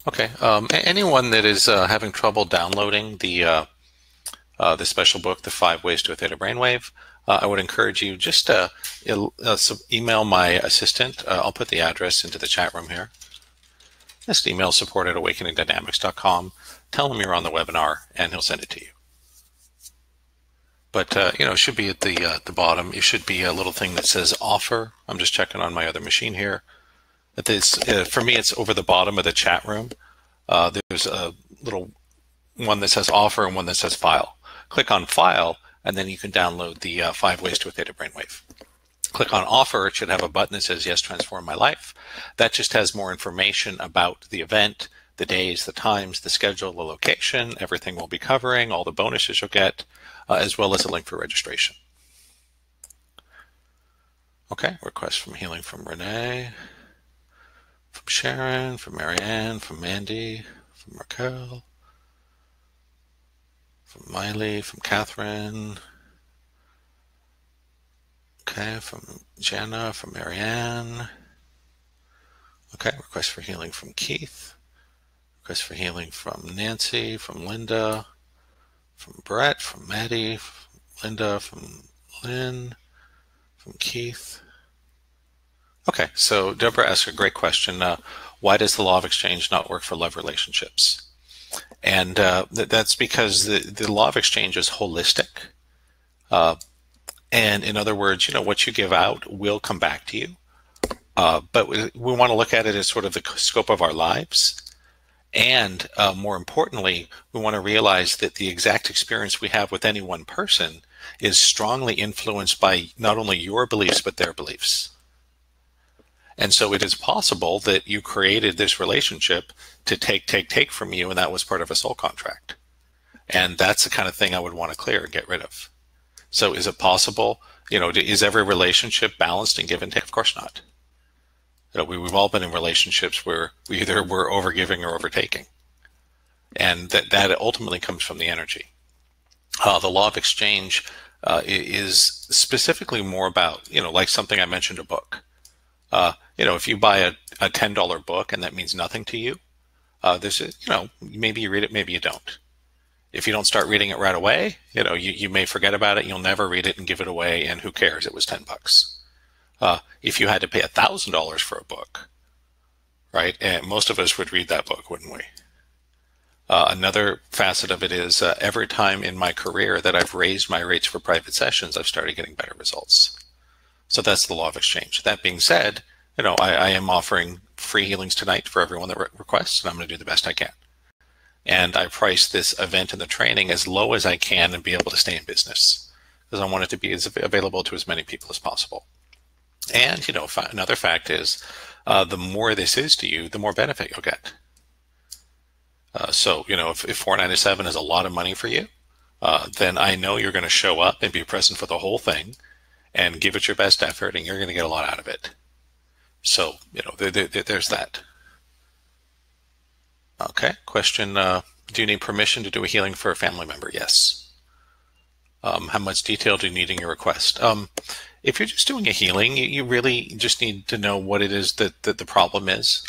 A: Okay, anyone that is having trouble downloading the special book, The 5 Ways to a Theta Brainwave, I would encourage you just email my assistant. I'll put the address into the chat room here. Just email support@awakeningdynamics.com. Tell him you're on the webinar, and he'll send it to you. But it should be at the bottom. It should be a little thing that says offer. I'm just checking on my other machine here. For me, it's over the bottom of the chat room. There's a little one that says offer and one that says file. Click on file, and then you can download the 5 Ways to a Theta Brainwave. Click on offer. It should have a button that says yes, transform my life. That just has more information about the event, the days, the times, the schedule, the location, everything we'll be covering, all the bonuses you'll get, as well as a link for registration. Okay, request from healing from Renee, from Sharon, from Marianne, from Mandy, from Raquel, from Miley, from Catherine. Okay, from Jana, from Marianne. Okay, request for healing from Keith. Request for healing from Nancy, from Linda, from Brett, from Maddie, from Linda, from Lynn, from Keith. Okay, so Deborah asked a great question. Why does the law of exchange not work for love relationships? And that's because the law of exchange is holistic. And in other words, what you give out will come back to you. But we want to look at it as sort of the scope of our lives. And more importantly, we want to realize that the exact experience we have with any one person is strongly influenced by not only your beliefs, but their beliefs. And so it is possible that you created this relationship to take from you, and that was part of a soul contract. And that's the kind of thing I would want to clear and get rid of. So is it possible, is every relationship balanced and give and take? Of course not. We've all been in relationships where we either were overgiving or overtaking. And that ultimately comes from the energy. The law of exchange is specifically more about, like something I mentioned, a book. If you buy a $10 book and that means nothing to you, maybe you read it, maybe you don't. If you don't start reading it right away, you may forget about it. You'll never read it and give it away, and who cares? It was $10. If you had to pay $1,000 for a book, right? And most of us would read that book, wouldn't we? Another facet of it is every time in my career that I've raised my rates for private sessions, I've started getting better results. So that's the law of exchange. That being said, I am offering free healings tonight for everyone that requests, and I'm going to do the best I can. And I price this event and the training as low as I can and be able to stay in business, because I want it to be as available to as many people as possible. And, another fact is, the more this is to you, the more benefit you'll get. So, if $497 is a lot of money for you, then I know you're going to show up and be present for the whole thing and give it your best effort, and you're going to get a lot out of it. So, there's that. Okay, question, do you need permission to do a healing for a family member? Yes. How much detail do you need in your request? If you're just doing a healing, you really just need to know what it is that the problem is,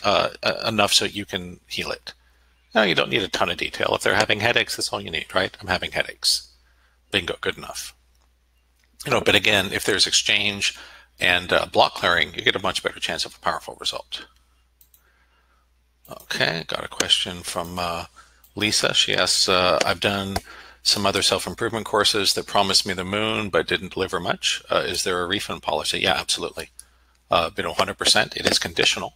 A: enough so you can heal it. No, you don't need a ton of detail. If they're having headaches, that's all you need, right? I'm having headaches. Bingo, good enough. But again, if there's exchange and block clearing, you get a much better chance of a powerful result. Okay, got a question from Lisa. She asks, I've done some other self-improvement courses that promised me the moon but didn't deliver much. Is there a refund policy? Yeah, absolutely. 100%. It is conditional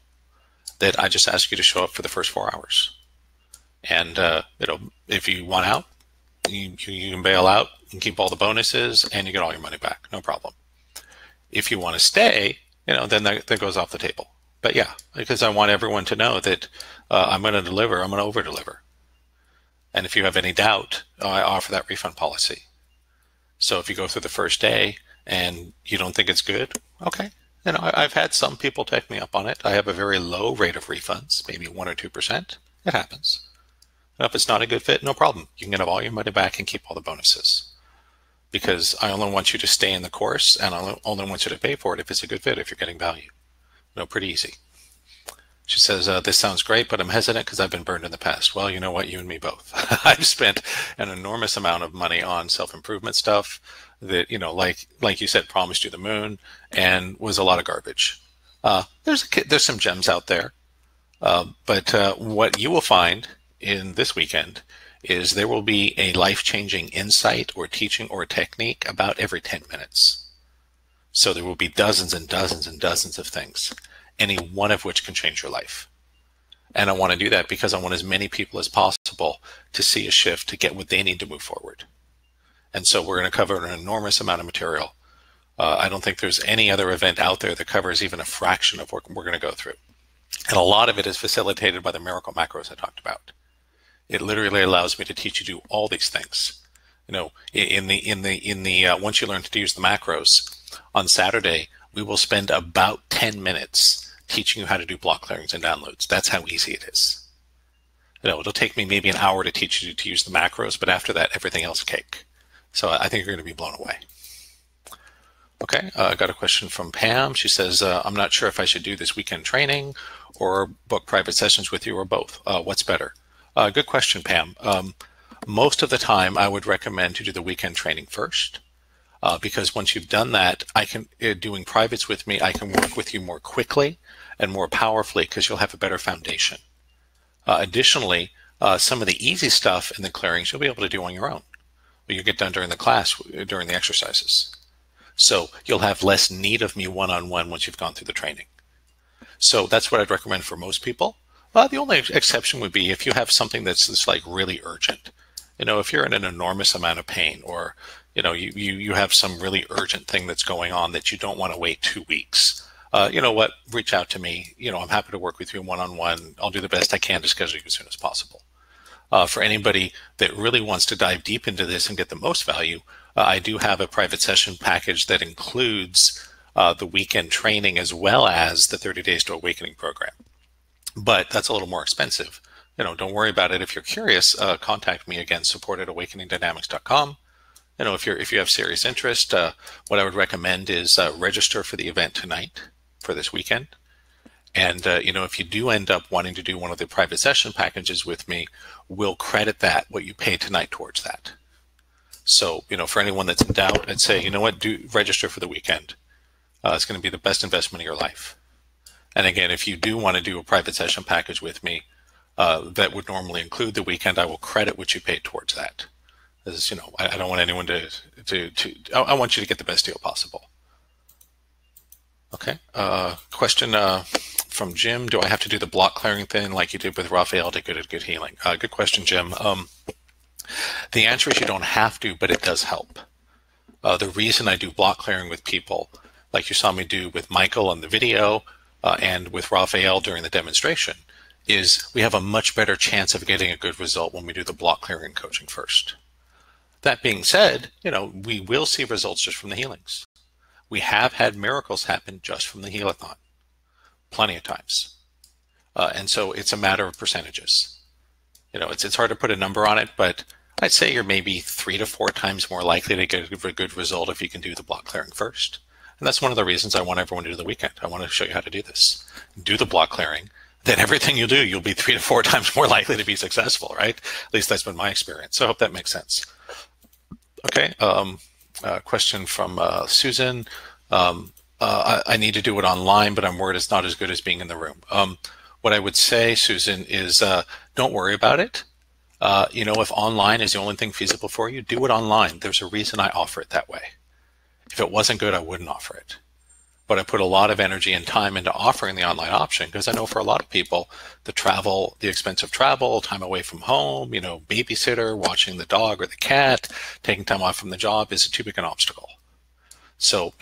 A: that I just ask you to show up for the first 4 hours. And, if you want out, you can bail out and keep all the bonuses and you get all your money back. No problem. If you want to stay, then that goes off the table. But yeah, because I want everyone to know that I'm going to deliver, I'm going to over-deliver. And if you have any doubt, I offer that refund policy. So if you go through the first day and you don't think it's good, okay. I've had some people take me up on it. I have a very low rate of refunds, maybe 1 or 2%. It happens. And if it's not a good fit, no problem. You can get all your money back and keep all the bonuses. Because I only want you to stay in the course, and I only want you to pay for it if it's a good fit, if you're getting value. Pretty easy. She says, this sounds great, but I'm hesitant because I've been burned in the past. Well, you know what? You and me both. I've spent an enormous amount of money on self-improvement stuff that, like you said, promised you the moon and was a lot of garbage. There's some gems out there. But what you will find in this weekend is there will be a life-changing insight or teaching or technique about every 10 minutes. So there will be dozens and dozens and dozens of things, any one of which can change your life. And I want to do that because I want as many people as possible to see a shift to get what they need to move forward. And so we're going to cover an enormous amount of material. I don't think there's any other event out there that covers even a fraction of what we're going to go through. And a lot of it is facilitated by the miracle macros I talked about. It literally allows me to teach you to do all these things. Once you learn to use the macros, on Saturday, we will spend about 10 minutes teaching you how to do block clearings and downloads. That's how easy it is. It'll take me maybe an hour to teach you to use the macros, but after that, everything else is cake. So I think you're going to be blown away. Okay, I got a question from Pam. She says, I'm not sure if I should do this weekend training or book private sessions with you or both. What's better? Good question, Pam. Most of the time, I would recommend to do the weekend training first. because once you've done that, I can doing privates with me, I can work with you more quickly and more powerfully because you'll have a better foundation. Additionally, some of the easy stuff in the clearings you'll be able to do on your own. You get done during the class, during the exercises. So you'll have less need of me one-on-one once you've gone through the training. So that's what I'd recommend for most people. The only exception would be if you have something that's just like really urgent. If you're in an enormous amount of pain, or you have some really urgent thing that's going on that you don't want to wait 2 weeks. You know what? Reach out to me. I'm happy to work with you one-on-one. I'll do the best I can to schedule you as soon as possible. For anybody that really wants to dive deep into this and get the most value, I do have a private session package that includes the weekend training as well as the 30 Days to Awakening program. But that's a little more expensive. Don't worry about it. If you're curious, contact me again, support@awakeningdynamics.com. If you have serious interest, what I would recommend is register for the event tonight for this weekend. And, if you do end up wanting to do one of the private session packages with me, we'll credit that, what you pay tonight, towards that. So, for anyone that's in doubt, I'd say, do register for the weekend. It's going to be the best investment of your life. And again, if you do want to do a private session package with me, that would normally include the weekend, I will credit what you paid towards that. As I don't want anyone I want you to get the best deal possible. Okay. Question from Jim. Do I have to do the block clearing thing like you did with Raphael to get a good healing? Good question, Jim. The answer is you don't have to, but it does help. The reason I do block clearing with people, like you saw me do with Michael on the video and with Raphael during the demonstration, is we have a much better chance of getting a good result when we do the block clearing coaching first. That being said, we will see results just from the healings. We have had miracles happen just from the heal-a-thon, plenty of times. And so it's a matter of percentages. It's hard to put a number on it, but I'd say you're maybe 3 to 4 times more likely to get a good result if you can do the block clearing first. And that's one of the reasons I want everyone to do the weekend. I want to show you how to do this. Do the block clearing. Then everything you do, you'll be 3 to 4 times more likely to be successful, right? At least that's been my experience. So I hope that makes sense. Okay. Question from Susan. I need to do it online, but I'm worried it's not as good as being in the room. What I would say, Susan, is don't worry about it. If online is the only thing feasible for you, do it online. There's a reason I offer it that way. If it wasn't good, I wouldn't offer it. But I put a lot of energy and time into offering the online option because I know for a lot of people, the travel, the expense of travel, time away from home, babysitter, watching the dog or the cat, taking time off from the job is too big an obstacle. So,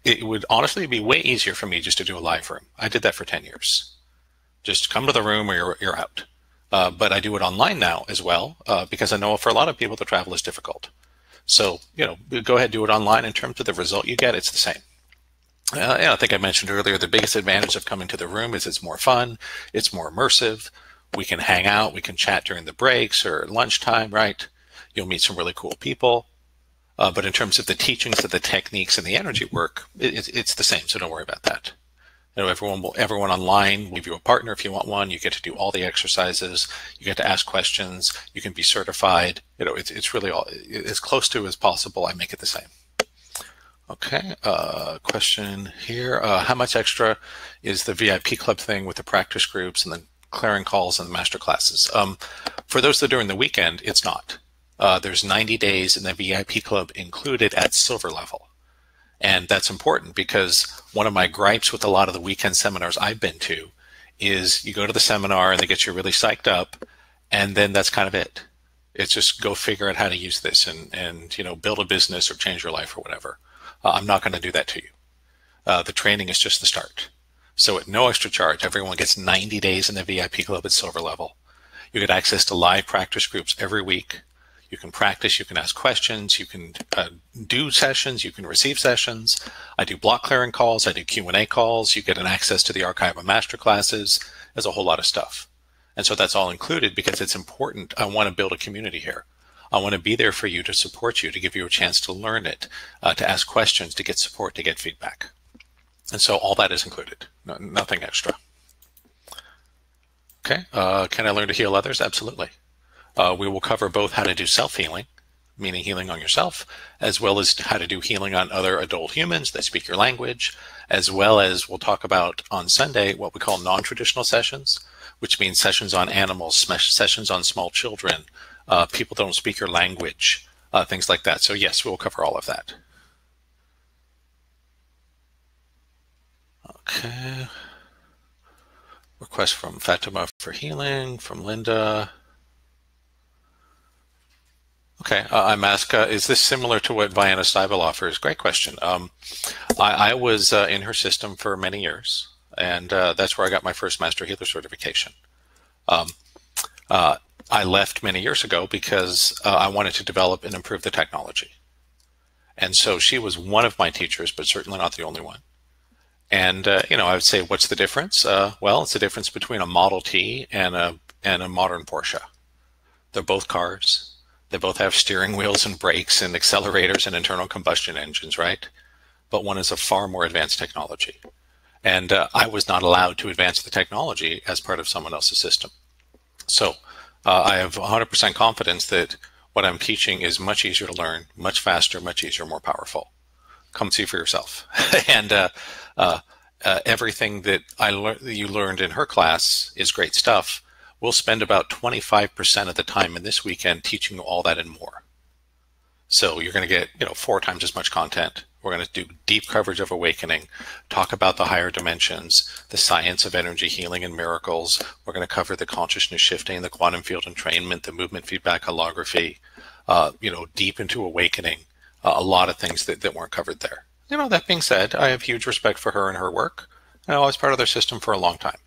A: it would honestly be way easier for me just to do a live room. I did that for 10 years. Just come to the room or you're out. But I do it online now as well because I know for a lot of people, the travel is difficult. So, go ahead, do it online. In terms of the result you get, it's the same. I think I mentioned earlier, the biggest advantage of coming to the room is it's more fun, it's more immersive. We can hang out, we can chat during the breaks or lunchtime, right? You'll meet some really cool people. But in terms of the teachings of the techniques and the energy work, it's the same, so don't worry about that. Everyone online will give you a partner if you want one. You get to do all the exercises. You get to ask questions. You can be certified. It's really all as close to as possible. I make it the same. Okay, question here. How much extra is the VIP club thing with the practice groups and the clearing calls and the master classes? For those that are in the weekend, it's not. There's 90 days in the VIP club included at silver level. And that's important because one of my gripes with a lot of the weekend seminars I've been to is you go to the seminar and they get you really psyched up, and then that's kind of it. It's just go figure out how to use this and build a business or change your life or whatever. I'm not going to do that to you. The training is just the start. So at no extra charge, everyone gets 90 days in the VIP club at silver level. You get access to live practice groups every week. You can practice, you can ask questions, you can do sessions, you can receive sessions. I do block clearing calls, I do Q&A calls. You get an access to the archive of master classes. There's a whole lot of stuff. And so that's all included because it's important. I want to build a community here. I want to be there for you, to support you, to give you a chance to learn it, to ask questions, to get support, to get feedback. And so all that is included, nothing extra. Okay, can I learn to heal others? Absolutely. We will cover both how to do self-healing, meaning healing on yourself, as well as how to do healing on other adult humans that speak your language, as well as we'll talk about on Sunday what we call non-traditional sessions, which means sessions on animals, sessions on small children, people that don't speak your language, things like that. So yes, we'll cover all of that. Okay. Request from Fatima for healing, from Linda. Okay, I'm asked, is this similar to what Vianna Steibel offers? Great question. I was in her system for many years, and that's where I got my first Master Healer certification. I left many years ago because I wanted to develop and improve the technology. And so she was one of my teachers, but certainly not the only one. And, you know, I would say, what's the difference? Well, it's the difference between a Model T and a modern Porsche. They're both cars. They both have steering wheels and brakes and accelerators and internal combustion engines, right? But one is a far more advanced technology. And I was not allowed to advance the technology as part of someone else's system. So I have 100% confidence that what I'm teaching is much easier to learn, much faster, much easier, more powerful. Come see for yourself. And everything that you learned in her class is great stuff. We'll spend about 25% of the time in this weekend teaching you all that and more. So you're going to get, you know, 4 times as much content. We're going to do deep coverage of awakening, talk about the higher dimensions, the science of energy healing and miracles. We're going to cover the consciousness shifting, the quantum field entrainment, the movement feedback holography, you know, deep into awakening, a lot of things that weren't covered there. You know, that being said, I have huge respect for her and her work. I was part of their system for a long time.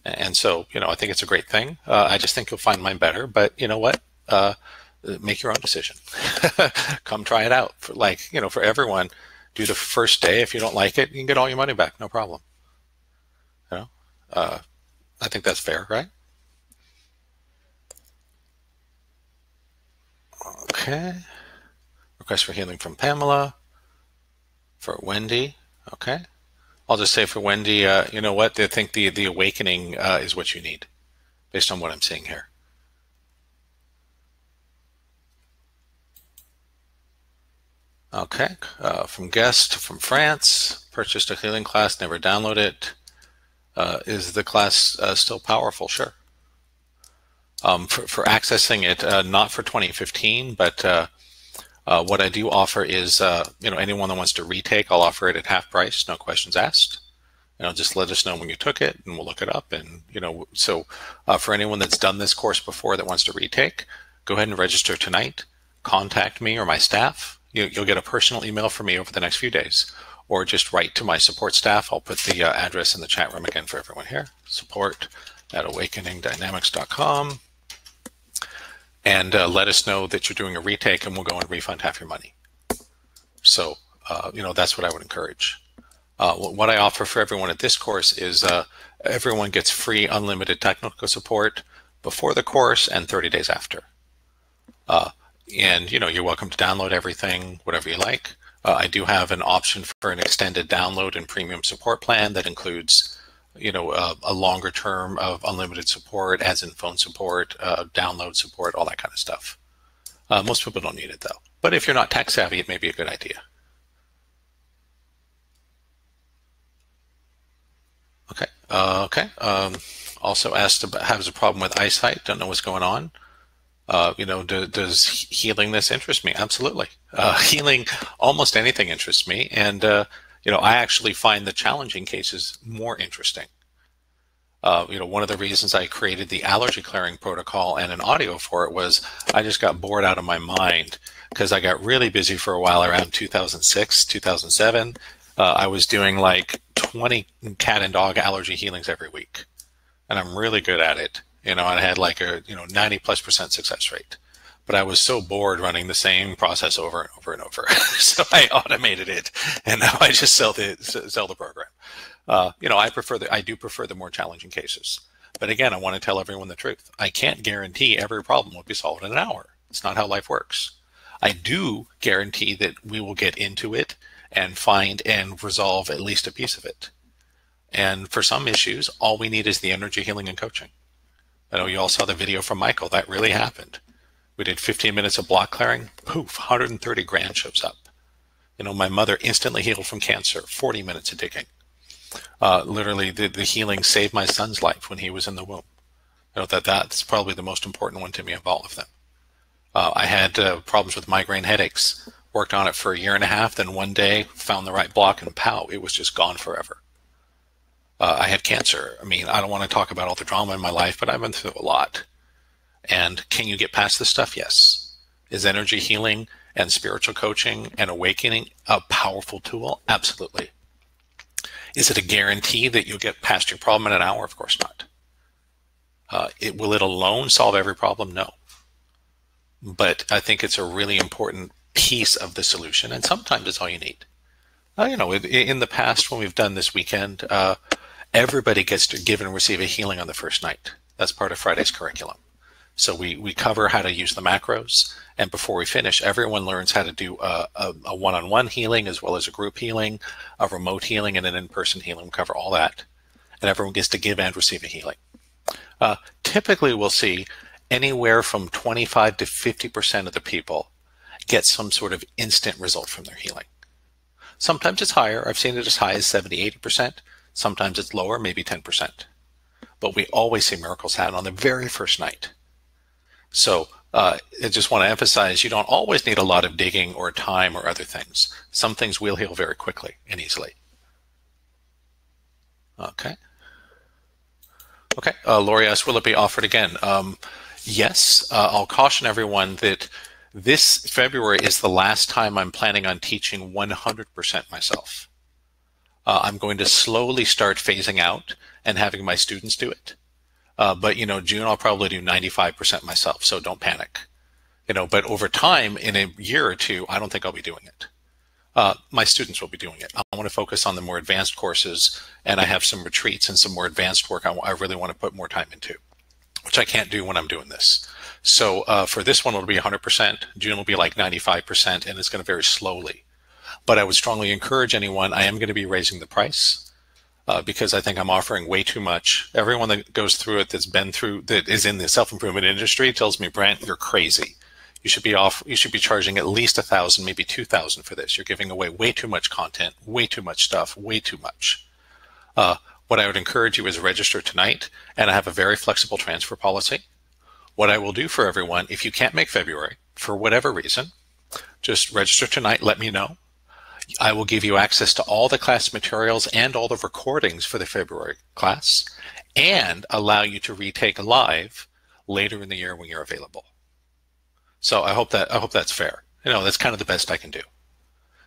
A: And so, you know, I think it's a great thing. I just think you'll find mine better. But you know what? Make your own decision. Come try it out. For, like, you know, for everyone, do the first day. If you don't like it, you can get all your money back. No problem. You know, I think that's fair, right? Okay. Request for healing from Pamela. For Wendy. Okay. I'll just say for Wendy, you know what? I think the awakening is what you need, based on what I'm seeing here. Okay, from guest from France, purchased a healing class, never download it. Is the class still powerful? Sure. For accessing it, not for 2015, but what I do offer is, you know, anyone that wants to retake, I'll offer it at half price, no questions asked. You know, just let us know when you took it, and we'll look it up. And you know, so for anyone that's done this course before that wants to retake, go ahead and register tonight. Contact me or my staff. You'll get a personal email from me over the next few days, or just write to my support staff. I'll put the address in the chat room again for everyone here. support@awakeningdynamics.com. And let us know that you're doing a retake, and we'll go and refund half your money. So, you know, that's what I would encourage. What I offer for everyone at this course is everyone gets free unlimited technical support before the course and 30 days after. And, you know, you're welcome to download everything, whatever you like. I do have an option for an extended download and premium support plan that includes, you know, a longer term of unlimited support, as in phone support, download support, all that kind of stuff. Most people don't need it though. But if you're not tech savvy, it may be a good idea. Okay. Also asked about, has a problem with eyesight, don't know what's going on. You know, does healing this interest me? Absolutely. Healing almost anything interests me. And, you know, I actually find the challenging cases more interesting. You know, one of the reasons I created the allergy clearing protocol and an audio for it was I just got bored out of my mind because I got really busy for a while around 2006, 2007. I was doing like 20 cat and dog allergy healings every week. And I'm really good at it. You know, I had like a, you know, 90+% success rate. But I was so bored running the same process over and over and over. So I automated it, and now I just sell the program. You know, I do prefer the more challenging cases. But again, I want to tell everyone the truth. I can't guarantee every problem will be solved in an hour. It's not how life works. I do guarantee that we will get into it and find and resolve at least a piece of it. And for some issues, all we need is the energy healing and coaching. I know you all saw the video from Michael. That really happened. We did 15 minutes of block clearing. Poof, 130 grand shows up. My mother instantly healed from cancer. 40 minutes of digging. Literally, the healing saved my son's life when he was in the womb. That's probably the most important one to me of all of them. I had problems with migraine headaches. Worked on it for a year and a half. Then one day, found the right block, and pow, it was just gone forever. I had cancer. I don't want to talk about all the drama in my life, but I've been through a lot. And can you get past this stuff? Yes. Is energy healing and spiritual coaching and awakening a powerful tool? Absolutely. Is it a guarantee that you'll get past your problem in an hour? Of course not. Will it alone solve every problem? No. But I think it's a really important piece of the solution, and sometimes it's all you need. In the past, when we've done this weekend, everybody gets to give and receive a healing on the first night. That's part of Friday's curriculum. So we cover how to use the macros, and before we finish, everyone learns how to do a one-on-one healing as well as a group healing, a remote healing, and an in-person healing. We cover all that, and everyone gets to give and receive a healing. Typically, we'll see anywhere from 25 to 50% of the people get some sort of instant result from their healing. Sometimes it's higher. I've seen it as high as 70, 80%. Sometimes it's lower, maybe 10%. But we always see miracles happen on the very first night. So I just want to emphasize, you don't always need a lot of digging or time or other things. Some things will heal very quickly and easily. Okay. Okay. Lori asks, will it be offered again? Yes. I'll caution everyone that this February is the last time I'm planning on teaching 100% myself. I'm going to slowly start phasing out and having my students do it. But June I'll probably do 95% myself, so don't panic. But over time, in a year or two, I don't think I'll be doing it. My students will be doing it. I want to focus on the more advanced courses, and I have some retreats and some more advanced work I really want to put more time into, which I can't do when I'm doing this. So for this one, it'll be 100%. June will be like 95%, and it's going to vary slowly. But I would strongly encourage anyone, I am going to be raising the price because I think I'm offering way too much. Everyone that goes through it, that is in the self-improvement industry tells me, Brent, you're crazy. You should be charging at least $1,000, maybe $2,000 for this. You're giving away way too much content, way too much stuff, way too much. What I would encourage you is register tonight, and I have a very flexible transfer policy. What I will do for everyone, if you can't make February, for whatever reason, just register tonight, let me know. I will give you access to all the class materials and all the recordings for the February class, and allow you to retake live later in the year when you're available. So I hope that's fair. That's kind of the best I can do.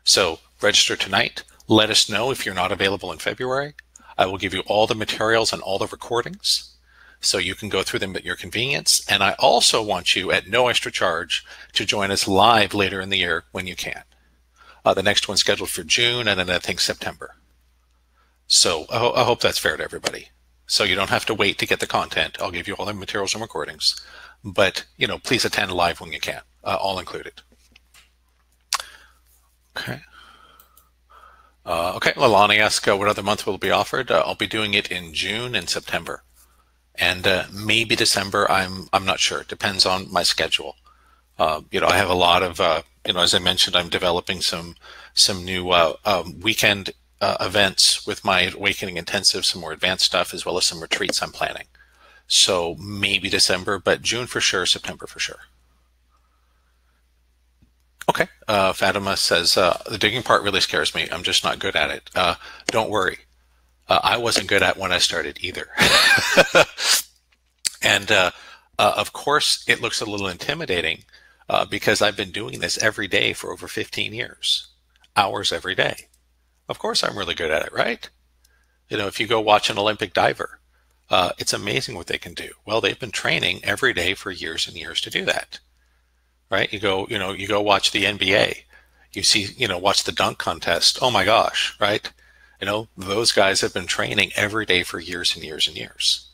A: So register tonight. Let us know if you're not available in February. I will give you all the materials and all the recordings so you can go through them at your convenience. And I also want you at no extra charge to join us live later in the year when you can. The next one's scheduled for June, and then I think September. So I hope that's fair to everybody. So you don't have to wait to get the content. I'll give you all the materials and recordings. But, please attend live when you can, all included. Okay. Okay, Lalani asked, what other month will it be offered? I'll be doing it in June and September. And maybe December, I'm not sure. It depends on my schedule. I have a lot of, as I mentioned, I'm developing some new weekend events with my Awakening Intensive, some more advanced stuff, as well as some retreats I'm planning. So maybe December, but June for sure, September for sure. Okay, Fatima says, the digging part really scares me. I'm just not good at it. Don't worry. I wasn't good at it when I started either. And of course, it looks a little intimidating because I've been doing this every day for over 15 years, hours every day. Of course, I'm really good at it, right? If you go watch an Olympic diver, it's amazing what they can do. Well, they've been training every day for years and years to do that, right? You go watch the NBA, you see, watch the dunk contest. Oh my gosh, right? Those guys have been training every day for years and years and years.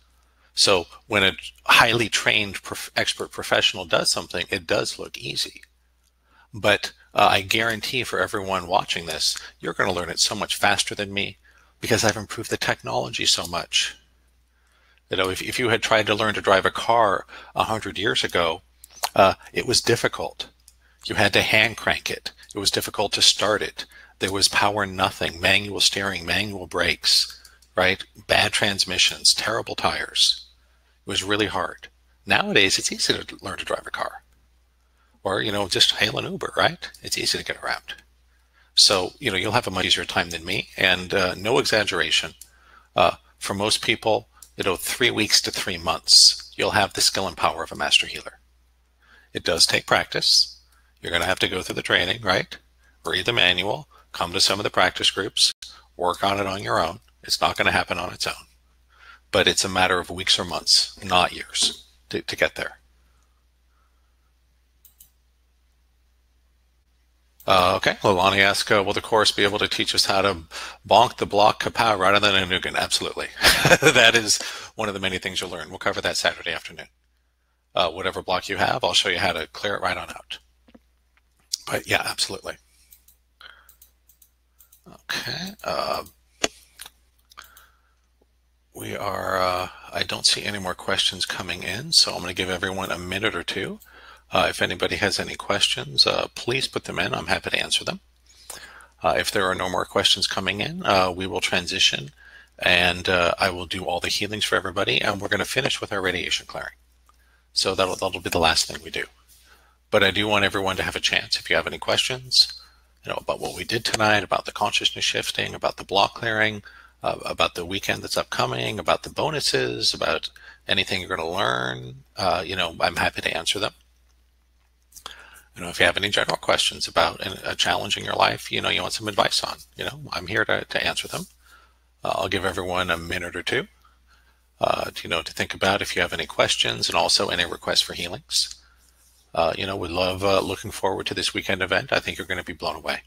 A: So when a highly trained expert professional does something, it does look easy. But I guarantee for everyone watching this, you're going to learn it so much faster than me because I've improved the technology so much. If you had tried to learn to drive a car 100 years ago, It was difficult. You had to hand crank it. It was difficult to start it. There was power nothing, manual steering, manual brakes, right? Bad transmissions, terrible tires. It was really hard. Nowadays, it's easy to learn to drive a car. Or, just hail an Uber, right? It's easy to get around. So, you'll have a much easier time than me. And no exaggeration. For most people, 3 weeks to 3 months, you'll have the skill and power of a master healer. It does take practice. You're going to have to go through the training, right? Read the manual, come to some of the practice groups, work on it on your own. It's not going to happen on its own. But it's a matter of weeks or months, not years, to get there. Okay, Lilani asks, will the course be able to teach us how to bonk the block kapow rather than a Nugan? Absolutely. That is one of the many things you'll learn. We'll cover that Saturday afternoon. Whatever block you have, I'll show you how to clear it right on out. But yeah, absolutely. Okay. I don't see any more questions coming in, so I'm going to give everyone a minute or two. If anybody has any questions, please put them in. I'm happy to answer them. If there are no more questions coming in, we will transition, and I will do all the healings for everybody, and we're going to finish with our radiation clearing. So that'll be the last thing we do. But I do want everyone to have a chance. If you have any questions, about what we did tonight, about the consciousness shifting, about the block clearing, about the weekend that's upcoming, about the bonuses, about anything you're going to learn, I'm happy to answer them. If you have any general questions about a challenge in your life, you want some advice on, I'm here to answer them. I'll give everyone a minute or two, to think about if you have any questions and also any requests for healings. We love looking forward to this weekend event. I think you're going to be blown away.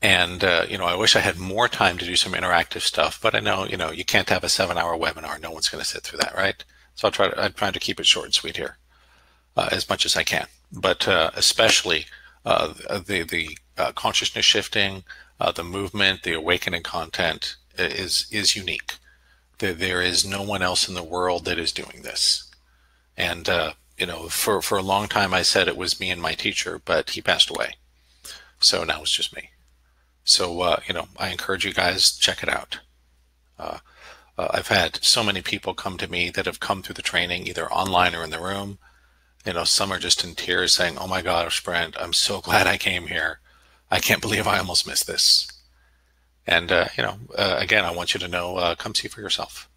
A: And, I wish I had more time to do some interactive stuff, but I know, you can't have a 7-hour webinar. No one's going to sit through that, right? So I'm trying to keep it short and sweet here as much as I can. But especially the consciousness shifting, the movement, the awakening content is unique. There is no one else in the world that is doing this. And, for a long time I said it was me and my teacher, but he passed away. So now it's just me. So, I encourage you guys, check it out. I've had so many people come to me that have come through the training, either online or in the room. Some are just in tears saying, oh my gosh, Brent, I'm so glad I came here. I can't believe I almost missed this. And, again, I want you to know, come see for yourself.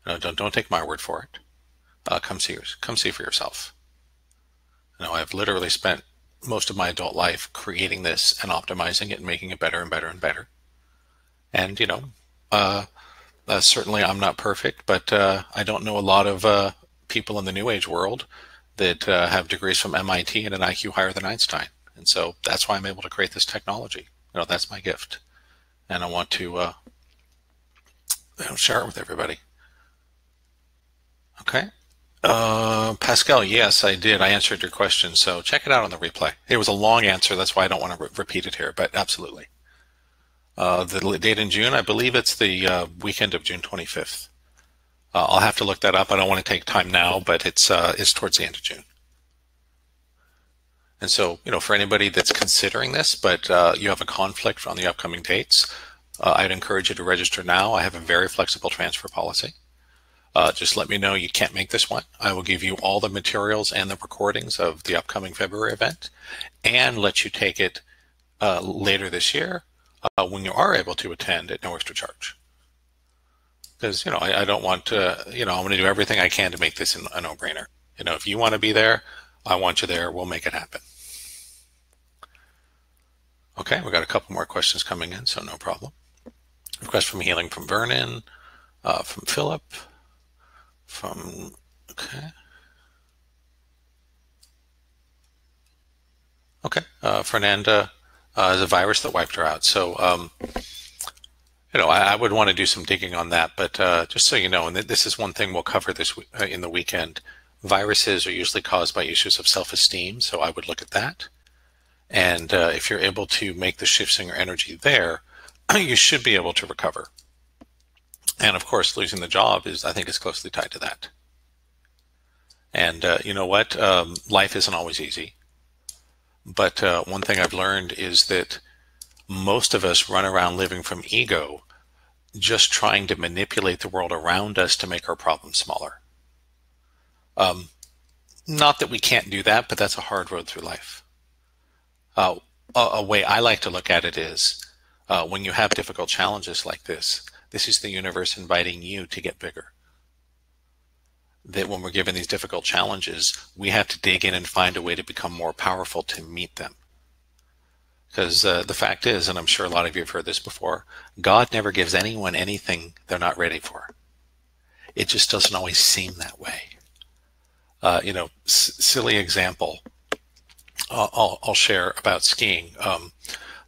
A: Don't take my word for it. Come see for yourself. I've literally spent most of my adult life creating this and optimizing it and making it better and better and better. And, certainly I'm not perfect, but I don't know a lot of people in the New Age world that have degrees from MIT and an IQ higher than Einstein. And so that's why I'm able to create this technology. That's my gift. And I want to share it with everybody. Okay. Pascal, yes, I did. I answered your question. So check it out on the replay. It was a long answer. That's why I don't want to repeat it here, but absolutely. The date in June, I believe it's the weekend of June 25th. I'll have to look that up. I don't want to take time now, but it's towards the end of June. And so, for anybody that's considering this, but you have a conflict on the upcoming dates, I'd encourage you to register now. I have a very flexible transfer policy. Just let me know you can't make this one. I will give you all the materials and the recordings of the upcoming February event and let you take it later this year when you are able to attend at no extra charge. Because, I don't want to, I'm going to do everything I can to make this a no-brainer. If you want to be there, I want you there. We'll make it happen. Okay, we got a couple more questions coming in, so no problem. Request from healing from Vernon, from Philip, Fernanda is a virus that wiped her out. So, I would want to do some digging on that, but just so you know, and this is one thing we'll cover this in the weekend, viruses are usually caused by issues of self-esteem, so I would look at that. And if you're able to make the shifts in your energy there, you should be able to recover. And of course, losing the job I think is closely tied to that. And you know what? Life isn't always easy. But one thing I've learned is that most of us run around living from ego, just trying to manipulate the world around us to make our problems smaller. Not that we can't do that, but that's a hard road through life. A way I like to look at it is when you have difficult challenges like this is the universe inviting you to get bigger. That when we're given these difficult challenges, we have to dig in and find a way to become more powerful to meet them. Because the fact is, and I'm sure a lot of you have heard this before, God never gives anyone anything they're not ready for. It just doesn't always seem that way. Silly example I'll share about skiing.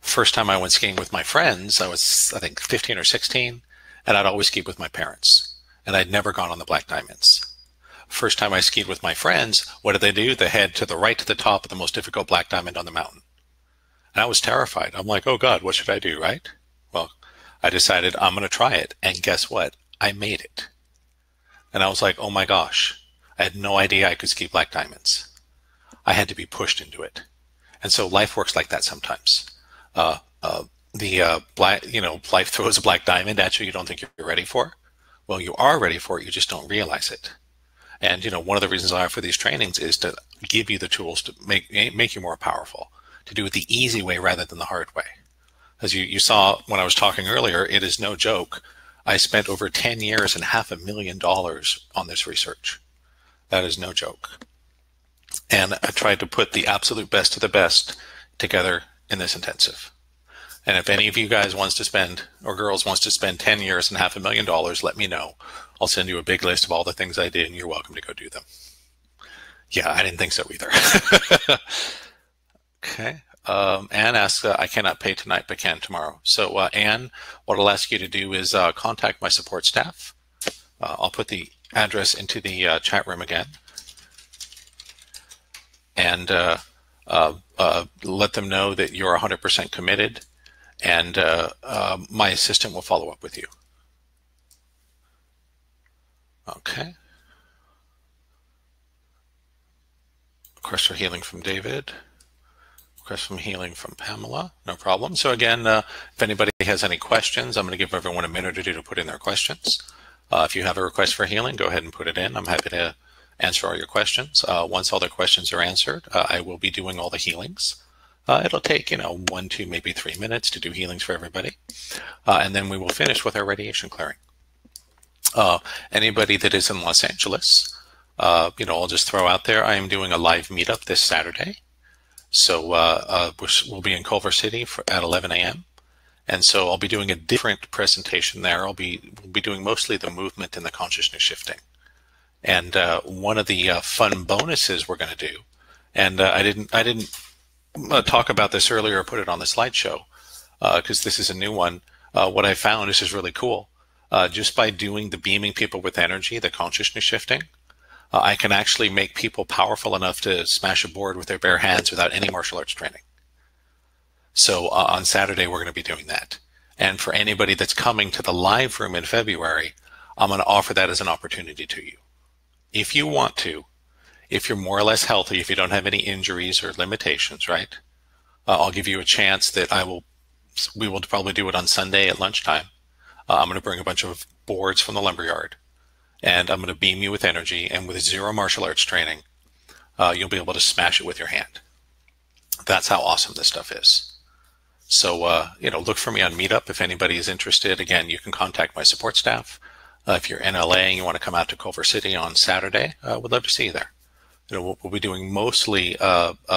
A: First time I went skiing with my friends, I was, I think, 15 or 16, and I'd always skied with my parents, and I'd never gone on the Black Diamonds. First time I skied with my friends, what did they do? They head to the right to the top of the most difficult Black Diamond on the mountain. And I was terrified. I'm like, oh God, what should I do, right? Well, I decided I'm going to try it, and guess what? I made it. And I was like, oh my gosh, I had no idea I could ski Black Diamonds. I had to be pushed into it. And so life works like that sometimes. Life throws a black diamond at you you don't think you're ready for. Well, you are ready for it, you just don't realize it. And one of the reasons I offer these trainings is to give you the tools to make you more powerful, to do it the easy way rather than the hard way. As you saw when I was talking earlier, it is no joke. I spent over 10 years and $500,000 on this research. That is no joke. And I tried to put the absolute best of the best together in this intensive. And if any of you guys wants to spend, or girls wants to spend 10 years and $500,000, let me know. I'll send you a big list of all the things I did, and you're welcome to go do them. Yeah, I didn't think so either. Okay. Anne asks, I cannot pay tonight, but can tomorrow. So Anne, what I'll ask you to do is contact my support staff. I'll put the address into the chat room again. And let them know that you're 100% committed, and my assistant will follow up with you. Okay. Request for healing from David. Request from healing from Pamela. No problem. So again, if anybody has any questions, I'm going to give everyone a minute or two to put in their questions. If you have a request for healing, go ahead and put it in. I'm happy to answer all your questions. Once all the questions are answered, I will be doing all the healings. It'll take, 1, 2, maybe 3 minutes to do healings for everybody. And then we will finish with our radiation clearing. Anybody that is in Los Angeles, I'll just throw out there, I am doing a live meetup this Saturday. So we'll be in Culver City at 11 a.m. And so I'll be doing a different presentation there. We'll be doing mostly the movement and the consciousness shifting. And one of the fun bonuses we're going to do, and I didn't talk about this earlier or put it on the slideshow because this is a new one. What I found, this is really cool. Just by doing the beaming people with energy, the consciousness shifting, I can actually make people powerful enough to smash a board with their bare hands without any martial arts training. So on Saturday, we're going to be doing that. And for anybody that's coming to the live room in February, I'm going to offer that as an opportunity to you. If you want to, if you're more or less healthy, if you don't have any injuries or limitations, right? I'll give you a chance that we will probably do it on Sunday at lunchtime. I'm going to bring a bunch of boards from the lumberyard, and I'm going to beam you with energy, and with 0 martial arts training, you'll be able to smash it with your hand. That's how awesome this stuff is. So, look for me on Meetup if anybody is interested. Again, you can contact my support staff. If you're in LA and you want to come out to Culver City on Saturday, we'd love to see you there. We'll be doing mostly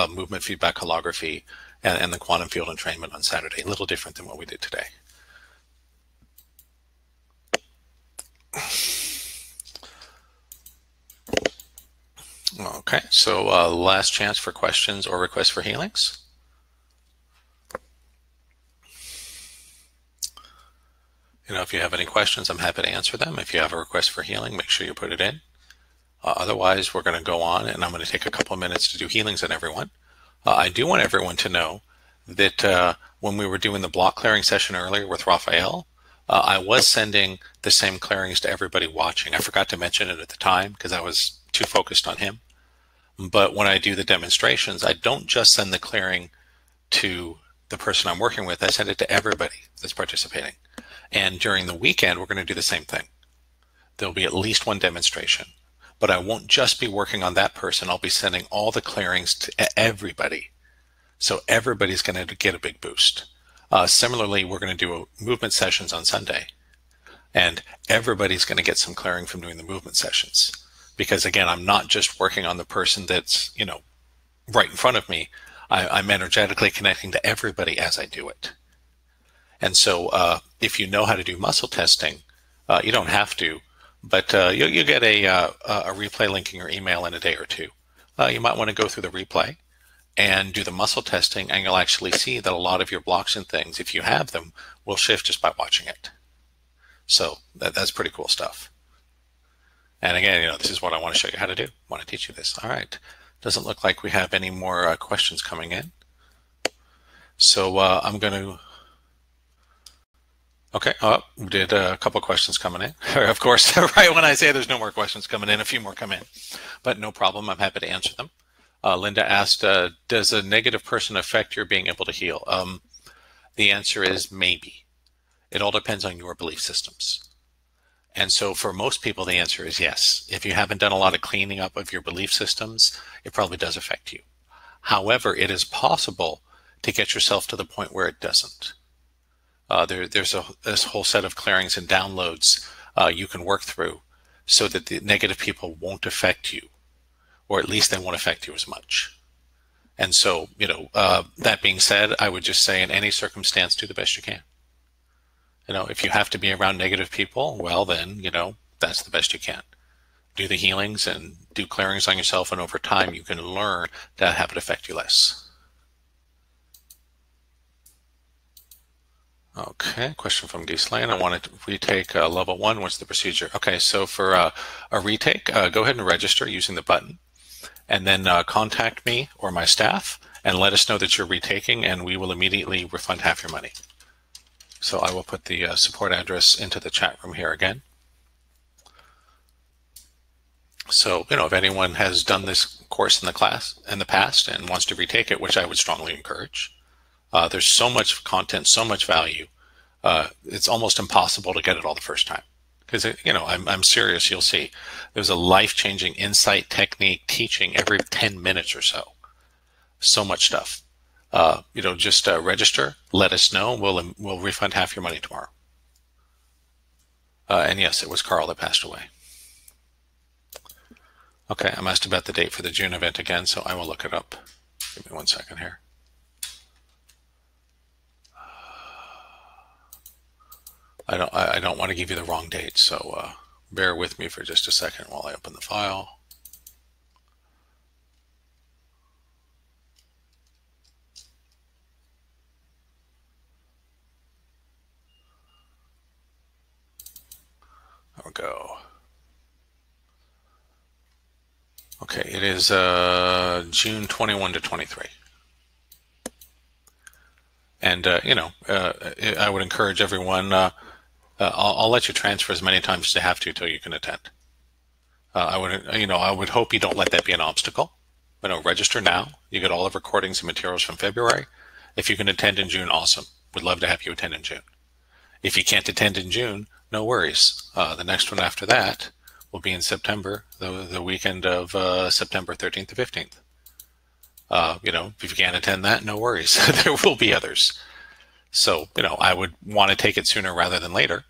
A: movement feedback holography and the quantum field entrainment on Saturday. A little different than what we did today. Okay, so last chance for questions or requests for healings. If you have any questions, I'm happy to answer them. If you have a request for healing, make sure you put it in. Otherwise, we're going to go on, and I'm going to take a couple of minutes to do healings on everyone. I do want everyone to know that when we were doing the block clearing session earlier with Raphael, I was sending the same clearings to everybody watching. I forgot to mention it at the time because I was too focused on him. But when I do the demonstrations, I don't just send the clearing to the person I'm working with, I send it to everybody that's participating. And during the weekend, we're going to do the same thing. There'll be at least one demonstration. But I won't just be working on that person. I'll be sending all the clearings to everybody. So everybody's going to get a big boost. Similarly, we're going to do movement sessions on Sunday. And everybody's going to get some clearing from doing the movement sessions. Because again, I'm not just working on the person that's, right in front of me. I'm energetically connecting to everybody as I do it. And so if you know how to do muscle testing, you don't have to, but you get a replay link in your email in a day or two. You might want to go through the replay and do the muscle testing, and you'll actually see that a lot of your blocks and things, if you have them, will shift just by watching it. So that's pretty cool stuff. And again, this is what I want to show you how to do. I want to teach you this. All right. Doesn't look like we have any more questions coming in. So I'm going to... Okay, we did a couple questions coming in. Of course, right when I say there's no more questions coming in, a few more come in. But no problem, I'm happy to answer them. Linda asked, does a negative person affect your being able to heal? The answer is maybe. It all depends on your belief systems. And so for most people, the answer is yes. If you haven't done a lot of cleaning up of your belief systems, it probably does affect you. However, it is possible to get yourself to the point where it doesn't. There's this whole set of clearings and downloads you can work through so that the negative people won't affect you, or at least they won't affect you as much. And so, that being said, I would just say in any circumstance, do the best you can. If you have to be around negative people, well, then, that's the best you can. Do the healings and do clearings on yourself, and over time you can learn to have it affect you less. Okay, question from Ghislaine. I want to retake level 1. What's the procedure? Okay, so for a retake, go ahead and register using the button, and then contact me or my staff and let us know that you're retaking, and we will immediately refund half your money. So I will put the support address into the chat room here again. So, if anyone has done this course in the past and wants to retake it, which I would strongly encourage, there's so much content, so much value. It's almost impossible to get it all the first time. Because, I'm serious, you'll see. There's a life-changing insight, technique, teaching every 10 minutes or so. So much stuff. Just register, let us know, we'll refund half your money tomorrow. And yes, it was Carl that passed away. Okay, I'm asked about the date for the June event again, so I will look it up. Give me 1 second here. I don't want to give you the wrong date, so bear with me for just a second while I open the file. There we go. Okay, it is June 21 to 23. And, I would encourage everyone, I'll let you transfer as many times as you have to until you can attend. I would hope you don't let that be an obstacle. Register now. You get all the recordings and materials from February. If you can attend in June, awesome. We'd love to have you attend in June. If you can't attend in June, no worries. The next one after that will be in September, the weekend of September 13th to 15th. If you can't attend that, no worries. There will be others. So, I would want to take it sooner rather than later.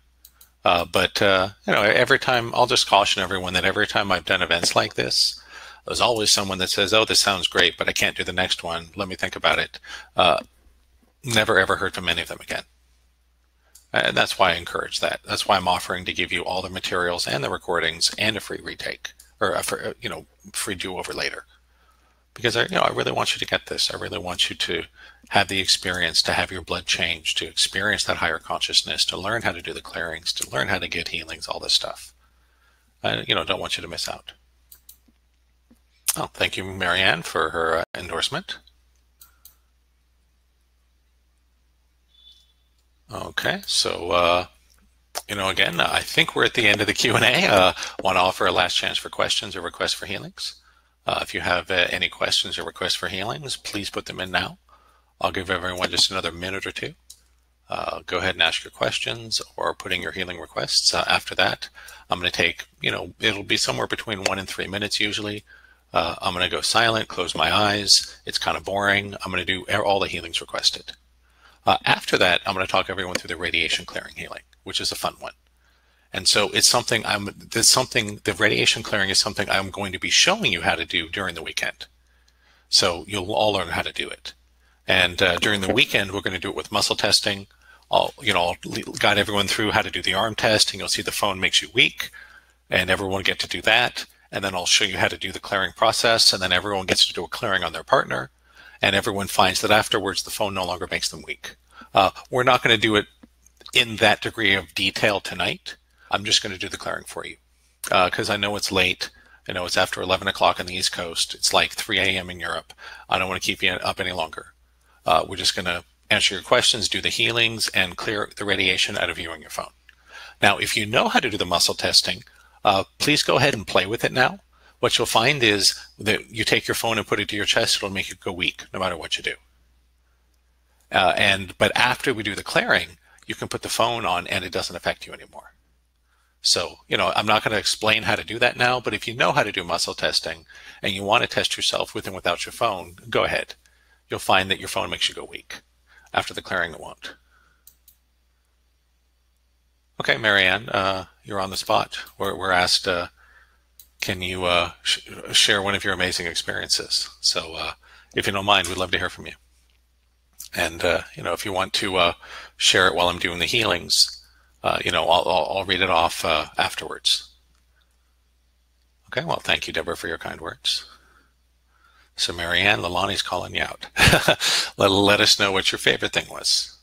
A: But every time, I'll just caution everyone that every time I've done events like this, there's always someone that says, oh, this sounds great, but I can't do the next one. Let me think about it. Never, ever heard from any of them again. And that's why I encourage that. That's why I'm offering to give you all the materials and the recordings and a free retake, or a free do-over later. Because I really want you to get this. I really want you to have the experience, to have your blood change, to experience that higher consciousness, to learn how to do the clearings, to learn how to get healings, all this stuff. Don't want you to miss out. Oh, thank you, Marianne, for her endorsement. Okay, so Again, I think we're at the end of the Q&A. Want to offer a last chance for questions or requests for healings. If you have any questions or requests for healings, please put them in now. I'll give everyone just another minute or two. Go ahead and ask your questions or put in your healing requests. After that, I'm going to take, it'll be somewhere between 1 and 3 minutes usually. I'm going to go silent, close my eyes. It's kind of boring. I'm going to do all the healings requested. After that, I'm going to talk everyone through the radiation clearing healing, which is a fun one. And so it's something the radiation clearing is something I'm going to be showing you how to do during the weekend. So you'll all learn how to do it. And during the weekend, we're going to do it with muscle testing. I'll guide everyone through how to do the arm test, and you'll see the phone makes you weak, and everyone will get to do that. And then I'll show you how to do the clearing process, and then everyone gets to do a clearing on their partner, and everyone finds that afterwards the phone no longer makes them weak. We're not going to do it in that degree of detail tonight. I'm just going to do the clearing for you because I know it's late. I know it's after 11 o'clock on the East Coast. It's like 3 a.m. in Europe. I don't want to keep you up any longer. We're just going to answer your questions, do the healings, and clear the radiation out of you and your phone. Now, if you know how to do the muscle testing, please go ahead and play with it now. What you'll find is that you take your phone and put it to your chest, it'll make you go weak no matter what you do. But after we do the clearing, you can put the phone on and it doesn't affect you anymore. So, I'm not going to explain how to do that now, but if you know how to do muscle testing and you want to test yourself with and without your phone, go ahead. You'll find that your phone makes you go weak. After the clearing, it won't. Okay, Marianne, you're on the spot. We're asked, can you share one of your amazing experiences? So if you don't mind, we'd love to hear from you. And, if you want to share it while I'm doing the healings, I'll read it off afterwards. Okay, well, thank you, Deborah, for your kind words. So Marianne, Lalani's calling you out. let us know what your favorite thing was.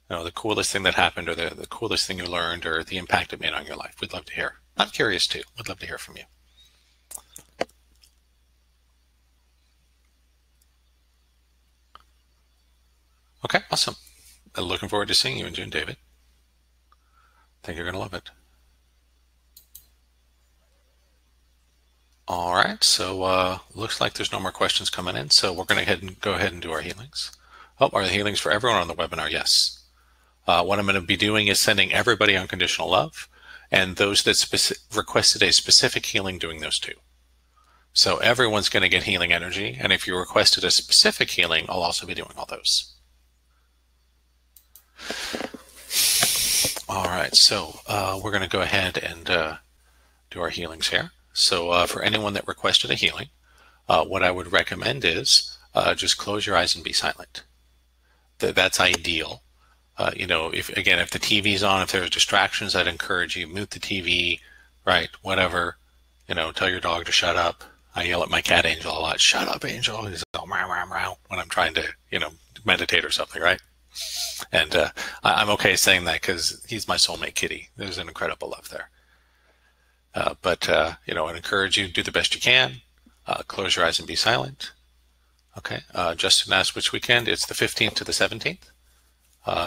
A: The coolest thing that happened, or the coolest thing you learned, or the impact it made on your life. We'd love to hear. I'm curious too. We'd love to hear from you. Okay, awesome. Looking forward to seeing you in June, David. I think you're going to love it. All right, so looks like there's no more questions coming in, so we're going to go ahead and do our healings. Oh, are the healings for everyone on the webinar? Yes. What I'm going to be doing is sending everybody unconditional love, and those that requested a specific healing, doing those too. So everyone's going to get healing energy, and if you requested a specific healing, I'll also be doing all those. All right, so we're going to go ahead and do our healings here. So for anyone that requested a healing, what I would recommend is just close your eyes and be silent. That's ideal. If the TV's on, if there's distractions, I'd encourage you, mute the TV, right, whatever. Tell your dog to shut up. I yell at my cat Angel a lot, shut up, Angel. He's like, meow, meow, meow, when I'm trying to, meditate or something, right? And I'm okay saying that because he's my soulmate kitty. There's an incredible love there. I'd encourage you to do the best you can. Close your eyes and be silent. Okay. Justin asked which weekend. It's the 15th to the 17th.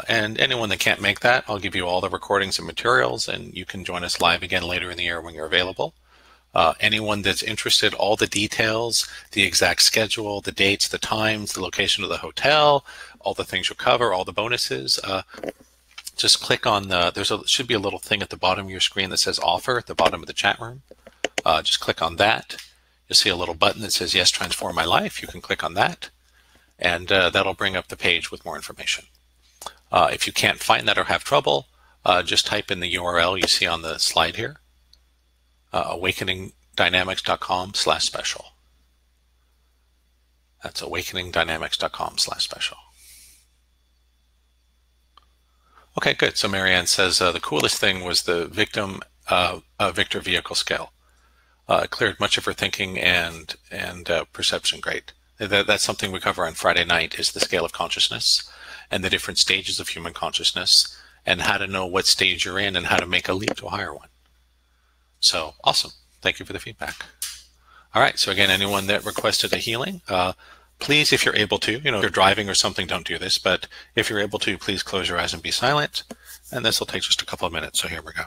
A: And anyone that can't make that, I'll give you all the recordings and materials, and you can join us live again later in the year when you're available. Anyone that's interested, all the details, the exact schedule, the dates, the times, the location of the hotel, all the things you'll cover, all the bonuses, just click on should be a little thing at the bottom of your screen that says offer at the bottom of the chat room. Just click on that. You'll see a little button that says yes, transform my life. You can click on that, and that'll bring up the page with more information. If you can't find that or have trouble, just type in the URL you see on the slide here, awakeningdynamics.com/special. That's awakeningdynamics.com/special. Okay, good. So Marianne says the coolest thing was the Victor vehicle scale. It cleared much of her thinking and perception. Great. That's something we cover on Friday night, is the scale of consciousness and the different stages of human consciousness, and how to know what stage you're in and how to make a leap to a higher one. So awesome. Thank you for the feedback. All right. So again, anyone that requested a healing, please, if you're able to, if you're driving or something, don't do this, but if you're able to, please close your eyes and be silent. And this will take just a couple of minutes, so here we go.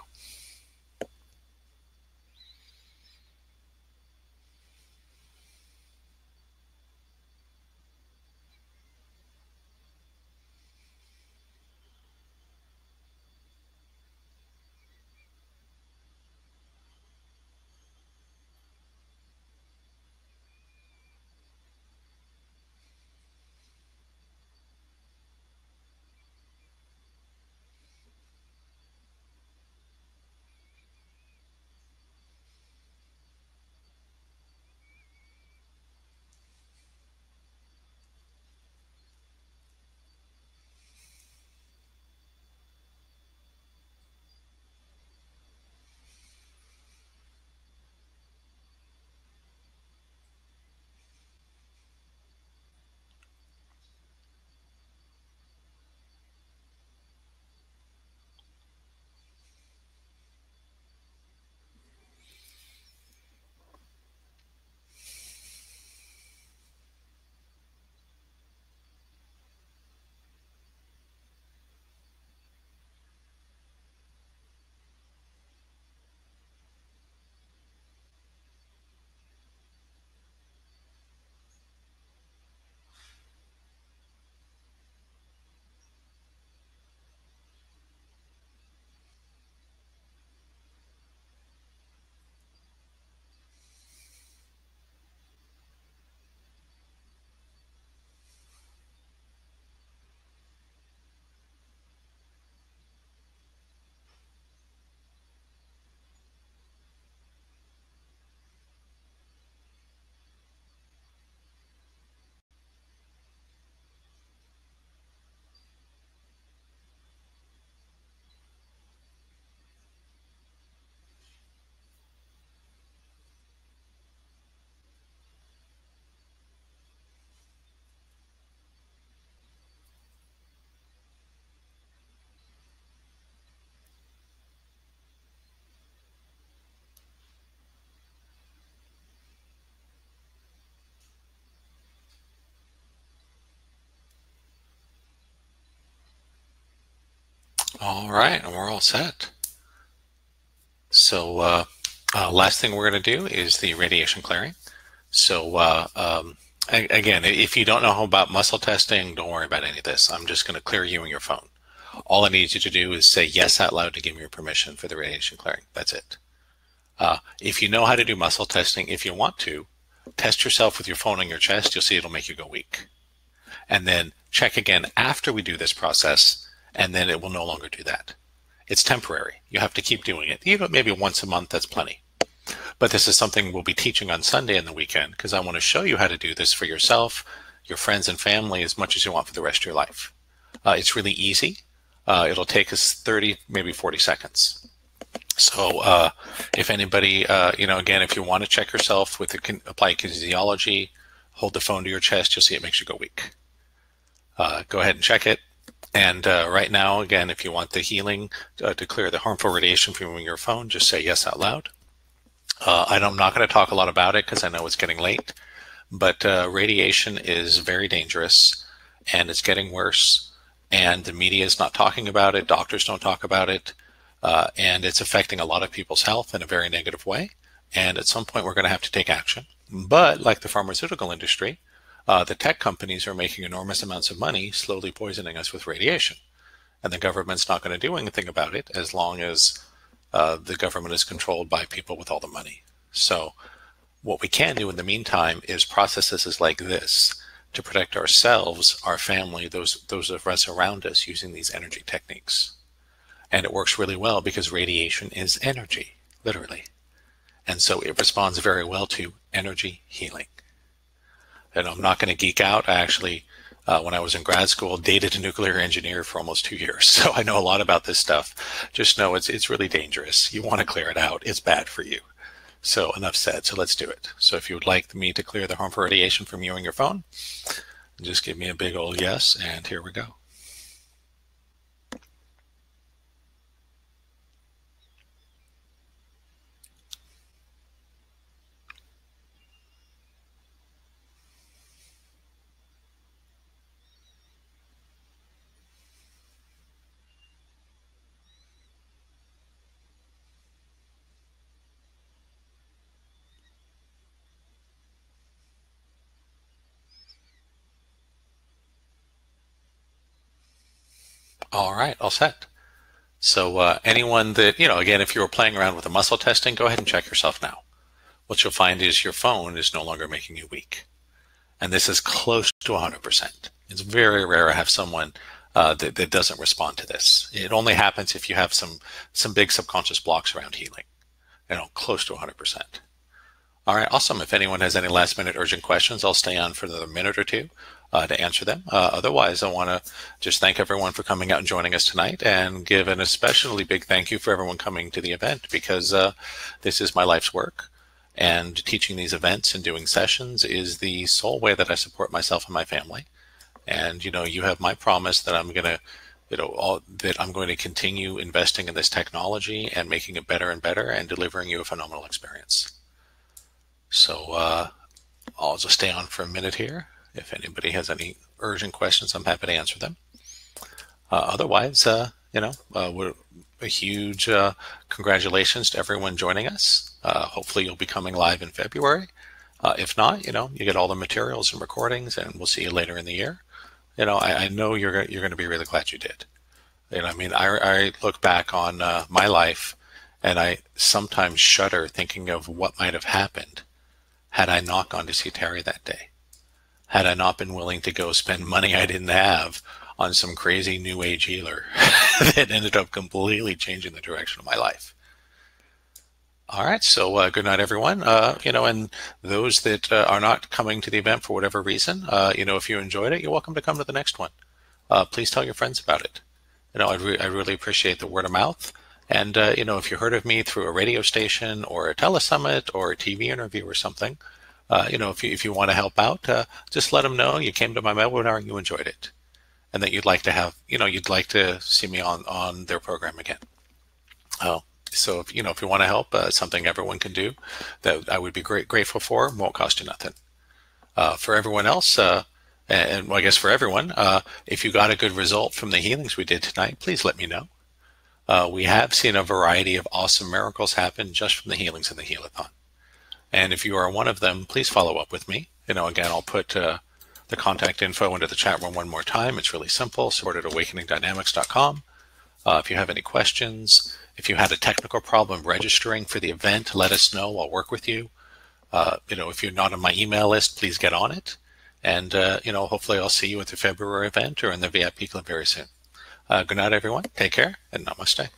A: All right, and we're all set. So last thing we're going to do is the radiation clearing. So again, if you don't know about muscle testing, don't worry about any of this. I'm just going to clear you and your phone. All I need you to do is say yes out loud to give me your permission for the radiation clearing. That's it. If you know how to do muscle testing, if you want to, test yourself with your phone on your chest. You'll see it'll make you go weak. And then check again after we do this process, and then it will no longer do that. It's temporary. You have to keep doing it. Even maybe once a month, that's plenty. But this is something we'll be teaching on Sunday and the weekend, because I want to show you how to do this for yourself, your friends and family, as much as you want for the rest of your life. It's really easy. It'll take us 30, maybe 40 seconds. So if anybody, again, if you want to check yourself with the applied kinesiology, hold the phone to your chest, you'll see it makes you go weak. Go ahead and check it. And right now, again, if you want the healing to clear the harmful radiation from your phone, just say yes out loud. I'm not going to talk a lot about it because I know it's getting late, but radiation is very dangerous and it's getting worse, and the media is not talking about it. Doctors don't talk about it, and it's affecting a lot of people's health in a very negative way. And at some point, we're going to have to take action. But like the pharmaceutical industry, the tech companies are making enormous amounts of money slowly poisoning us with radiation. And the government's not going to do anything about it as long as the government is controlled by people with all the money. So what we can do in the meantime is processes like this to protect ourselves, our family, those of us around us using these energy techniques. And it works really well because radiation is energy, literally. And so it responds very well to energy healing. And I'm not going to geek out. I actually, when I was in grad school, dated a nuclear engineer for almost 2 years. So I know a lot about this stuff. Just know it's really dangerous. You want to clear it out. It's bad for you. So enough said. So let's do it. So if you would like me to clear the harmful radiation from you and your phone, just give me a big old yes, and here we go. All right, all set. So anyone that, again, if you were playing around with the muscle testing, go ahead and check yourself now. What you'll find is your phone is no longer making you weak. And this is close to 100%. It's very rare to have someone that doesn't respond to this. It only happens if you have some big subconscious blocks around healing. Close to 100%. All right, awesome. If anyone has any last minute urgent questions, I'll stay on for another minute or two to answer them. Otherwise, I want to just thank everyone for coming out and joining us tonight, and give an especially big thank you for everyone coming to the event, because this is my life's work. And teaching these events and doing sessions is the sole way that I support myself and my family. And, you have my promise that I'm going to continue investing in this technology and making it better and better and delivering you a phenomenal experience. So I'll just stay on for a minute here. If anybody has any urgent questions, I'm happy to answer them. Otherwise, a huge congratulations to everyone joining us. Hopefully you'll be coming live in February. If not, you get all the materials and recordings, and we'll see you later in the year. I know you're going to be really glad you did. I look back on my life, and I sometimes shudder thinking of what might have happened had I not gone to see Terry that day. Had I not been willing to go spend money I didn't have on some crazy new age healer that ended up completely changing the direction of my life. All right, so good night, everyone. And those that are not coming to the event for whatever reason, if you enjoyed it, you're welcome to come to the next one. Please tell your friends about it. I really appreciate the word of mouth. And, if you heard of me through a radio station or a telesummit or a TV interview or something, if you want to help out, just let them know you came to my webinar and you enjoyed it, and that you'd like to see me on their program again. So if you want to help, something everyone can do that I would be grateful for, won't cost you nothing. For everyone else, and I guess for everyone, if you got a good result from the healings we did tonight, please let me know. We have seen a variety of awesome miracles happen just from the healings in the Heal-a-thon. And if you are one of them, please follow up with me. Again, I'll put the contact info into the chat room one more time. It's really simple. Support at awakeningdynamics.com. If you have any questions, if you had a technical problem registering for the event, let us know. I'll work with you. If you're not on my email list, please get on it. And, hopefully I'll see you at the February event or in the VIP club very soon. Good night, everyone. Take care, and namaste.